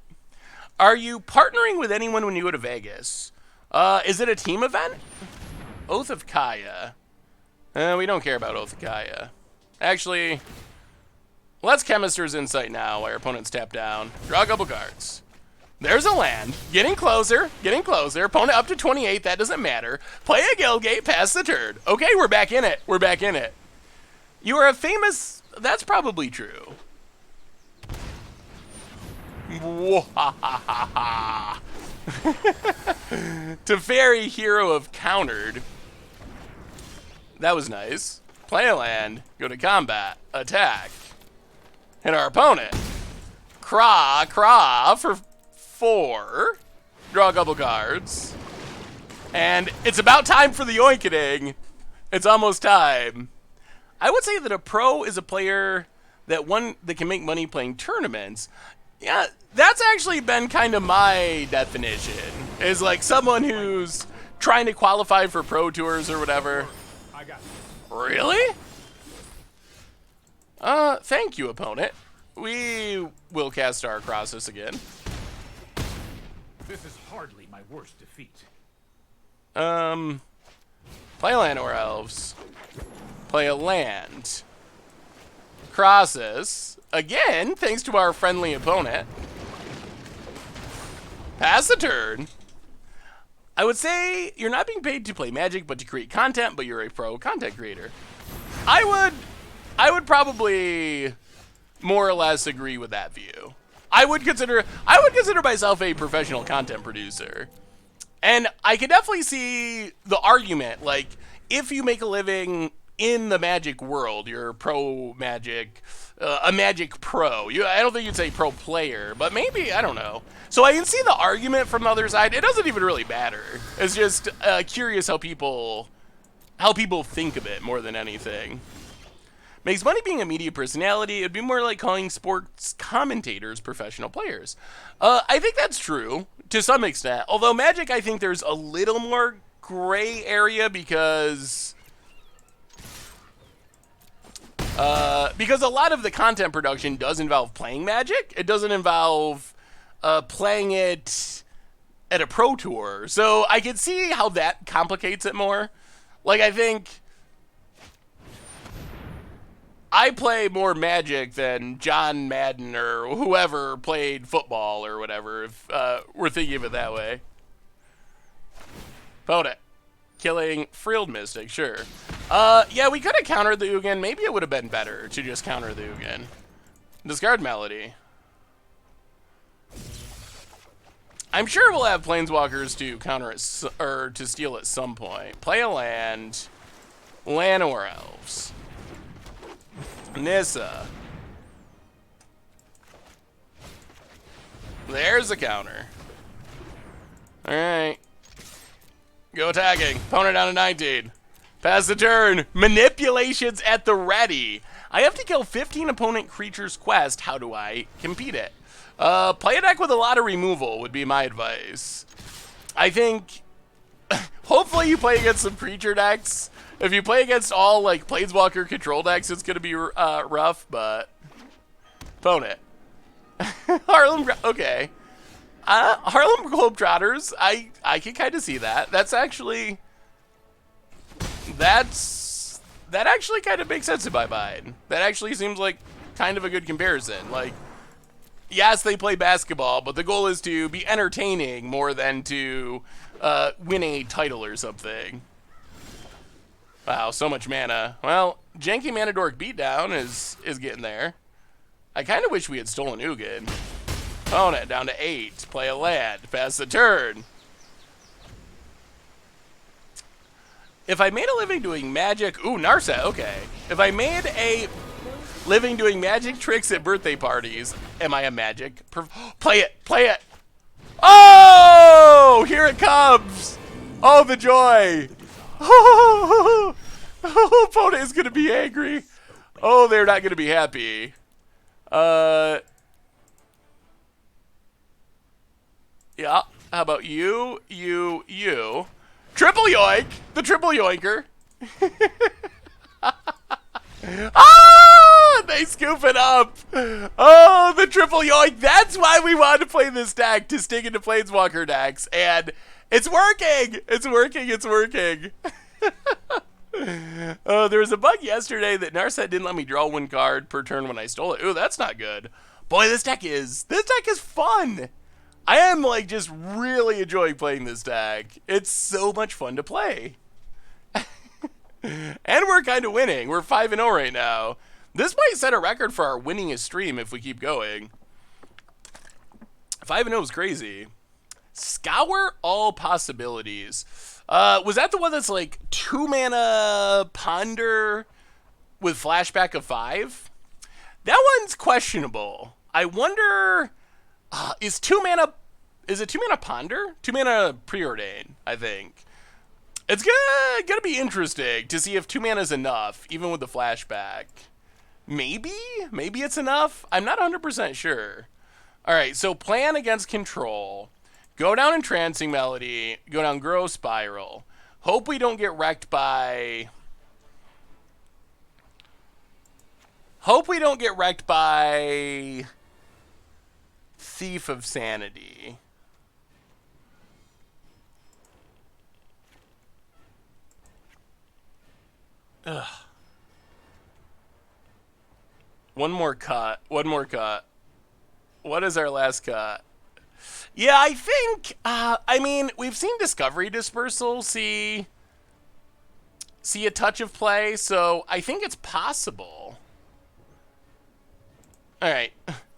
Are you partnering with anyone when you go to Vegas? Is it a team event? Oath of Kaya. We don't care about Oath of Kaya. Actually, let's Chemister's Insight now while our opponents tap down. Draw a couple cards. There's a land. Getting closer, getting closer. Opponent up to 28, that doesn't matter. Play a Guildgate, pass the turn. Okay, we're back in it. We're back in it. You are a famous... That's probably true. Teferi, hero of countered. That was nice. Play a land, go to combat, attack. Hit our opponent. Craw for 4. Draw a couple cards. And it's about time for the oinketing. It's almost time. I would say that a pro is a player that can make money playing tournaments. Yeah, that's actually been kind of my definition. Is like someone who's trying to qualify for pro tours or whatever. I got it. Really? Thank you, opponent. We will cast our Crossus again. This is hardly my worst defeat. Play land or elves. Play a land. Crossus. Again, thanks to our friendly opponent. Pass the turn. I would say you're not being paid to play Magic, but to create content, but you're a pro content creator. I would probably more or less agree with that view. I would consider myself a professional content producer. And I can definitely see the argument, like, if you make a living in the Magic world, you're pro Magic, a Magic pro. I don't think you'd say pro player, but maybe, I don't know. So I can see the argument from the other side. It doesn't even really matter. It's just curious how people think of it more than anything. Makes money being a media personality. It'd be more like calling sports commentators professional players. I think that's true to some extent. Although Magic, I think there's a little more gray area because a lot of the content production does involve playing Magic. It doesn't involve playing it at a pro tour. So I could see how that complicates it more. Like, I think I play more Magic than John Madden or whoever played football or whatever, if we're thinking of it that way. Opponent. Killing Frilled Mystic, sure. Yeah, we could have countered the Ugin. Maybe it would have been better to just counter the Ugin. Discard Melody. I'm sure we'll have Planeswalkers to counter it, or to steal at some point. Play a land. Llanowar Elves. Nissa. There's the counter. Alright. Go attacking. Opponent down to 19. Pass the turn. Manipulations at the ready. I have to kill 15 opponent creatures quest. How do I compete it? Play a deck with a lot of removal would be my advice. I think hopefully you play against some creature decks. If you play against all, like, Planeswalker control decks, it's going to be rough, but... Opponent. Okay. Harlem Globetrotters, I can kind of see that. That actually kind of makes sense in my mind. That actually seems like kind of a good comparison. Like, yes, they play basketball, but the goal is to be entertaining more than to win a title or something. Wow, so much mana. Well, Janky Mana Dork Beatdown is getting there. I kind of wish we had stolen Ugin. Opponent down to 8. Play a land. Pass the turn. If I made a living doing magic... Ooh, Narset, okay. If I made a living doing magic tricks at birthday parties, am I a magic... Play it! Play it! Oh! Here it comes! Oh, the joy! Oh, opponent is going to be angry. Oh, they're not going to be happy. Yeah, how about you? Triple yoink! The triple yoinker. Ah! They scoop it up. Oh, the triple yoink. That's why we wanted to play this deck, to stick into Planeswalker decks. And it's working. It's working. It's working. There was a bug yesterday that Narset didn't let me draw one card per turn when I stole it. Ooh, that's not good. Boy, this deck is fun. I am, like, just really enjoying playing this deck. It's so much fun to play. And we're kind of winning. We're 5-0 right now. This might set a record for our winningest stream if we keep going. 5-0 is crazy. Scour all possibilities. Was that the one that's, like, 2-mana Ponder with flashback of 5? That one's questionable. I wonder... is it 2-mana Ponder? 2-mana Preordain, I think. It's gonna be interesting to see if 2 mana is enough, even with the flashback. Maybe it's enough. I'm not 100% sure. All right, so plan against control. Go down Entrancing Melody. Go down Growth Spiral. Hope we don't get wrecked by... Thief of Sanity. Ugh. One more cut. What is our last cut? Yeah, I think, I mean, we've seen Discovery Dispersal see a touch of play, so I think it's possible. All right.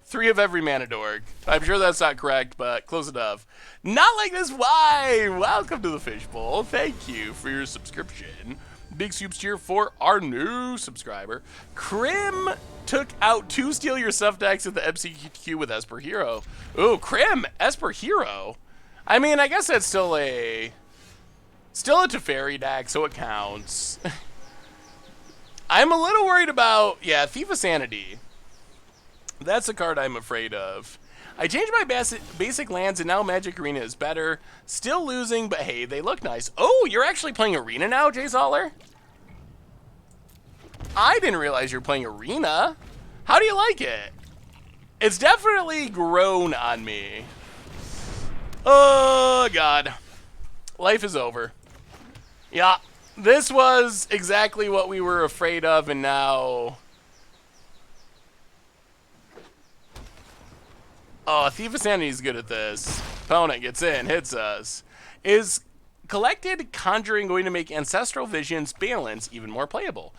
3 of every mana dork. I'm sure that's not correct, but close enough. Not like this. Why? Welcome to the Fishbowl. Thank you for your subscription. Big soups cheer for our new subscriber. Crim took out 2 Steal Your Stuff decks at the MCQ with Esper Hero. Ooh, Crim, Esper Hero. I mean, I guess that's still a Teferi deck, so it counts. I'm a little worried about, yeah, Thief of Sanity. That's a card I'm afraid of. I changed my basic lands, and now Magic Arena is better. Still losing, but hey, they look nice. Oh, you're actually playing Arena now, Jay Zoller? I didn't realize you're playing Arena. How do you like it? It's definitely grown on me. Oh, God. Life is over. Yeah, this was exactly what we were afraid of, and now... Oh, Thief of Sanity is good at this. Opponent gets in, hits us. Is collected Conjuring going to make Ancestral Vision's balance even more playable?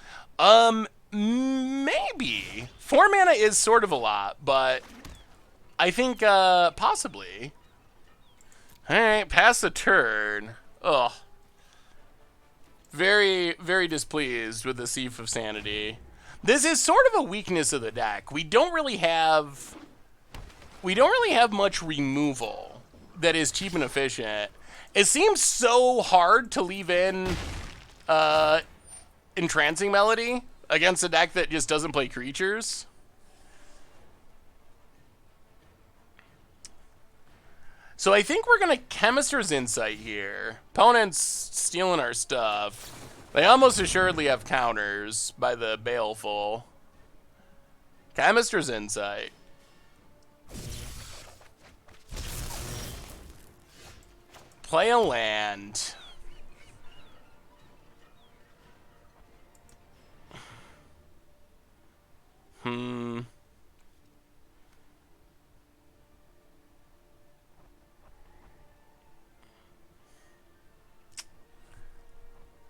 Maybe. 4 mana is sort of a lot, but I think, possibly. Alright, pass the turn. Ugh. Very, very displeased with the Thief of Sanity. This is sort of a weakness of the deck. We don't really have much removal that is cheap and efficient. It seems so hard to leave in Entrancing Melody against a deck that just doesn't play creatures. So I think we're going to Chemister's Insight here. Opponent's stealing our stuff. They almost assuredly have counters by the Baleful. Chemister's Insight. Play a land.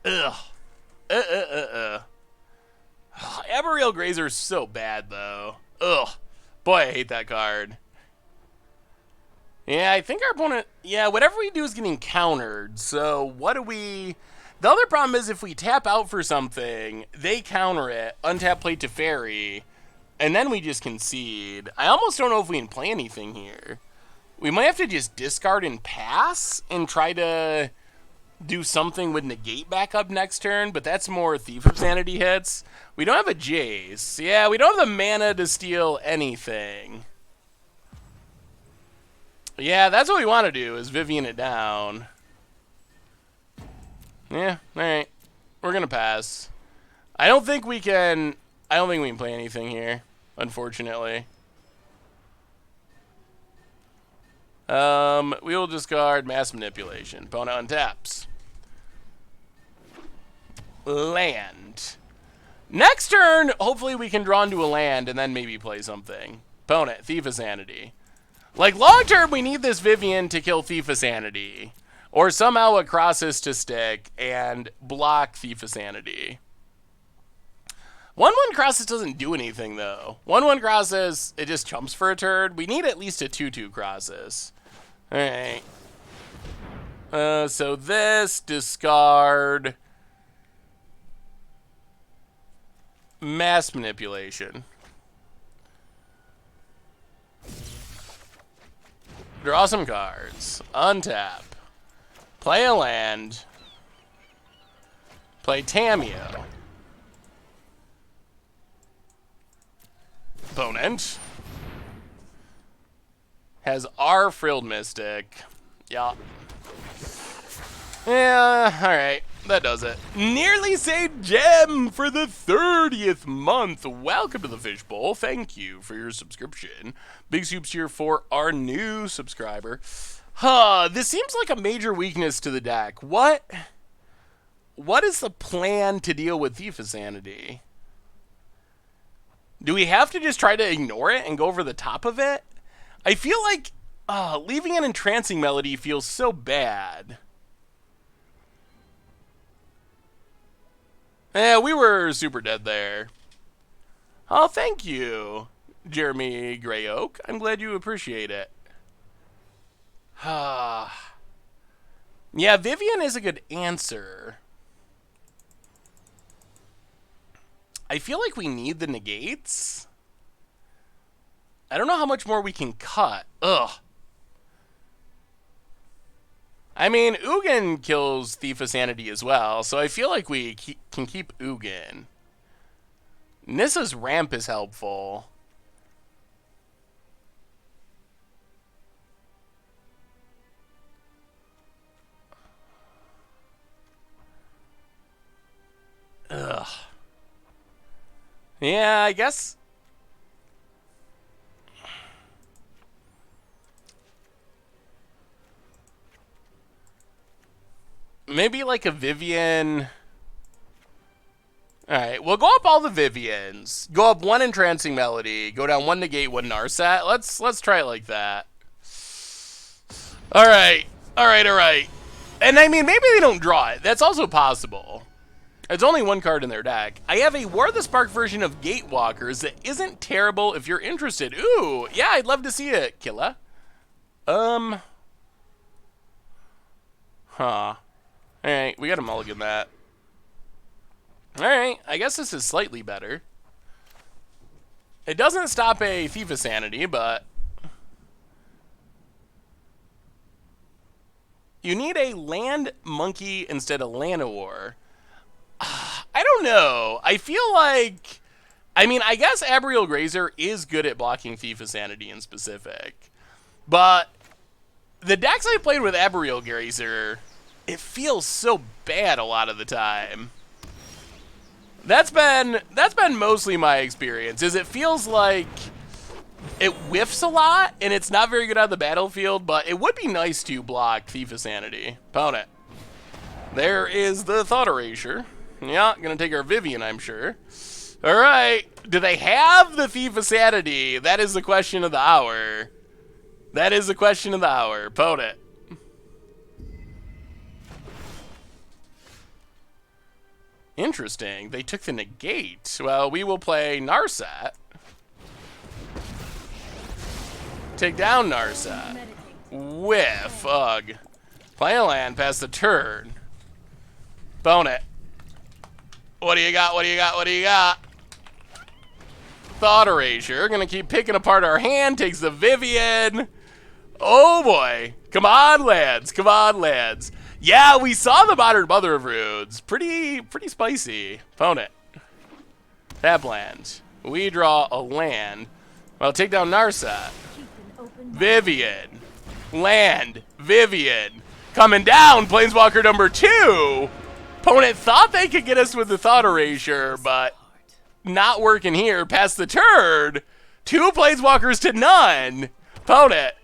Ugh. Arboreal Grazer's so bad, though. Ugh. Boy, I hate that card. Yeah, I think our opponent... Yeah, whatever we do is getting countered. So, what do we... The other problem is if we tap out for something, they counter it, untap play to Fairy, and then we just concede. I almost don't know if we can play anything here. We might have to just discard and pass and try to do something with negate back up next turn, but that's more Thief of Sanity hits. We don't have a Jace. Yeah, we don't have the mana to steal anything. Yeah, that's what we want to do, is Vivian it down. Yeah, alright. We're going to pass. I don't think we can play anything here, unfortunately. We will discard Mass Manipulation. Opponent untaps. Land. Next turn, hopefully we can draw into a land and then maybe play something. Opponent, Thief of Sanity. Like, long term, we need this Vivian to kill Thief of Sanity. Or somehow a Crosses to stick and block Thief of Sanity. 1-1 Crosses doesn't do anything, though. 1-1 Crosses, it just chumps for a turn. We need at least a 2-2 Crosses. Alright. So this, discard... Mass Manipulation. Draw some cards. Untap. Play a land. Play Tameo. Opponent has our Frilled Mystic. Yeah. Yeah, alright. That does it. Nearly saved Gem for the 30th month. Welcome to the Fishbowl. Thank you for your subscription. Big soups here for our new subscriber. This seems like a major weakness to the deck. What is the plan to deal with Thief of Sanity? Do we have to just try to ignore it and go over the top of it? I feel like leaving an Entrancing Melody feels so bad. Yeah, we were super dead there. Oh, thank you, Jeremy Grey Oak. I'm glad you appreciate it. Yeah, Vivian is a good answer. I feel like we need the negates. I don't know how much more we can cut. Ugh. I mean, Ugin kills Thief of Sanity as well, so I feel like we can keep Ugin. Nissa's ramp is helpful. Ugh. Yeah, I guess... Maybe like a Vivian. Alright, we'll go up all the Vivians. Go up one Entrancing Melody. Go down one Negate, one Narset. Let's try it like that. Alright. Alright. And I mean, maybe they don't draw it. That's also possible. It's only one card in their deck. I have a War of the Spark version of Gatewalkers that isn't terrible if you're interested. Ooh, yeah, I'd love to see it, Killa. Huh. Alright, we gotta mulligan that. Alright, I guess this is slightly better. It doesn't stop a Thief of Sanity, but... You need a land monkey instead of Llanowar. I don't know. I feel like... I mean, I guess Arboreal Grazer is good at blocking Thief of Sanity in specific. But... the decks I played with Aerial Grazer, it feels so bad a lot of the time. That's been mostly my experience, is it feels like it whiffs a lot, and it's not very good on the battlefield, but it would be nice to block Thief of Sanity. Opponent. There is the Thought Erasure. Yeah, gonna take our Vivian, I'm sure. Alright, do they have the Thief of Sanity? That is the question of the hour. That is the question of the hour. Opponent. Interesting. They took the negate. Well, we will play Narset. Take down Narset. Whiff. Ugh. Play a land past the turn. Bone it. What do you got? What do you got? What do you got? Thought Erasure. Gonna keep picking apart our hand. Takes the Vivian. Oh boy. Come on, lads. Come on, lads. Yeah, we saw the Modern Mother of Runes. Pretty spicy. Opponent. Tap land. We draw a land. Well, take down Narset. Vivian. Land. Vivian. Coming down. Planeswalker number 2. Opponent thought they could get us with the Thought Erasure, but not working here. Past the turn. 2 Planeswalkers to none. Opponent.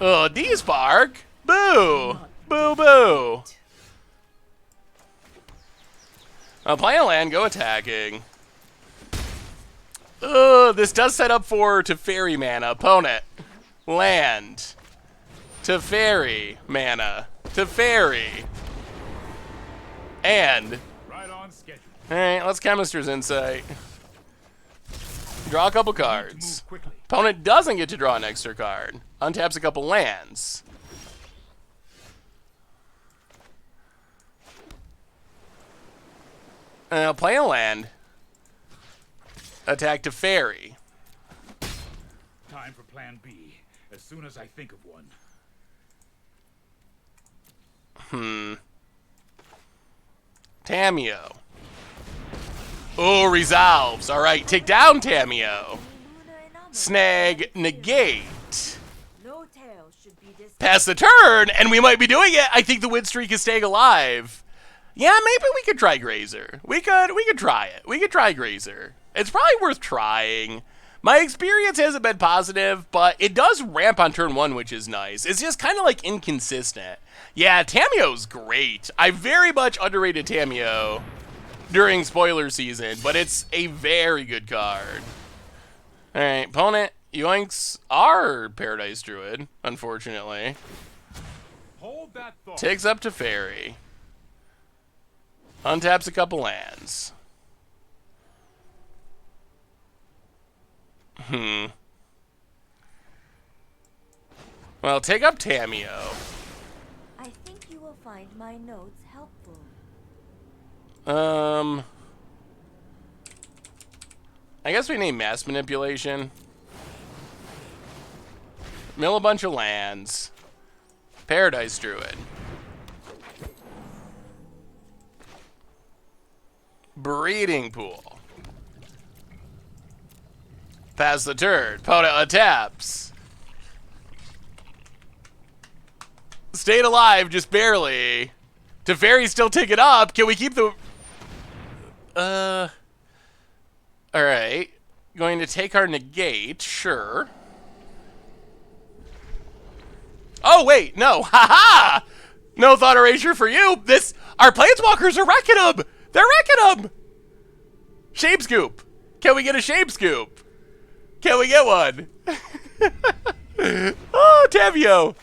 Oh, D-Spark. Boo. Boo, boo. I'll play a land, go attacking. This does set up for Teferi mana. Opponent. Land. Teferi mana. Teferi. And. Right on schedule. Alright, let's Chemister's Insight. Draw a couple cards. Move quickly. Opponent doesn't get to draw an extra card. Untaps a couple lands. Play a land. Attack Teferi. Time for plan B, as soon as I think of one. Tameo. Oh, resolves. Alright, take down Tameo. Snag, negate. No tail should be this. Pass the turn, and we might be doing it. I think the win streak is staying alive. Yeah, maybe we could try Grazer. We could try it. We could try Grazer. It's probably worth trying. My experience hasn't been positive, but it does ramp on turn 1, which is nice. It's just kind of like inconsistent. Yeah, Tameo's great. I very much underrated Tameo during spoiler season, but it's a very good card. Alright, opponent yoinks our Paradise Druid, unfortunately. Hold that thought. Takes up Teferi. Untaps a couple lands. Well, take up Tameo. I think you will find my notes helpful. I guess we need Mass Manipulation. Mill a bunch of lands. Paradise Druid. Breeding Pool. Pass the turn. Opponent taps. Stayed alive, just barely. Teferi's still taking up. Can we keep the... Alright. Going to take our negate. Sure. Oh, wait. No. Ha-ha! No Thought Erasure for you. Our Planeswalkers are wrecking them. They're wrecking them. Shape Scoop. Can we get a Shape Scoop? Can we get one? Oh, Tavio.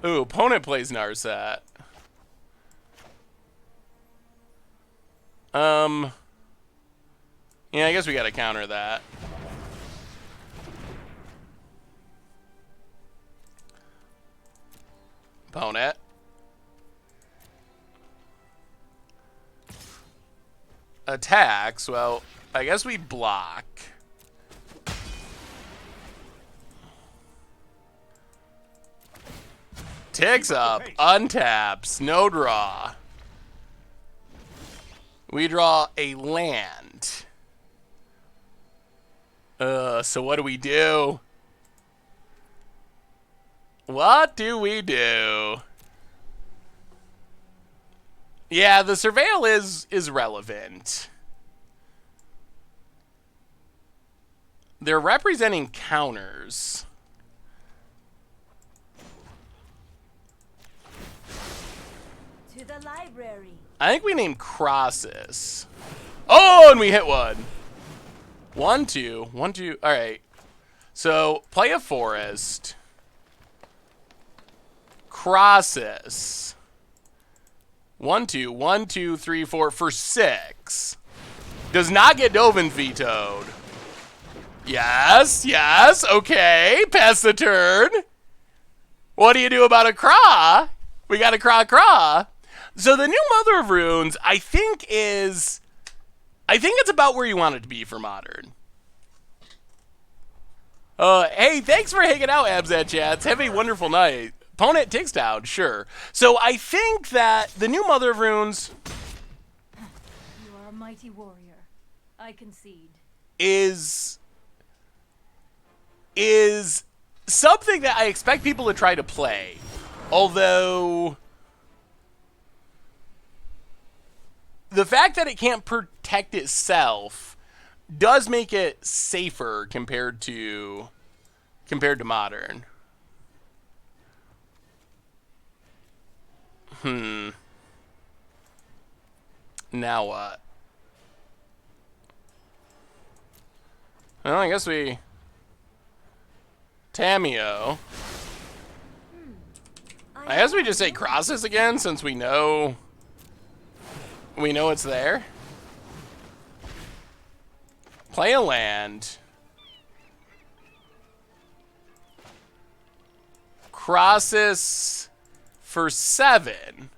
Ooh, opponent plays Narset. Yeah, I guess we gotta counter that. Opponent. Attacks, well, I guess we block. Ticks up, untaps, no draw. We draw a land. So what do we do? What do we do? Yeah, the surveil is relevant. They're representing counters. To the library. I think we named crosses. Oh, and we hit one. 1, 2, 1, 2. All right. So play a forest. Crosses. 1, 2, 1, 2, 3, 4 for 6. Does not get Dovin vetoed. Yes, yes, okay. Pass the turn. What do you do about a craw? We got a craw. So the new Mother of Runes, I think it's about where you want it to be for Modern. Hey, thanks for hanging out, Abzat Chats. Have a wonderful night. Opponent takes down, sure. So I think that the new Mother of Runes You are a mighty warrior. I concede. is something that I expect people to try to play. Although the fact that it can't protect itself does make it safer compared to Modern. Now what? Well, I guess we Tamio. I guess we just say crosses again since we know it's there. Play a land. Crosses for 7.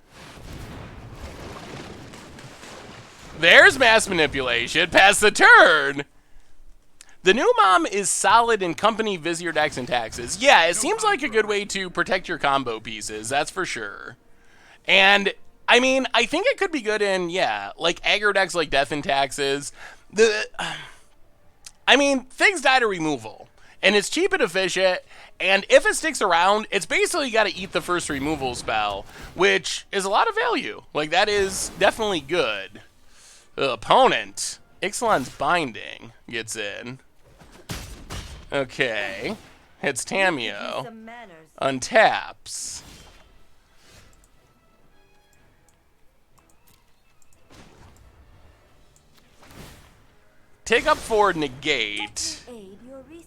There's mass manipulation. Pass the turn. The new mom is solid in company, Vizier decks, and taxes. Yeah, it seems like a good way to protect your combo pieces, that's for sure. And, I mean, I think it could be good in, yeah, like aggro decks like Death and Taxes. I mean, things die to removal, and it's cheap and efficient, and if it sticks around, it's basically got to eat the first removal spell, which is a lot of value. Like, that is definitely good. Opponent. Ixalan's Binding gets in. Okay. Hits Tamio. Some manners. Untaps. Take up for negate. Aid your research.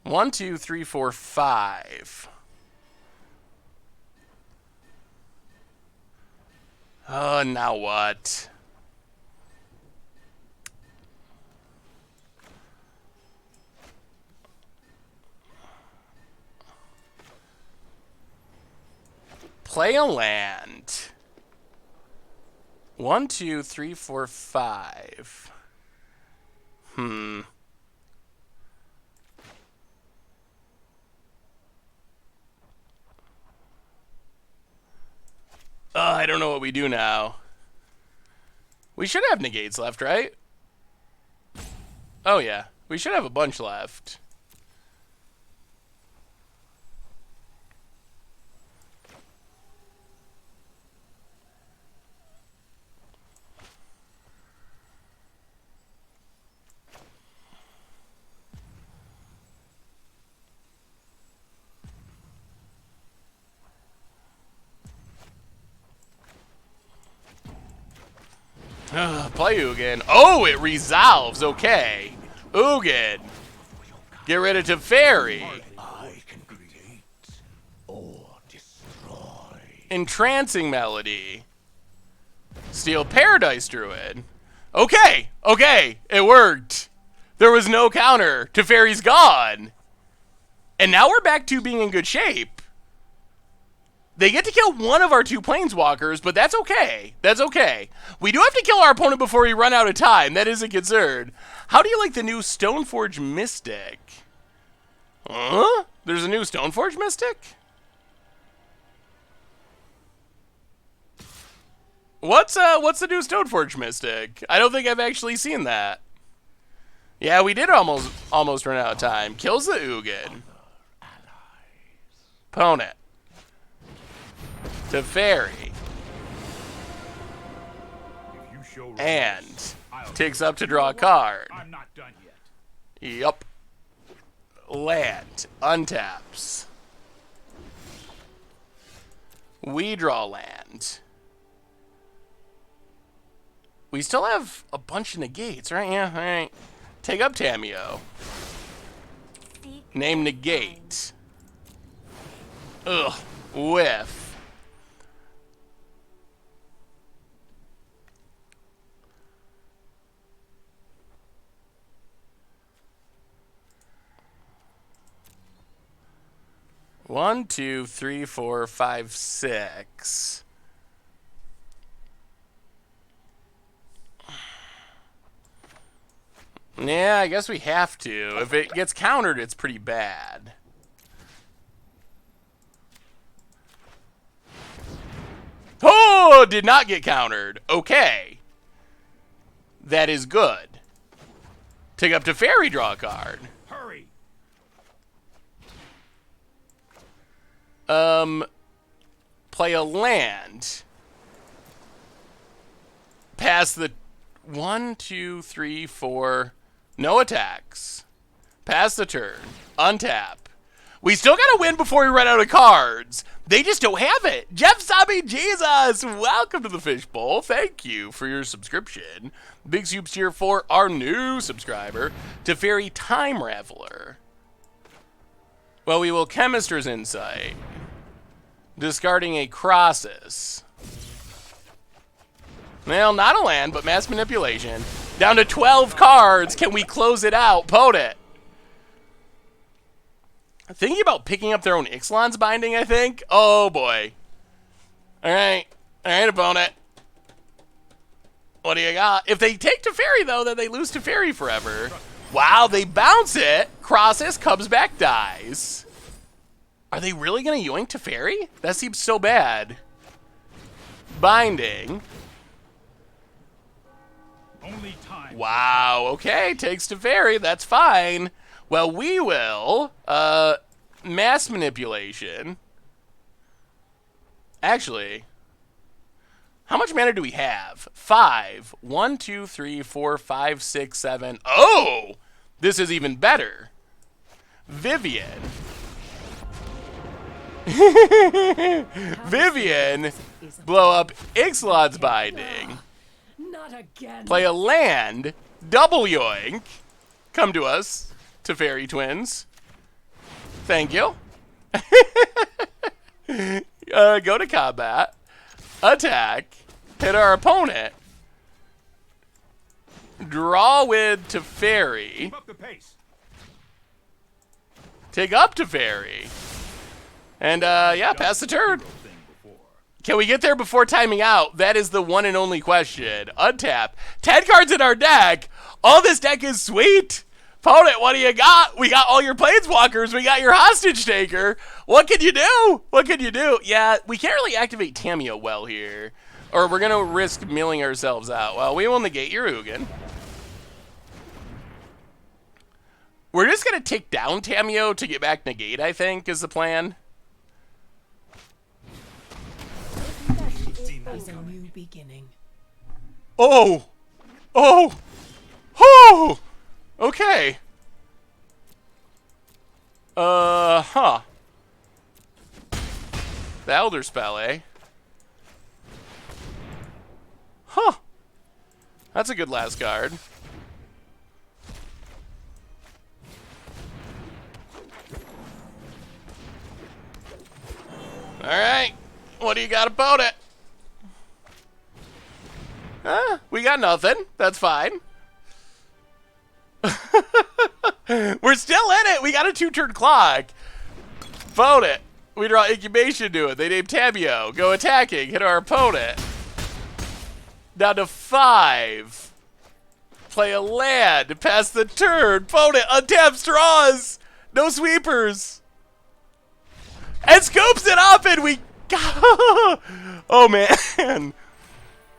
1, 2, 3, 4, 5. Oh, now what? Play a land. 1, 2, 3, 4, 5. I don't know what we do now. We should have negates left, right? Oh, yeah. We should have a bunch left. Play Ugin. Oh, it resolves. Okay. Ugin. Get rid of Teferi. I can create or destroy. Entrancing Melody. Steel Paradise Druid. Okay. Okay. It worked. There was no counter. Teferi's gone. And now we're back to being in good shape. They get to kill one of our 2 planeswalkers, but that's okay. That's okay. We do have to kill our opponent before we run out of time. That is a concern. How do you like the new Stoneforge Mystic? Huh? There's a new Stoneforge Mystic? What's the new Stoneforge Mystic? I don't think I've actually seen that. Yeah, we did almost run out of time. Kills the Ugin. Opponent. Teferi. If you show And remorse, I'll takes up to draw a card. I'm not done yet. Yup. Land. Untaps. We draw land. We still have a bunch of negates, right? Yeah, alright. Take up Tamio. Name negate. Ugh. Whiff. One, two, three, four, five, six. Yeah, I guess we have to. If it gets countered, it's pretty bad. Oh, did not get countered. Okay. That is good. Take up to Fairy, draw a card. Hurry! Play a land. Pass the 1, 2, 3, 4. No attacks. Pass the turn. Untap. We still gotta win before we run out of cards. They just don't have it. Jeff Zombie Jesus, welcome to the Fishbowl. Thank you for your subscription. Big soups here for our new subscriber, Teferi Time Raveler. Well, we will Chemister's Insight. Discarding a Crossus. Well, not a land, but mass manipulation. Down to 12 cards. Can we close it out? Podit. Thinking about picking up their own Ixalan's Binding, I think. Oh, boy. All right. All right, opponent. What do you got? If they take Teferi, though, then they lose Teferi forever. Wow, they bounce it. Crossus comes back, dies. Are they really going to yoink Teferi? That seems so bad. Binding. Only time. Wow, okay, takes Teferi, that's fine. Well, we will, mass manipulation. Actually, how much mana do we have? 5. 1, 2, 3, 4, 5, 6, 7. Oh! This is even better. Vivian. Vivian, blow up Ixalan's Binding. Not again. Play a land, double yoink. Come to us, Teferi twins. Thank you. Go to combat. Attack. Hit our opponent. Draw with Teferi. Keep up the pace. Take up Teferi. And, yeah, pass the turn. Can we get there before timing out? That is the one and only question. Untap. 10 cards in our deck. All this deck is sweet. Opponent, what do you got? We got all your Planeswalkers. We got your Hostage Taker. What can you do? What can you do? Yeah, we can't really activate Tamio well here. Or we're going to risk milling ourselves out. Well, we will negate your Ugin. We're just going to take down Tamio to get back negate, I think, is the plan. Is a new beginning. Oh! Oh! Oh! Okay. Huh. The Elder Spell, eh? Huh. That's a good last card. Alright. What do you got about it? We got nothing. That's fine. We're still in it. We got a 2-turn clock. Vote it. We draw incubation to it. They name Tamio. Go attacking. Hit our opponent. Down to 5. Play a land. Pass the turn. Vote it. Untap straws. No sweepers. And scoops it up and we oh man.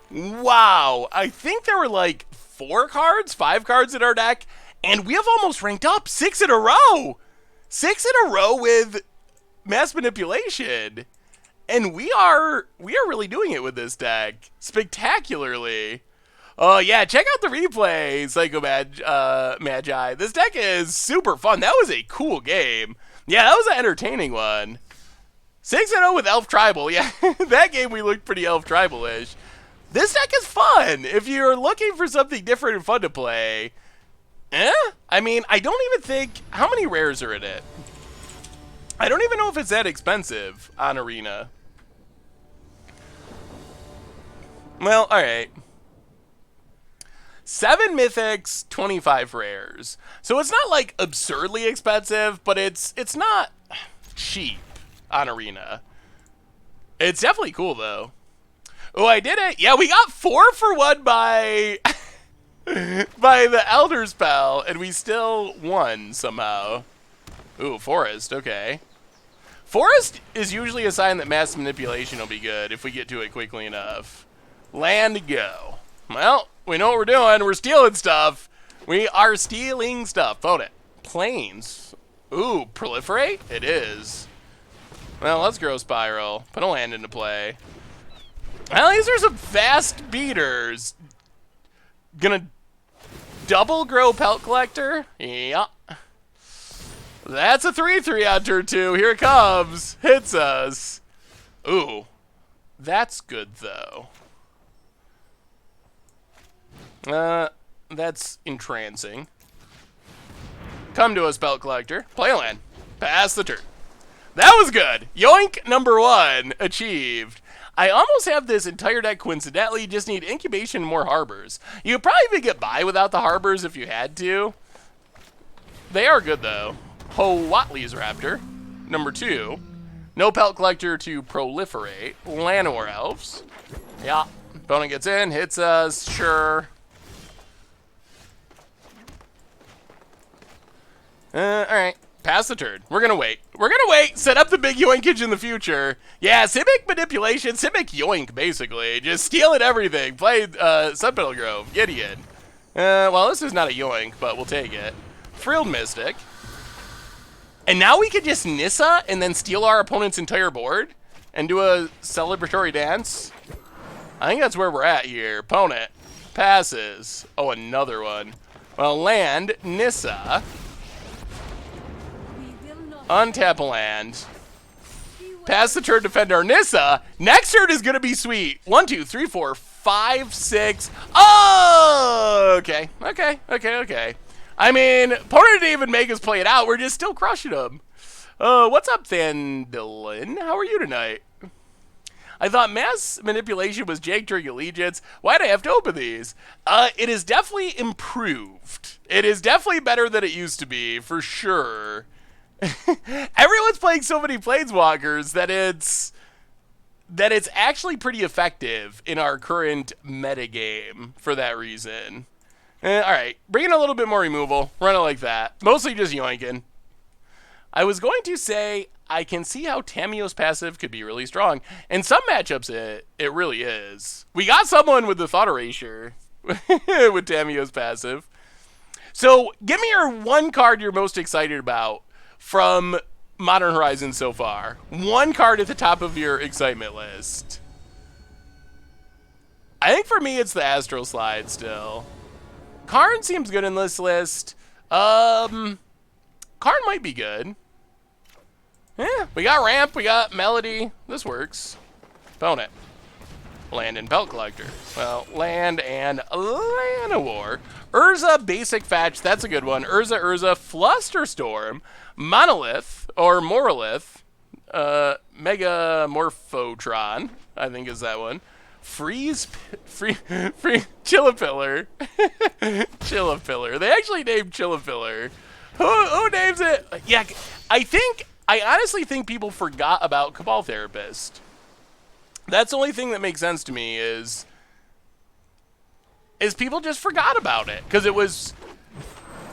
Wow. I think there were like 4 cards, 5 cards in our deck, And we have almost ranked up 6 in a row. 6 in a row with mass manipulation. And we are really doing it with this deck. Spectacularly. Oh, yeah, check out the replay, Magi. This deck is super fun. That was a cool game. Yeah, that was an entertaining one. 6-0 with Elf Tribal. Yeah, that game we looked pretty Elf Tribal-ish. This deck is fun. If you're looking for something different and fun to play, I mean, I don't even think... How many rares are in it? I don't even know if it's that expensive on Arena. Well, alright. 7 mythics, 25 rares. So it's not like absurdly expensive, but it's not cheap on Arena. It's definitely cool though. Oh, I did it. Yeah, we got 4 for 1 by by the Elder Spell, and we still won somehow. Ooh, Forest, okay. Forest is usually a sign that mass manipulation will be good if we get to it quickly enough. Land, go. Well, we know what we're doing. We're stealing stuff. We are stealing stuff. Vote it. Planes. Ooh, proliferate? It is. Well, let's grow Spiral. Put a land into play. Well, these are some fast beaters. Gonna double grow Pelt Collector? Yeah. That's a 3/3 on turn 2. Here it comes. Hits us. Ooh. That's good, though. That's entrancing. Come to us, Pelt Collector. Play a land. Pass the turn. That was good. Yoink number 1 achieved. I almost have this entire deck coincidentally, just need incubation and more harbors. You could probably even get by without the harbors if you had to. They are good though. Howatley's Raptor, number 2. No Pelt Collector to proliferate. Llanowar Elves. Yeah. Opponent gets in, hits us, sure. Alright. Pass the turn. We're gonna wait. We're gonna wait. Set up the big yoinkage in the future. Yeah, Simic manipulation. Simic yoink, basically. Just stealing everything. Play Sunpetal Grove. Gideon. Well, this is not a yoink, but we'll take it. Frilled Mystic. And now we could just Nissa and then steal our opponent's entire board and do a celebratory dance. I think that's where we're at here. Opponent passes. Oh, another one. Well, land, Nissa. Untap a land. Pass the turn, defend our Nissa. Next turn is going to be sweet. 1, 2, 3, 4, 5, 6. Oh, okay. Okay. I mean, opponent didn't even make us play it out. We're just still crushing them. What's up, Thandilin? How are you tonight? I thought mass manipulation was jank during Allegiance. Why'd I have to open these? It is definitely improved. It is definitely better than it used to be, for sure. Everyone's playing so many Planeswalkers that it's actually pretty effective in our current metagame for that reason. Alright, bring in a little bit more removal. Run it like that. Mostly just yoinking. I was going to say, I can see how Tamiyo's passive could be really strong. In some matchups, it really is. We got someone with the Thought Erasure with Tamiyo's passive. So, give me your one card you're most excited about from Modern Horizons so far. One card at the top of your excitement list. I think for me, it's the Astral Slide still. Karn seems good in this list. Karn might be good. Yeah, we got Ramp, we got Melody. This works. Opponent. Land and Pelt Collector. Well, land and Llanowar. Urza Basic Fetch, that's a good one. Urza, Flusterstorm, Monolith, or Morolith, Mega Morphotron, I think is that one. Chillapillar. Chillapillar. They actually named Chillapillar. Who names it? Yeah, I honestly think people forgot about Cabal Therapist. That's the only thing that makes sense to me is people just forgot about it because it was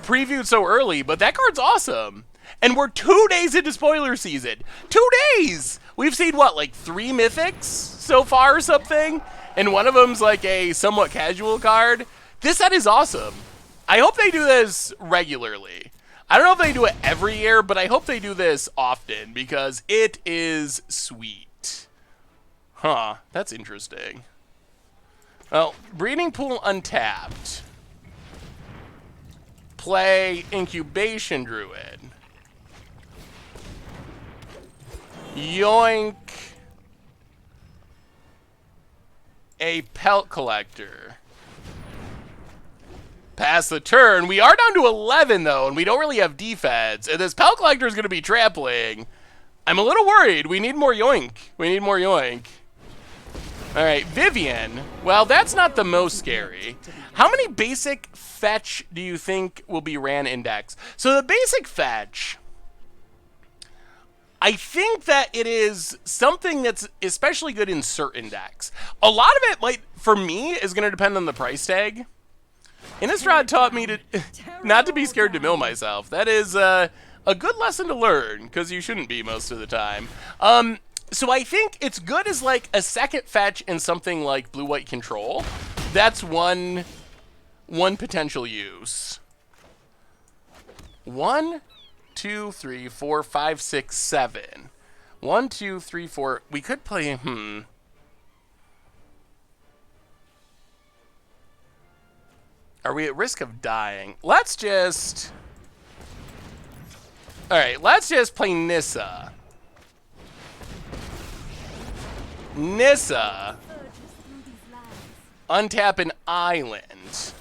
previewed so early, but that card's awesome. And we're 2 days into spoiler season. 2 days! We've seen, what, like 3 mythics so far or something? And one of them's like a somewhat casual card. This set is awesome. I hope they do this regularly. I don't know if they do it every year, but I hope they do this often because it is sweet. Huh, that's interesting. Well, breeding pool untapped. Play incubation druid. Yoink. A pelt collector. Pass the turn. We are down to 11, though, and we don't really have defense. And this pelt collector is going to be trampling. I'm a little worried. We need more yoink. We need more yoink. All right, Vivian. Well, that's not the most scary. How many basic fetch do you think will be ran in decks? So the basic fetch, I think that it is something that's especially good in certain decks. A lot of it, like, for me, is going to depend on the price tag. Innistrad taught me to not to be scared to mill myself. That is a good lesson to learn, because you shouldn't be most of the time. So I think it's good as like a second fetch in something like blue-white control. That's one potential use. 1, 2, 3, 4, 5, 6, 7. 1, 2, 3, 4. We could play, Are we at risk of dying? Let's just... Alright, let's just play Nissa. Nissa. Untap an island.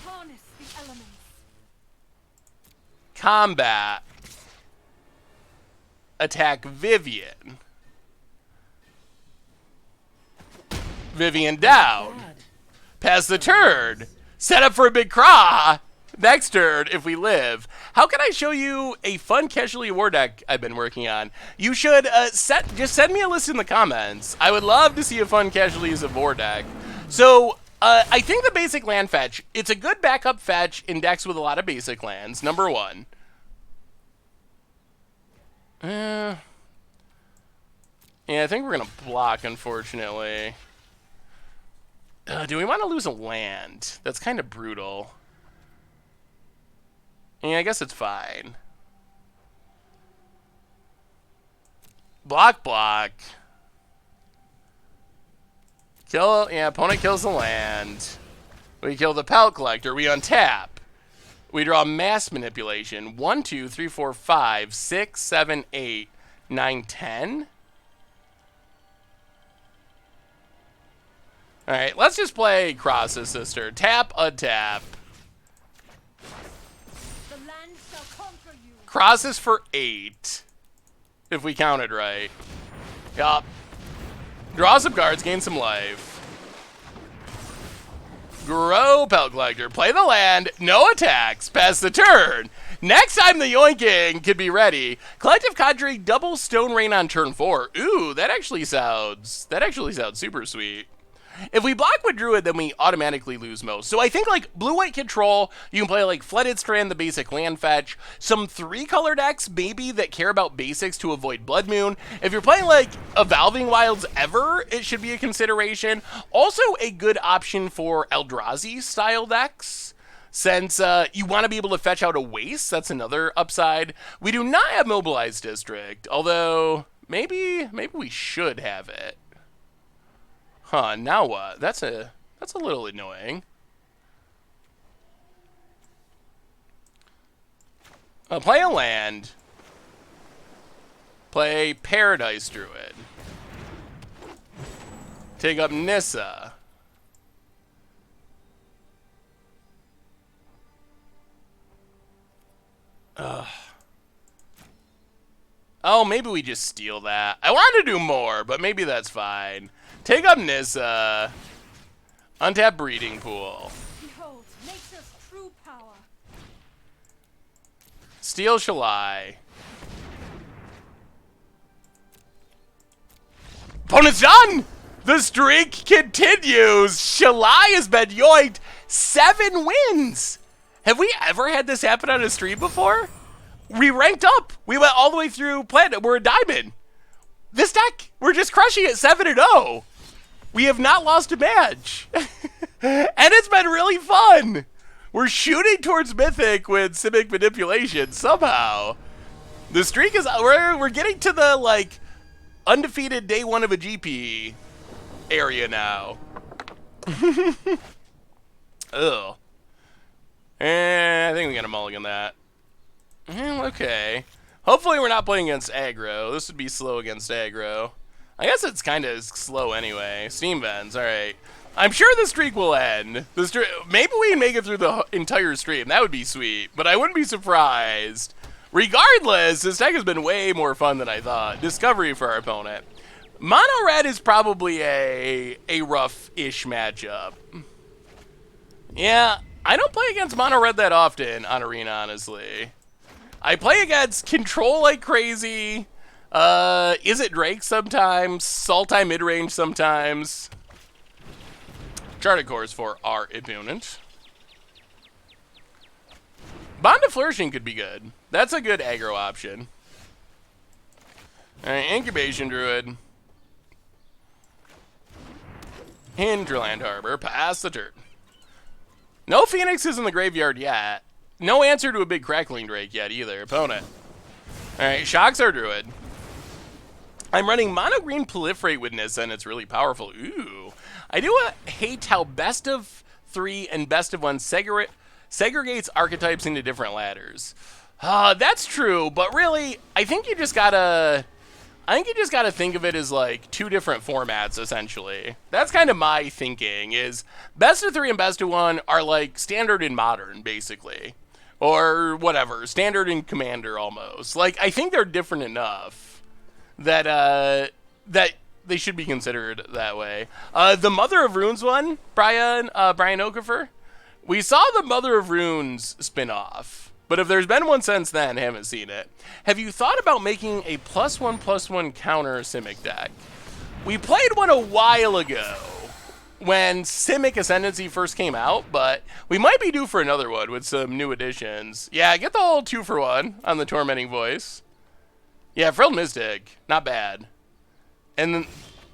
Harness the elements. Combat. Attack Vivian. Vivian down. Pass the turn. Set up for a big craw. Next turn, if we live. How can I show you a fun casualty war deck I've been working on? You should just send me a list in the comments. I would love to see a fun casualties of war deck. So, I think the basic land fetch, it's a good backup fetch in decks with a lot of basic lands, number 1. Yeah, I think we're going to block, unfortunately. Do we want to lose a land? That's kind of brutal. Yeah, I guess it's fine. Block, block. Kill, yeah, opponent kills the land. We kill the pelt collector. We untap. We draw mass manipulation. 1, 2, 3, 4, 5, 6, 7, 8, 9, 10. Alright, let's just play Cross's Sister. Tap, untap. The land shall conquer you. Crosses for 8. If we counted right. Yup. Draw some cards, gain some life. Grow Pelt Collector. Play the land. No attacks. Pass the turn. Next time the yoinking can be ready. Collective Cadre double Stone Rain on turn 4. Ooh, that actually sounds super sweet. If we block with Druid, then we automatically lose most. So I think like blue-white control, you can play like Flooded Strand, the basic land fetch. Some 3-color decks maybe that care about basics to avoid Blood Moon. If you're playing like Evolving Wilds ever, it should be a consideration. Also a good option for Eldrazi style decks. Since you want to be able to fetch out a waste, that's another upside. We do not have Mobilized District, although maybe we should have it. Huh, now what? That's a little annoying. Play a land. Play Paradise Druid. Take up Nissa. Ugh. Oh, maybe we just steal that. I wanted to do more, but maybe that's fine. Take up Nissa. Untap Breeding Pool. Behold, nature's true power. Steal Shalai. Opponent's done! The streak continues! Shalai has been yoinked! 7 wins! Have we ever had this happen on a stream before? We ranked up! We went all the way through Platinum. We're a diamond! This deck, we're just crushing it 7-0! We have not lost a match! And it's been really fun! We're shooting towards Mythic with Simic manipulation somehow. The streak is, we're getting to the, like, undefeated day one of a GP area now. Ugh. I think we got to mulligan that. Okay. Hopefully we're not playing against aggro. This would be slow against aggro. I guess it's kind of slow anyway. Steam vents, alright. I'm sure the streak will end. Maybe we can make it through the entire stream. That would be sweet. But I wouldn't be surprised. Regardless, this deck has been way more fun than I thought. Discovery for our opponent. Mono red is probably a rough-ish matchup. Yeah, I don't play against mono red that often on Arena, honestly. I play against Control like crazy. Is it Drake sometimes? Sultai mid-range sometimes. Charted course for our opponent. Bond of Flourishing could be good. That's a good aggro option. Alright, Incubation Druid. Hinterland Harbor. Pass the turn. No Phoenixes in the graveyard yet. No answer to a big Crackling Drake yet either. Opponent. Alright, Shocks our Druid. I'm running mono green Proliferate with Nissa, and it's really powerful. Ooh. I do hate how best of 3 and best of 1 segregates archetypes into different ladders. That's true, but really, I think you just gotta think of it as like 2 different formats, essentially. That's kind of my thinking, is best of 3 and best of 1 are like standard in Modern, basically. Or whatever, standard in Commander, almost. Like, I think they're different enough that they should be considered that way. The Mother of Runes one, Brian Okafor, we saw the Mother of Runes spin-off, but if there's been one since then, I haven't seen it. Have you thought about making a +1/+1 counter Simic deck? We played one a while ago when Simic Ascendancy first came out, but we might be due for another one with some new additions. Yeah, get the whole 2-for-1 on the Tormenting Voice. Yeah, Frilled Mystic, not bad. And then,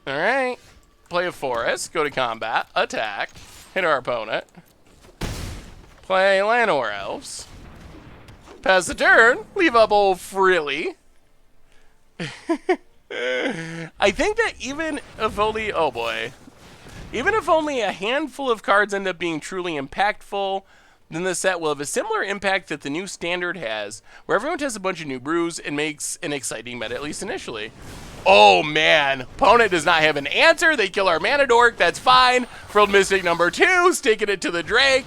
alright, play a Forest, go to combat, attack, hit our opponent. Play Llanowar Elves. Pass the turn, leave up old Frilly. I think that even if only, oh boy. Even if only a handful of cards end up being truly impactful, then the set will have a similar impact that the new standard has, where everyone has a bunch of new brews and makes an exciting meta, at least initially. Oh man, opponent does not have an answer. They kill our Mana Dork, that's fine. Frilled Mystic number 2, sticking it to the Drake.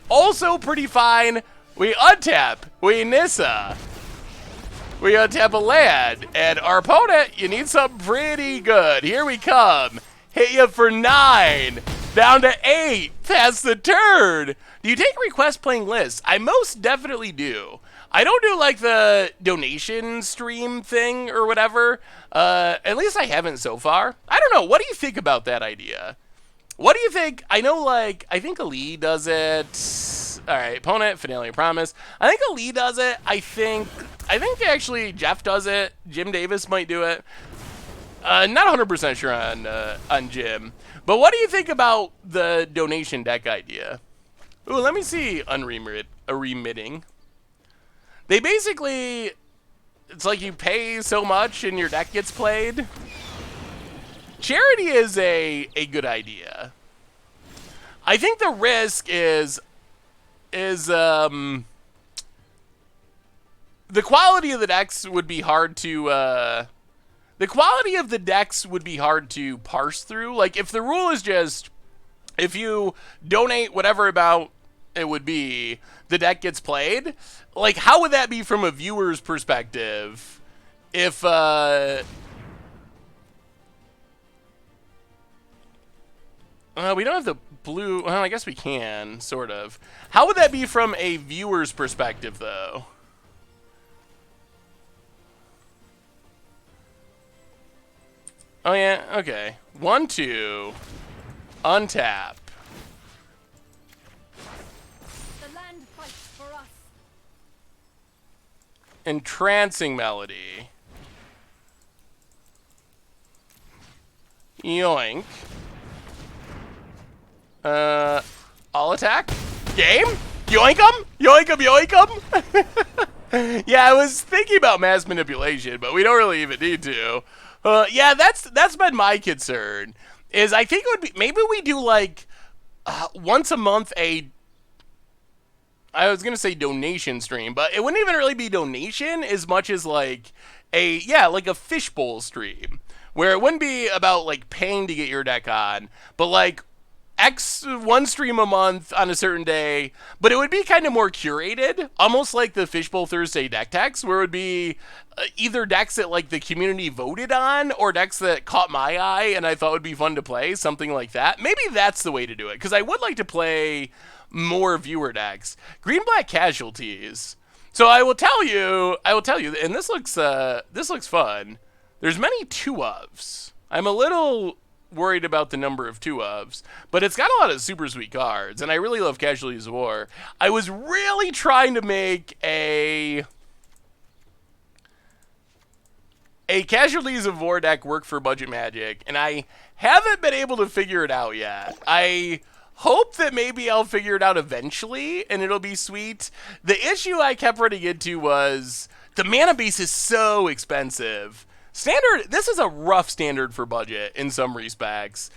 Also pretty fine. We untap, we Nissa. We untap a land, and our opponent, you need something pretty good. Here we come. Hit you for 9, down to 8, pass the turn. Do you take request playing lists? I most definitely do. I don't do like the donation stream thing or whatever. At least I haven't so far. I don't know. What do you think about that idea? What do you think? I know, like, I think Ali does it. All right, opponent, Fidelity Promise. I think Ali does it. I think actually Jeff does it. Jim Davis might do it. Not 100% sure on Jim. But what do you think about the donation deck idea? Ooh, let me see remitting. They basically, it's like you pay so much and your deck gets played. Charity is a good idea. I think the risk is the quality of the decks would be hard to the quality of the decks would be hard to parse through. Like, if the rule is just, if you donate whatever amount it would be, the deck gets played, like, how would that be from a viewer's perspective if, we don't have the blue, well, I guess we can, sort of. How would that be from a viewer's perspective, though? Oh, yeah, okay. 1/2, untap. The land fights for us. Entrancing Melody. Yoink. All attack? Game? Yoink 'em! Yoink 'em, yoink 'em! Yeah, I was thinking about mass manipulation, but we don't really even need to. Yeah, that's been my concern. Is I think it would be, maybe we do like once a month I was going to say donation stream, but it wouldn't even really be donation as much as like like a fishbowl stream, where it wouldn't be about like paying to get your deck on, but like one stream a month on a certain day, but it would be kind of more curated, almost like the Fishbowl Thursday deck techs, where it would be either decks that like the community voted on or decks that caught my eye and I thought would be fun to play, something like that. Maybe that's the way to do it, because I would like to play more viewer decks. Green-black casualties. So I will tell you, and this looks fun. There's many 2-ofs. I'm a little worried about the number of 2-ofs, but it's got a lot of super sweet cards, and I really love Casualties of War. I was really trying to make a Casualties of War deck work for Budget Magic, and I haven't been able to figure it out yet. I hope that maybe I'll figure it out eventually, and it'll be sweet. The issue I kept running into was the mana base is so expensive. Standard, this is a rough standard for Budget in some respects.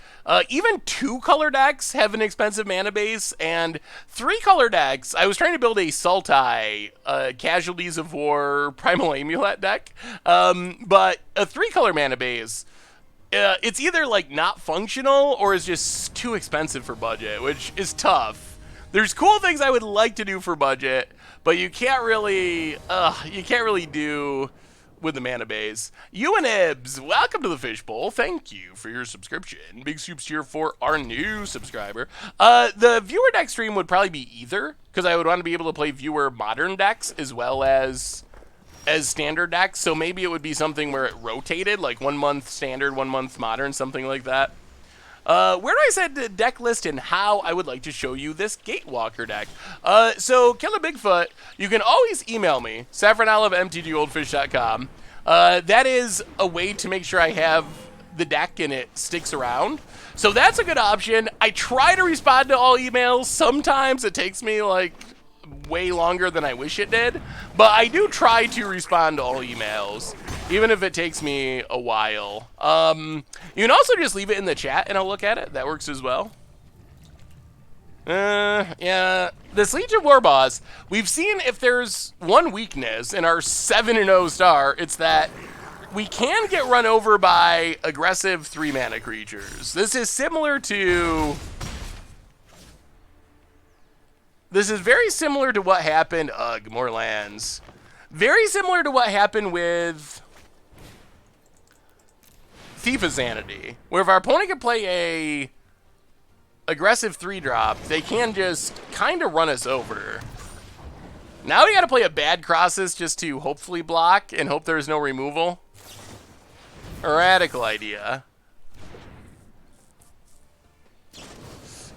Even 2-color decks have an expensive mana base, and 3-color decks, I was trying to build a Sultai, Casualties of War, Primal Amulet deck, but a 3-color mana base, it's either like not functional or is just too expensive for Budget, which is tough. There's cool things I would like to do for Budget, but you can't really do with the mana base. Ibs, welcome to the Fishbowl. Thank you for your subscription. Big soups here for our new subscriber. The viewer deck stream would probably be either, because I would want to be able to play viewer modern decks as well as standard decks. So maybe it would be something where it rotated, like 1 month standard, 1 month modern, something like that. Where do I set the deck list and how I would like to show you this Gatewalker deck? So, Killer Bigfoot, you can always email me, saffronolive@mtggoldfish.com. That is a way to make sure I have the deck and it sticks around. So that's a good option. I try to respond to all emails. Sometimes it takes me like way longer than I wish it did, but I do try to respond to all emails, even if it takes me a while. You can also just leave it in the chat and I'll look at it. That works as well. Yeah, this Legion War Boss, we've seen if there's one weakness in our 7-0 star, it's that we can get run over by aggressive 3-mana creatures. This is very similar to what happened, more lands. Very similar to what happened with Thief of Sanity, where if our opponent can play a aggressive 3-drop, they can just kind of run us over. Now we gotta play a bad Crosses just to hopefully block and hope there's no removal. A radical idea.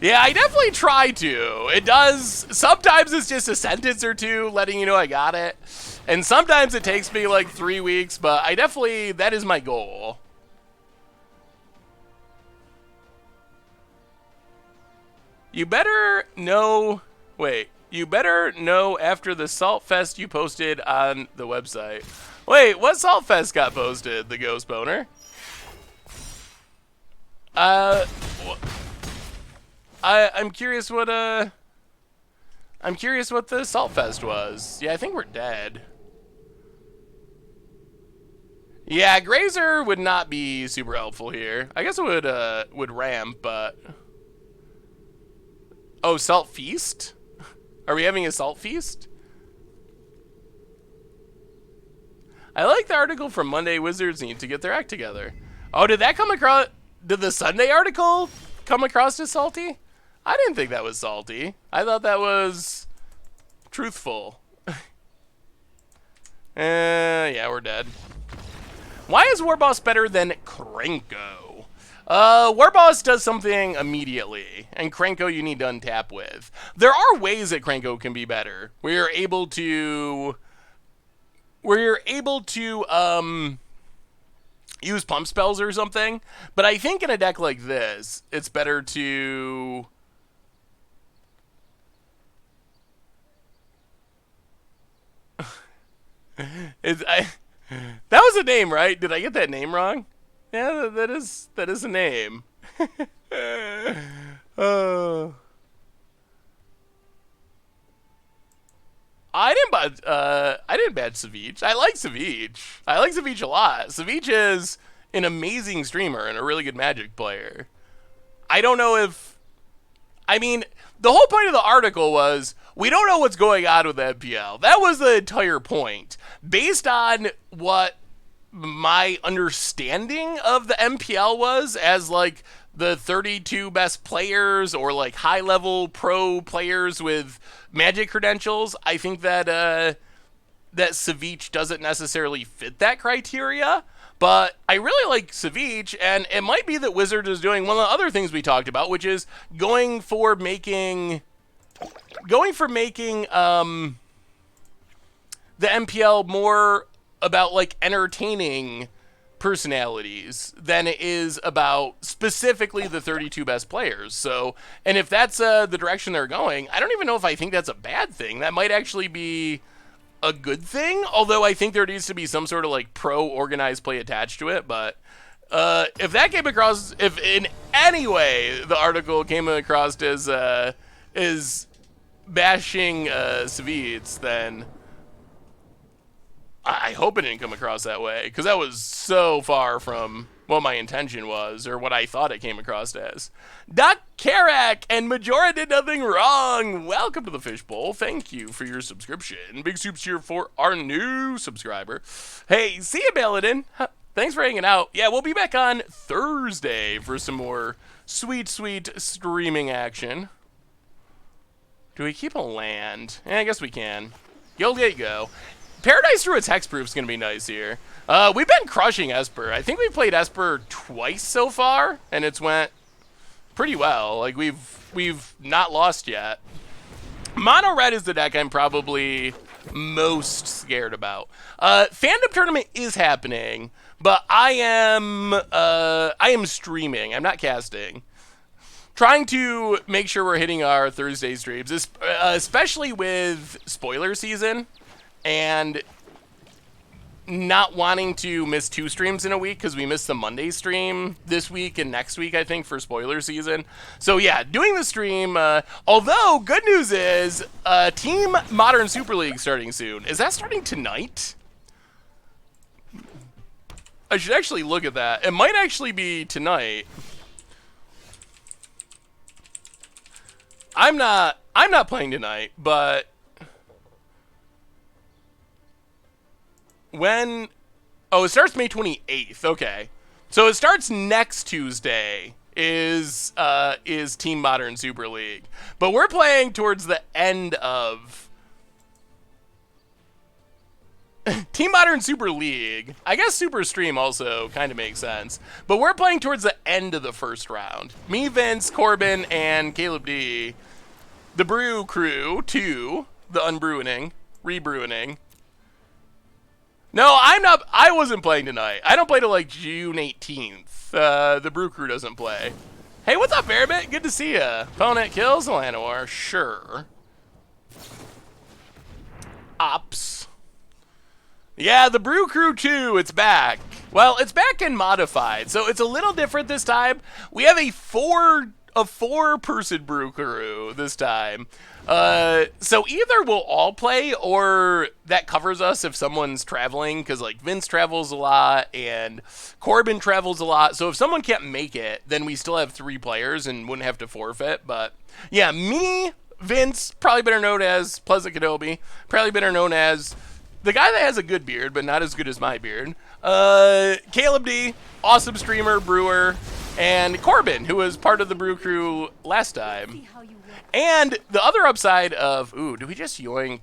Yeah, I definitely try to. It does. Sometimes it's just a sentence or two letting you know I got it. And sometimes it takes me like 3 weeks, but that is my goal. You better know after the Salt Fest you posted on the website. Wait, what Salt Fest got posted, the Ghost Boner? I'm curious what the Salt Fest was. Yeah, I think we're dead. Yeah, Grazer would not be super helpful here. I guess it would ramp, but oh, Salt Feast? Are we having a Salt Feast? I like the article from Monday. Wizards need to get their act together. Oh, did that come across? Did the Sunday article come across as salty? I didn't think that was salty. I thought that was truthful. Yeah, we're dead. Why is Warboss better than Krenko? Warboss does something immediately, and Krenko you need to untap with. There are ways that Krenko can be better, where you're able to use pump spells or something, but I think in a deck like this, it's better to That was a name, right? Did I get that name wrong? Yeah, that is a name. Oh. I didn't bad Savich. I like Savich. I like Savich a lot. Savich is an amazing streamer and a really good Magic player. I don't know if... I mean, the whole point of the article was, we don't know what's going on with MPL. That was the entire point. Based on what my understanding of the MPL was as, like, the 32 best players or, like, high-level pro players with Magic credentials, I think that that Savich doesn't necessarily fit that criteria. But I really like Savich, and it might be that Wizards is doing one of the other things we talked about, which is going for making the MPL more about, like, entertaining personalities than it is about specifically the 32 best players. So, and if that's the direction they're going, I don't even know if I think that's a bad thing. That might actually be a good thing, although I think there needs to be some sort of, like, pro organized play attached to it. But if that came across, if in any way the article came across as bashing Savits, then I hope it didn't come across that way, because that was so far from what my intention was, or what I thought it came across as. Doc Karak and Majora did nothing wrong. Welcome to the Fishbowl. Thank you for your subscription. Big soups here for our new subscriber. Hey, see you, Baladin. Thanks for hanging out. Yeah, we'll be back on Thursday for some more sweet, sweet streaming action. Do we keep a land? I guess we can. Guildgate go. Paradise Druid's Hexproof is going to be nice here. We've been crushing Esper. I think we've played Esper twice so far, and it's went pretty well. Like, we've not lost yet. Mono Red is the deck I'm probably most scared about. Fandom Tournament is happening, but I am streaming. I'm not casting. Trying to make sure we're hitting our Thursday streams, especially with spoiler season, and not wanting to miss 2 streams in a week because we missed the Monday stream this week and next week, I think, for spoiler season. So yeah, doing the stream, although good news is Team Modern Super League starting soon. Is that starting tonight? I should actually look at that. It might actually be tonight. I'm not playing tonight, but when... Oh, it starts May 28th. Okay. So it starts next Tuesday is Team Modern Super League. But we're playing towards the end of Team Modern Super League. I guess Super Stream also kind of makes sense. But we're playing towards the end of the first round. Me, Vince, Corbin, and Caleb D. The Brew Crew 2. The Unbrewing. Rebrewing. No, I'm not. I wasn't playing tonight. I don't play till like June 18th. The Brew Crew doesn't play. Hey, what's up, Airbit? Good to see ya. Opponent kills Lanowar. Sure. Ops. Yeah, the Brew Crew 2, it's back. Well, it's back in modified, so it's a little different this time. We have a four-person Brew Crew this time. So either we'll all play, or that covers us if someone's traveling, because like Vince travels a lot and Corbin travels a lot. So if someone can't make it, then we still have 3 players and wouldn't have to forfeit. But yeah, me, Vince, probably better known as Pleasant Kenobi, probably better known as the guy that has a good beard, but not as good as my beard. Caleb D, awesome streamer, brewer, and Corbin, who was part of the Brew Crew last time. And the other upside of... Ooh, do we just yoink?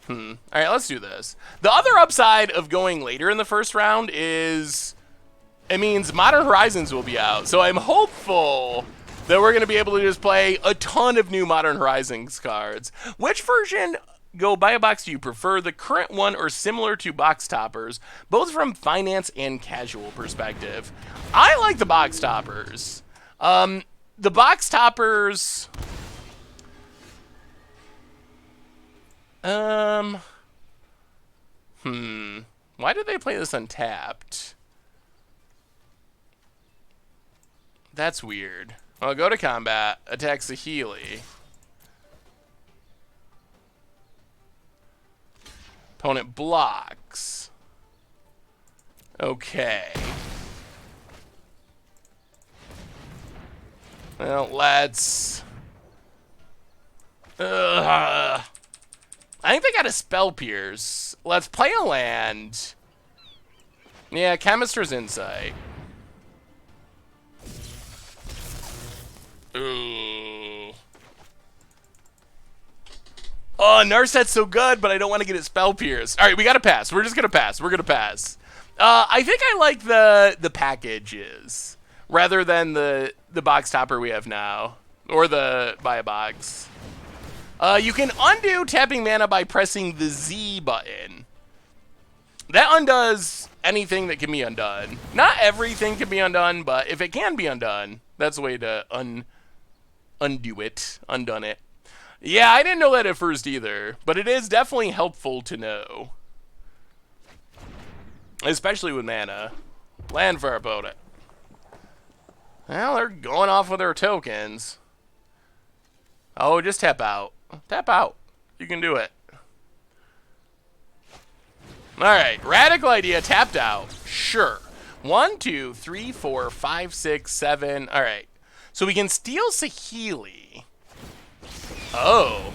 All right, let's do this. The other upside of going later in the first round is... It means Modern Horizons will be out. So I'm hopeful that we're going to be able to just play a ton of new Modern Horizons cards. Which version... Go buy a box do you prefer, the current one or similar to box toppers, both from finance and casual perspective? I like the box toppers. The box toppers... Why did they play this untapped? That's weird. Well, go to combat. Attack Saheeli. Opponent blocks. Okay. Well, let's... I think they got a Spell Pierce. Let's play a land. Yeah, Chemister's Insight. Ooh. Oh, Narset's so good, but I don't want to get it Spell Pierce. All right, we got to pass. We're just going to pass. We're going to pass. I think I like the packages rather than the box topper we have now. Or the buy a box. You can undo tapping mana by pressing the Z button. That undoes anything that can be undone. Not everything can be undone, but if it can be undone, that's the way to undo it. Undone it. Yeah, I didn't know that at first either, but it is definitely helpful to know. Especially with mana. Land for our opponent. Well, they're going off with their tokens. Oh, just tap out. Tap out. You can do it. Alright, radical idea tapped out. Sure. 1, 2, 3, 4, 5, 6, 7. Alright. So we can steal Saheeli. Oh.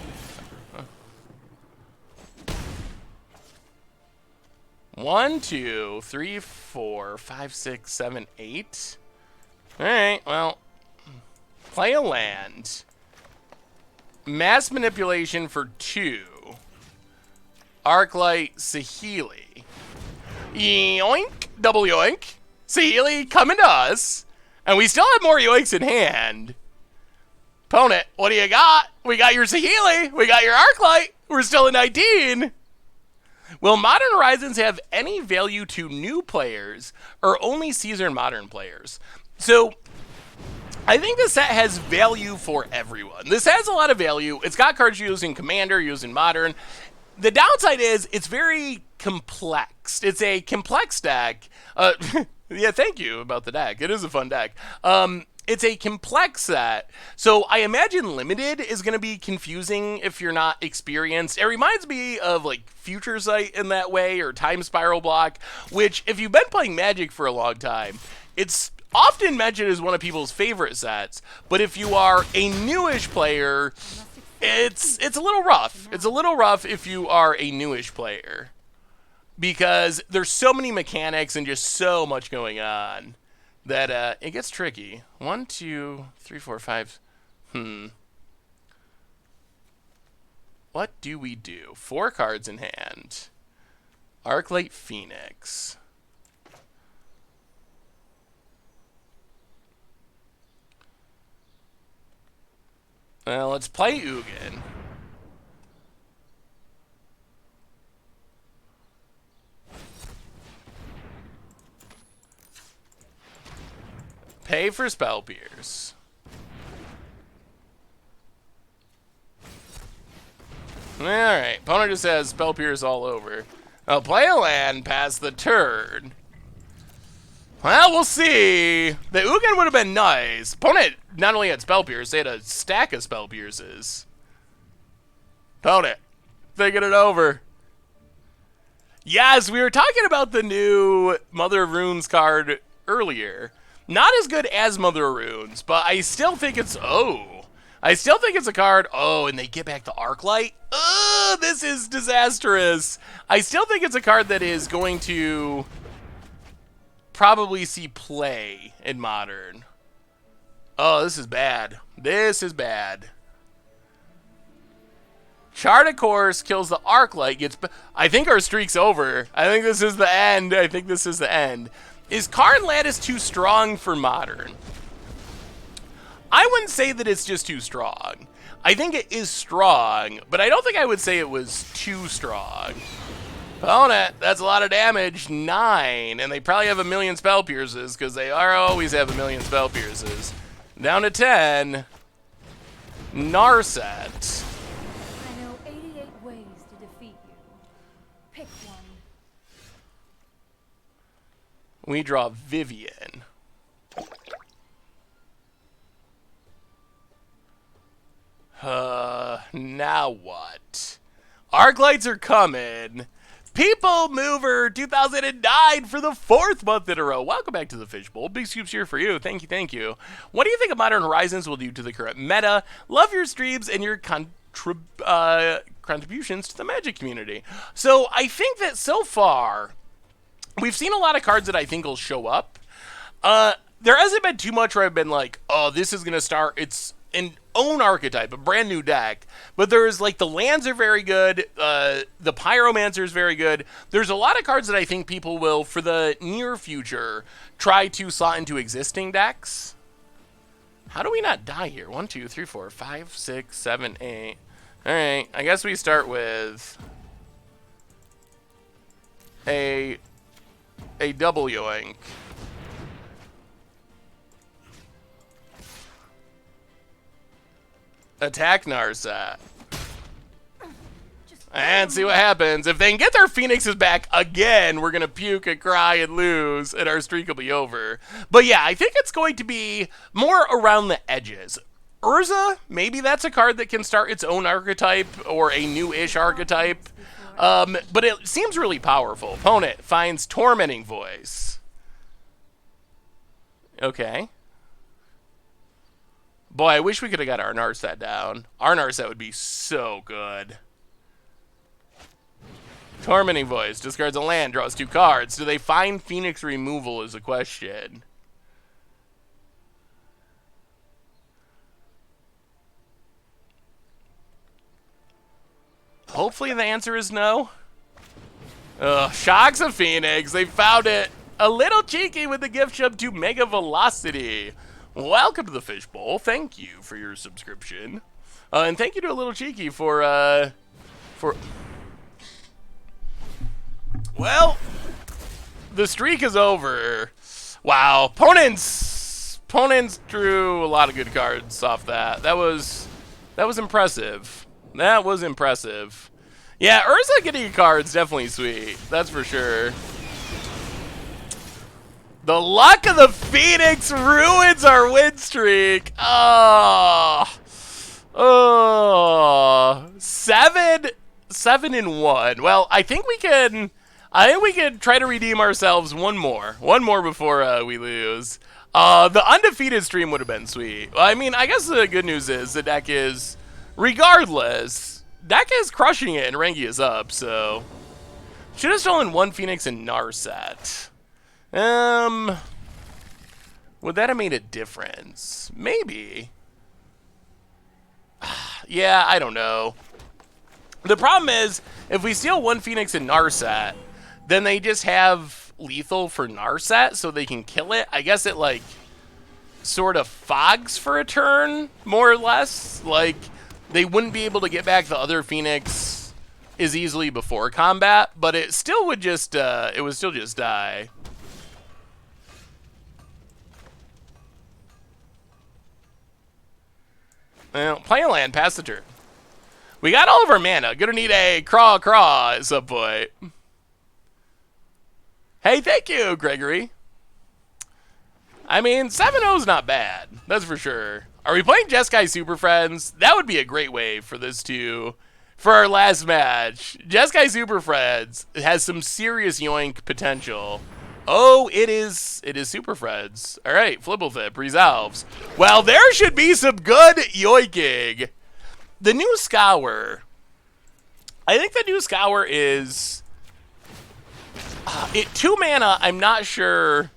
1, 2, 3, 4, 5, 6, 7, 8. Alright, well. Play a land. Mass Manipulation for 2. Arclight Saheeli. Yoink. Double yoink. Saheeli coming to us. And we still have more yoinks in hand. Opponent, what do you got? We got your Saheeli. We got your Arclight. We're still at 19. Will Modern Horizons have any value to new players or only Caesar and Modern players? So, I think the set has value for everyone. This has a lot of value. It's got cards using Commander, using Modern. The downside is it's very complex. It's a complex deck. Yeah, thank you about the deck. It is a fun deck. It's a complex set. So I imagine Limited is going to be confusing if you're not experienced. It reminds me of like Future Sight in that way, or Time Spiral Block, which if you've been playing Magic for a long time, it's often mentioned as one of people's favorite sets. But if you are a newish player, it's a little rough. It's a little rough if you are a newish player, because there's so many mechanics and just so much going on that it gets tricky. 1, 2, 3, 4, 5. What do we do? 4 cards in hand. Arclight Phoenix. Well, let's play Ugin. Pay for Spell Pierce. Alright, opponent just has Spell Pierce all over. I'll play a land past the turn. Well, we'll see. The Ugin would have been nice. Opponent not only had Spell Pierce, they had a stack of Spell Pierces. Opponent, thinking it over. Yes, we were talking about the new Mother of Runes card earlier. Not as good as Mother of Runes, but I still think it's... I still think it's a card... and they get back the Arclight? This is disastrous. I still think it's a card that is going to probably see play in Modern. Oh, this is bad. This is bad. Chart a Course kills the Arclight. I think our streak's over. I think this is the end. I think this is the end. Is Karn Lattice too strong for Modern? I wouldn't say that it's just too strong. I think it is strong, but I don't think I would say it was too strong. Opponent, that's a lot of damage. 9, and they probably have a million Spell Pierces, because they always have a million Spell Pierces. Down to 10. Narset. I know 88 ways to defeat you. Pick one. We draw Vivian. Now what? Arclights are coming. People Mover 2009 for the 4th month in a row. Welcome back to the Fishbowl. Big Scoops here for you. Thank you, thank you. What do you think of Modern Horizons will do to the current meta? Love your streams and your contributions to the Magic community. So I think that so far, we've seen a lot of cards that I think will show up. There hasn't been too much where I've been like, oh, this is going to start. It's an own archetype, a brand new deck. But there's like the lands are very good. The Pyromancer is very good. There's a lot of cards that I think people will, for the near future, try to slot into existing decks. How do we not die here? 1, 2, 3, 4, 5, 6, 7, 8. All right, I guess we start with a double yoink. Attack Narset. And see what happens. If they can get their Phoenixes back again, we're going to puke and cry and lose, and our streak will be over. But yeah, I think it's going to be more around the edges. Urza, maybe that's a card that can start its own archetype, or a new-ish archetype. But it seems really powerful. Opponent finds Tormenting Voice. Okay. Boy, I wish we could have got our Narset down. Our Narset would be so good. Tormenting Voice. Discards a land. Draws 2 cards. Do they find Phoenix removal is a question. Hopefully the answer is no. Ugh, Shocks of Phoenix. They found it. A little cheeky with the gift shop to Mega Velocity. Welcome to the Fishbowl. Thank you for your subscription. And thank you to a little cheeky for... Well, the streak is over. Wow. Opponents drew a lot of good cards off that. That was impressive. That was impressive. Yeah, Urza getting a card's definitely sweet. That's for sure. The luck of the Phoenix ruins our win streak. Oh. 7-1. Well, I think we can try to redeem ourselves one more before we lose. The undefeated stream would have been sweet. I mean, I guess the good news is the deck is, regardless, deck is crushing it and Rengi is up. So should have stolen 1 Phoenix and Narset. Would that have made a difference? Maybe. Yeah, I don't know. The problem is, if we steal 1 Phoenix and Narset, then they just have lethal for Narset, so they can kill it. I guess it, like, sort of fogs for a turn, more or less. Like, they wouldn't be able to get back the other Phoenix as easily before combat, but it still would just, it would still just die. Well, play a land, pass the turn. We got all of our mana. Gonna need a craw at some point. Hey, thank you, Gregory. I mean, 7-0's not bad. That's for sure. Are we playing Jeskai Super Friends? That would be a great way for this to... For our last match. Jeskai Super Friends has some serious yoink potential. Oh, it is Super Friends. All right, Flibblethip resolves. Well, there should be some good yoinking. The new Scour. I think the new Scour is... 2 mana, I'm not sure...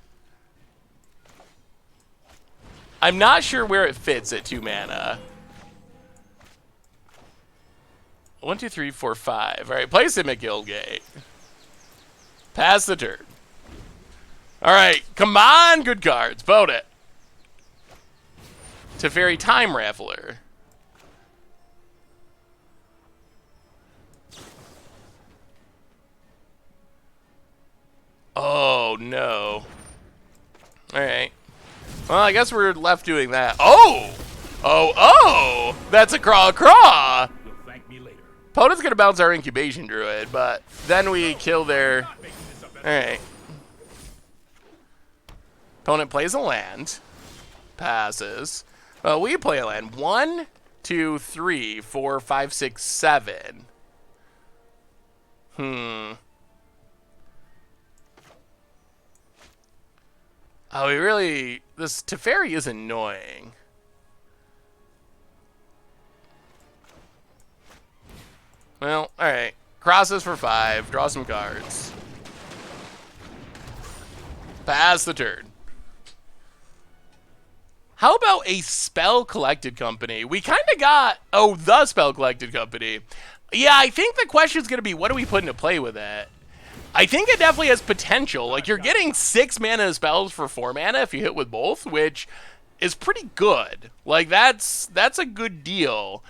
I'm not sure where it fits at 2 mana. 1, 2, 3, 4, 5. All right, play Simic Guildgate. Pass the turn. All right, come on, good cards. Vote it. Teferi Time Raffler. Oh, no. All right. Well, I guess we're left doing that. Oh! Oh! That's a craw! You'll thank me later. Opponent's gonna bounce our Incubation Druid, but then we kill their... Alright. Opponent plays a land. Passes. We play a land. 1, 2, 3, 4, 5, 6, 7. Oh, we really... This Teferi is annoying. Well, alright. Crosses for 5. Draw some cards. Pass the turn. How about a Spell Collected Company? We kind of got... Oh, the Spell Collected Company. Yeah, I think the question's going to be, what do we put into play with it? I think it definitely has potential. Like, you're getting 6 mana spells for 4 mana if you hit with both, which is pretty good. Like, that's a good deal.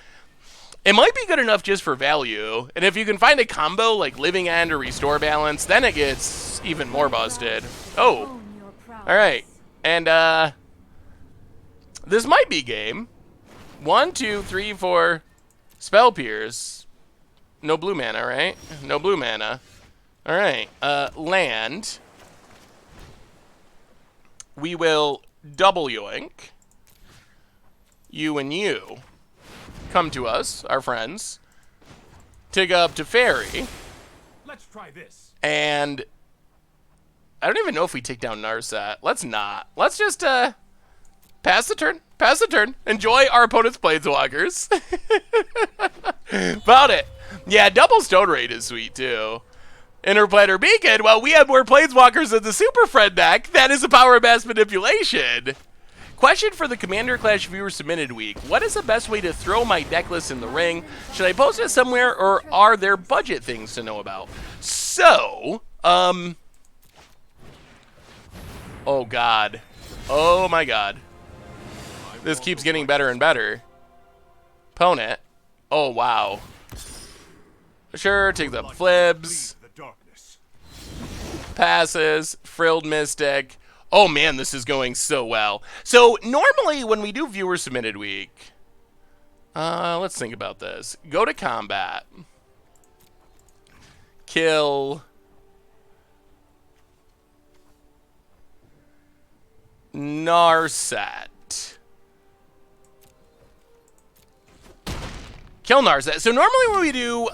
It might be good enough just for value. And if you can find a combo like Living End or Restore Balance, then it gets even more busted. Oh. Alright. And, this might be game. 1, 2, 3, 4. Spell Pierce. No blue mana, right? No blue mana. Alright. Land. We will double yoink. You and you. Come to us, our friends. Take up Teferi. Let's try this. And I don't even know if we take down Narset. Let's not. Let's just pass the turn. Pass the turn. Enjoy our opponent's planeswalkers. About it. Yeah, double Stone Raid is sweet too. Interplanar Beacon. Well, we have more planeswalkers than the Super Friend deck. That is the power of mass manipulation. Question for the Commander Clash viewer submitted week. What is the best way to throw my deck list in the ring? Should I post it somewhere, or are there budget things to know about? So, oh God. Oh my God. This keeps getting better and better. Opponent. Oh, wow. Sure, takes up Flibs. Passes. Frilled Mystic. Oh man, this is going so well. So normally when we do viewer submitted week, let's think about this. Go to combat. Kill. Narset. Kill Narset. So normally when we do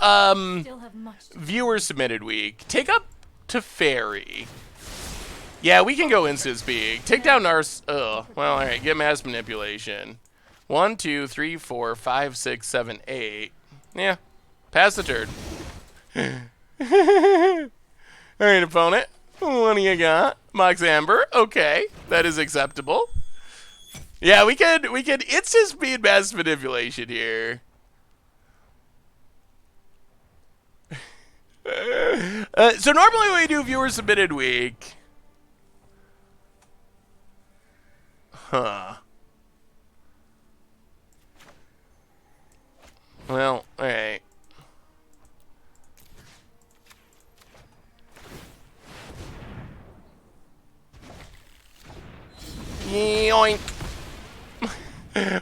viewer submitted week, take up Teferi. Yeah, we can go instant speak. Take down Nars. Ugh. Well, alright. Get mass manipulation. 1, 2, 3, 4, 5, 6, 7, 8. Yeah. Pass the turn. Alright, opponent. What do you got? Mox Amber. Okay. That is acceptable. Yeah, we could instant speed mass manipulation here. So normally when we do viewer submitted week. Huh. Well, alright. Yoink.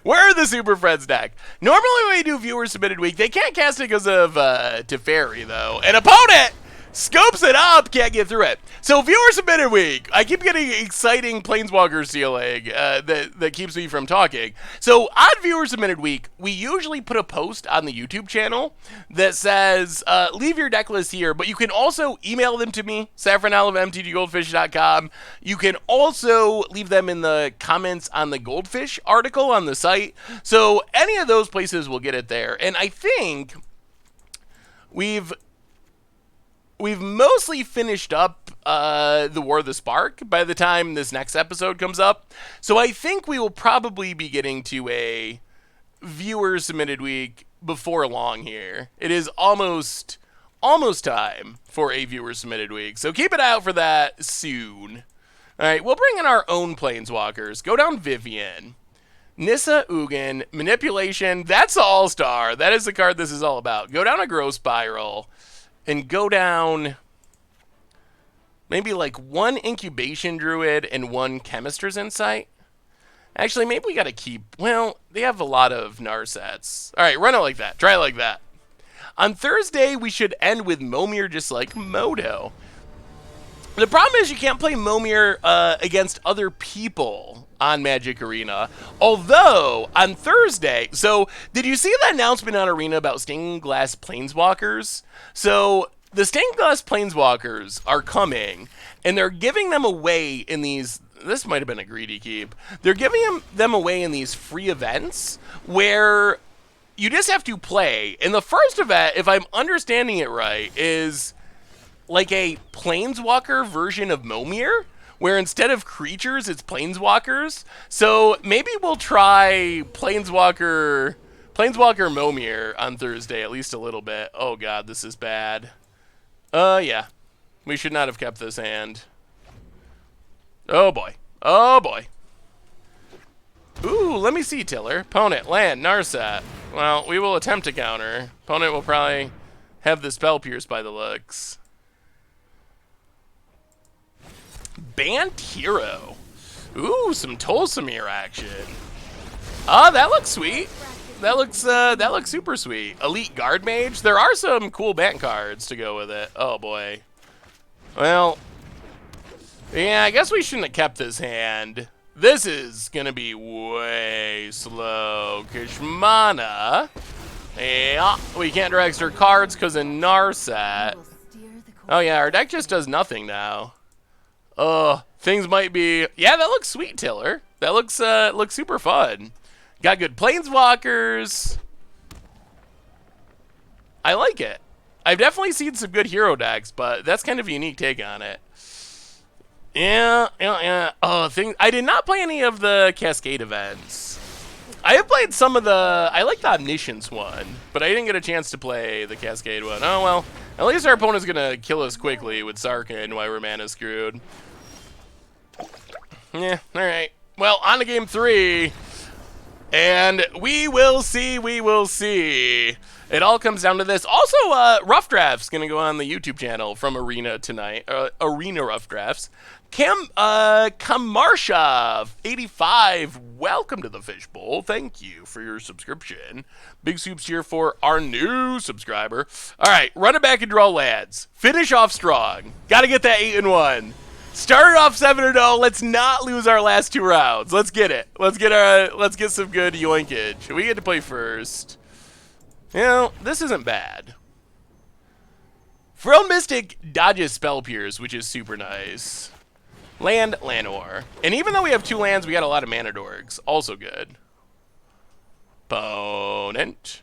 Where are the Super Friends deck? Normally when we do viewer submitted week, they can't cast it because of Teferi, though. An opponent scopes it up, can't get through it. So viewer submitted week, I keep getting exciting Planeswalker ceiling that keeps me from talking. So on viewer submitted week, we usually put a post on the YouTube channel that says, leave your deck list here, but you can also email them to me, saffronal@mtggoldfish.com. You can also leave them in the comments on the Goldfish article on the site. So any of those places will get it there. And I think we've mostly finished up the War of the Spark by the time this next episode comes up. So I think we will probably be getting to a viewer submitted week before long here. It is almost time for a viewer submitted week. So keep an eye out for that soon. All right, we'll bring in our own Planeswalkers. Go down Vivian. Nissa Ugin. Manipulation. That's the All-Star. That is the card this is all about. Go down a Growth Spiral. And go down maybe like 1 Incubation Druid and 1 Chemister's Insight. Actually, maybe we got to keep... Well, they have a lot of Narsets. All right, run it like that. Try it like that. On Thursday, we should end with Momir just like Moto. The problem is you can't play Momir against other people on Magic Arena. Although, on Thursday, so did you see the announcement on Arena about stained glass planeswalkers? So the stained glass planeswalkers are coming, and they're giving them away in these, this might have been a greedy keep, they're giving them away in these free events where you just have to play. And the first event, if I'm understanding it right, is like a planeswalker version of Momir, where instead of creatures, it's planeswalkers. So maybe we'll try Planeswalker Momir on Thursday, at least a little bit. Oh god, this is bad. Yeah. We should not have kept this hand. Oh boy. Oh boy. Ooh, let me see, Tiller. Opponent, land, Narset. Well, we will attempt to counter. Opponent will probably have the spell pierced by the looks. Banned Hero. Ooh, some Tolsimir action. Ah, that looks sweet. That looks super sweet. Elite Guard Mage. There are some cool banned cards to go with it. Oh boy. Well, yeah, I guess we shouldn't have kept this hand. This is gonna be way slow. Kishmana. Yeah, we can't direct our cards because of Narset. Oh yeah, our deck just does nothing now. Things might be... Yeah, that looks sweet, Tiller. That looks super fun. Got good planeswalkers. I like it. I've definitely seen some good hero decks, but that's kind of a unique take on it. Yeah. Oh, I did not play any of the Cascade events. I have played some of the... I like the Omniscience one, but I didn't get a chance to play the Cascade one. Oh, well. At least our opponent's going to kill us quickly with Sarkhan while we're mana screwed. Yeah, alright. Well, on to game 3. And we will see, we will see. It all comes down to this. Also, Rough Draft's going to go on the YouTube channel from Arena tonight. Arena Rough Drafts. Kamarsha, 85, welcome to the Fishbowl. Thank you for your subscription. Big soups here for our new subscriber. All right, run it back and draw, lads. Finish off strong. Got to get that 8-1. Started off 7-0. Let's not lose our last 2 rounds. Let's get it. Let's get some good yoinkage. We get to play first. You know, this isn't bad. Frilled Mystic dodges Spell Pierce, which is super nice. Land, Llanowar. And even though we have 2 lands, we got a lot of mana dorks. Also good. Opponent.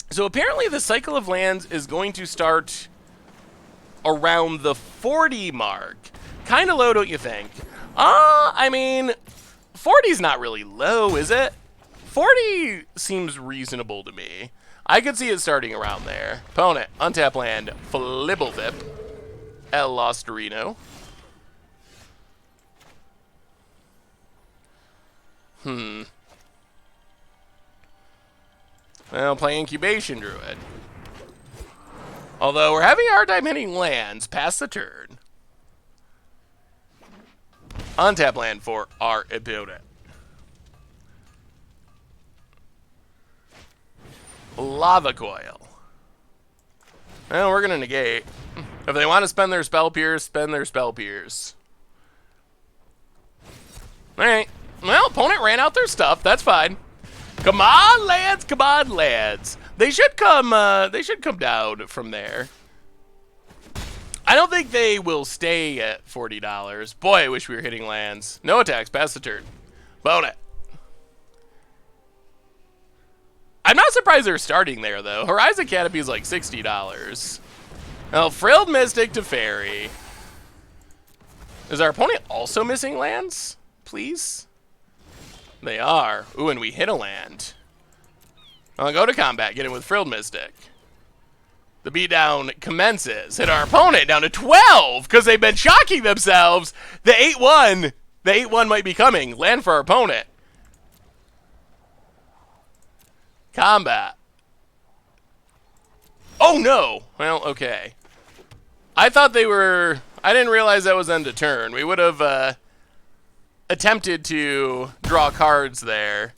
So apparently the cycle of lands is going to start around the 40 mark. Kind of low, don't you think? I mean, 40's not really low, is it? 40 seems reasonable to me. I could see it starting around there. Opponent, untap land, Flibblevip. El Losterino. Well, play Incubation Druid. Although we're having a hard time hitting lands past the turn. Untap land for our opponent. Lava Coil. Well, we're gonna negate. If they want to spend their Spell Pierce, spend their Spell Pierce. Alright. Well, opponent ran out their stuff. That's fine. Come on, lads. Come on, lads. They should come down from there. I don't think they will stay at $40. Boy, I wish we were hitting lands. No attacks. Pass the turn. Opponent. I'm not surprised they're starting there, though. Horizon Canopy is like $60. Well, Frilled Mystic to Fairy. Is our opponent also missing lands? Please? They are. Ooh, and we hit a land. I'll go to combat, get it with Frilled Mystic. The beatdown commences. Hit our opponent down to 12 because they've been shocking themselves. The 8-1. The 8-1 might be coming. Land for our opponent. Combat. Oh, no. Well, okay. I thought they were... I didn't realize that was end of turn. We would have attempted to draw cards there.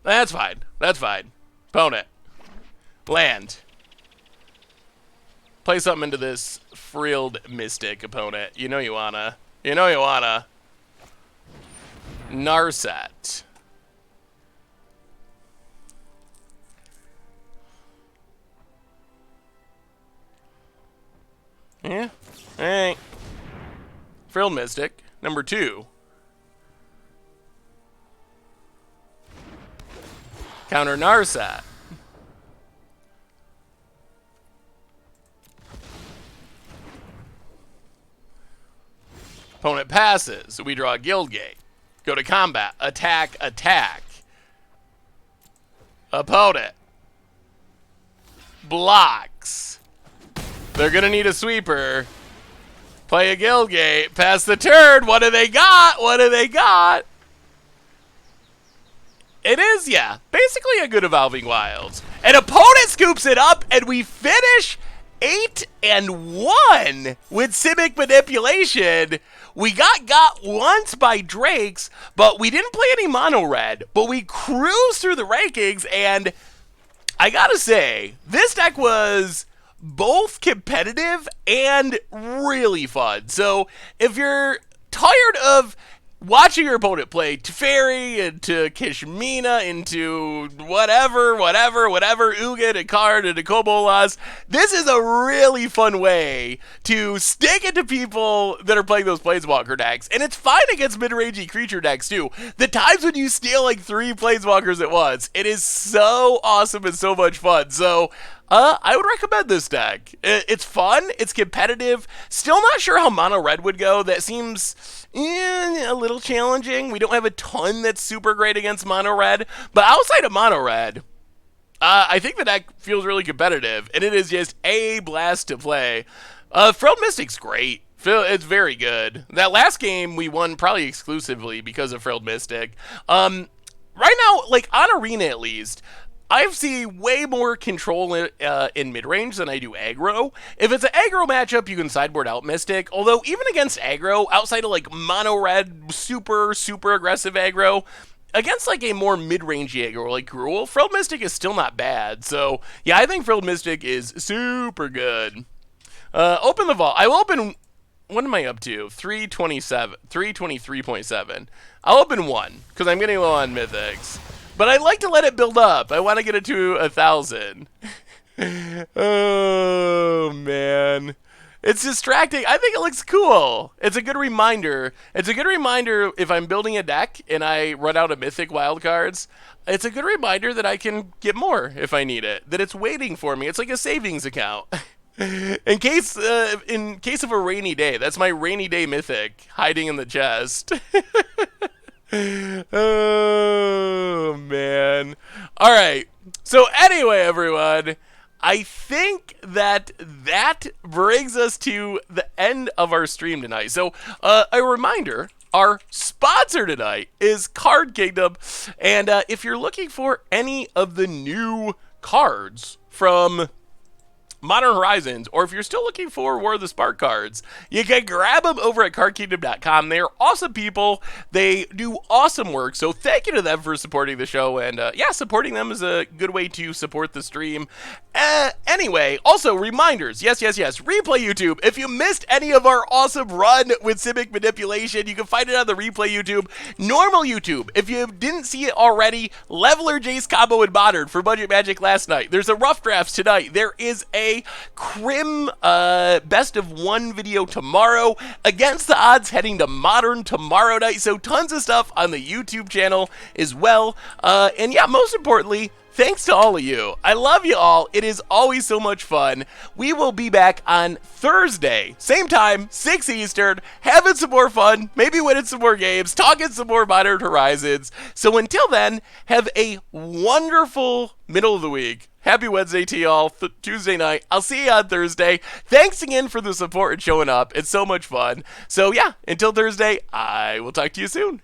That's fine. That's fine. Opponent. Land. Play something into this frilled Mystic opponent. You know you wanna. You know you wanna. Narset. Yeah. Alright. Frilled Mystic. Number 2. Counter Narset. Opponent passes. We draw a Guild Gate. Go to combat. Attack, attack. Opponent blocks. They're going to need a sweeper. Play a Guild Gate. Pass the turn. What do they got? What do they got? It is, yeah, basically a good Evolving Wilds. An opponent scoops it up, and we finish 8-1 with Simic manipulation. We got once by Drakes, but we didn't play any mono red. But we cruised through the rankings, and I gotta say, this deck was both competitive and really fun. So if you're tired of watching your opponent play Teferi into Kishmina into whatever, Ugin and Card and Kobolas, this is a really fun way to stick it to people that are playing those Planeswalker decks. And it's fine against mid-rangey creature decks too. The times when you steal like 3 Planeswalkers at once, it is so awesome and so much fun. So I would recommend this deck. It's fun, it's competitive. Still not sure how mono red would go. That seems a little challenging. We don't have a ton that's super great against mono red, but outside of mono red, I think the deck feels really competitive, and it is just a blast to play. Frilled Mystic's great. It's very good. That last game we won probably exclusively because of Frilled Mystic. Right now, like on Arena at least, I see way more control in mid-range than I do aggro. If it's an aggro matchup, you can sideboard out Mystic. Although, even against aggro, outside of like mono-red, super aggressive aggro, against like a more mid-rangey aggro like Gruul, Frilled Mystic is still not bad. So, yeah, I think Frilled Mystic is super good. Open the vault. I will open... What am I up to? 323.7. I'll open 1, because I'm getting low on Mythics. But I'd like to let it build up. I want to get it to 1,000. Oh, man. It's distracting. I think it looks cool. It's a good reminder. It's a good reminder if I'm building a deck and I run out of Mythic wildcards. It's a good reminder that I can get more if I need it. That it's waiting for me. It's like a savings account. In case of a rainy day. That's my rainy day Mythic hiding in the chest. Oh, man. All right. So anyway, everyone, I think that brings us to the end of our stream tonight. So a reminder, our sponsor tonight is Card Kingdom. And if you're looking for any of the new cards from Modern Horizons, or if you're still looking for War of the Spark cards, you can grab them over at cardkingdom.com. They're awesome people. They do awesome work, so thank you to them for supporting the show, and yeah, supporting them is a good way to support the stream. Anyway, also reminders, yes, replay YouTube. If you missed any of our awesome run with Simic manipulation, you can find it on the replay YouTube. Normal YouTube, if you didn't see it already, Leveler Jace combo in Modern for Budget Magic last night. There's a rough drafts tonight. There is a Crim best of 1 video tomorrow, against the odds heading to Modern tomorrow night. So tons of stuff on the YouTube channel as well. And yeah, most importantly, thanks to all of you. I love you all. It is always so much fun. We will be back on Thursday, same time, 6 Eastern, having some more fun, maybe winning some more games, talking some more Modern Horizons. So until then, have a wonderful middle of the week. Happy Wednesday to y'all, Tuesday night. I'll see you on Thursday. Thanks again for the support and showing up. It's so much fun. So yeah, until Thursday, I will talk to you soon.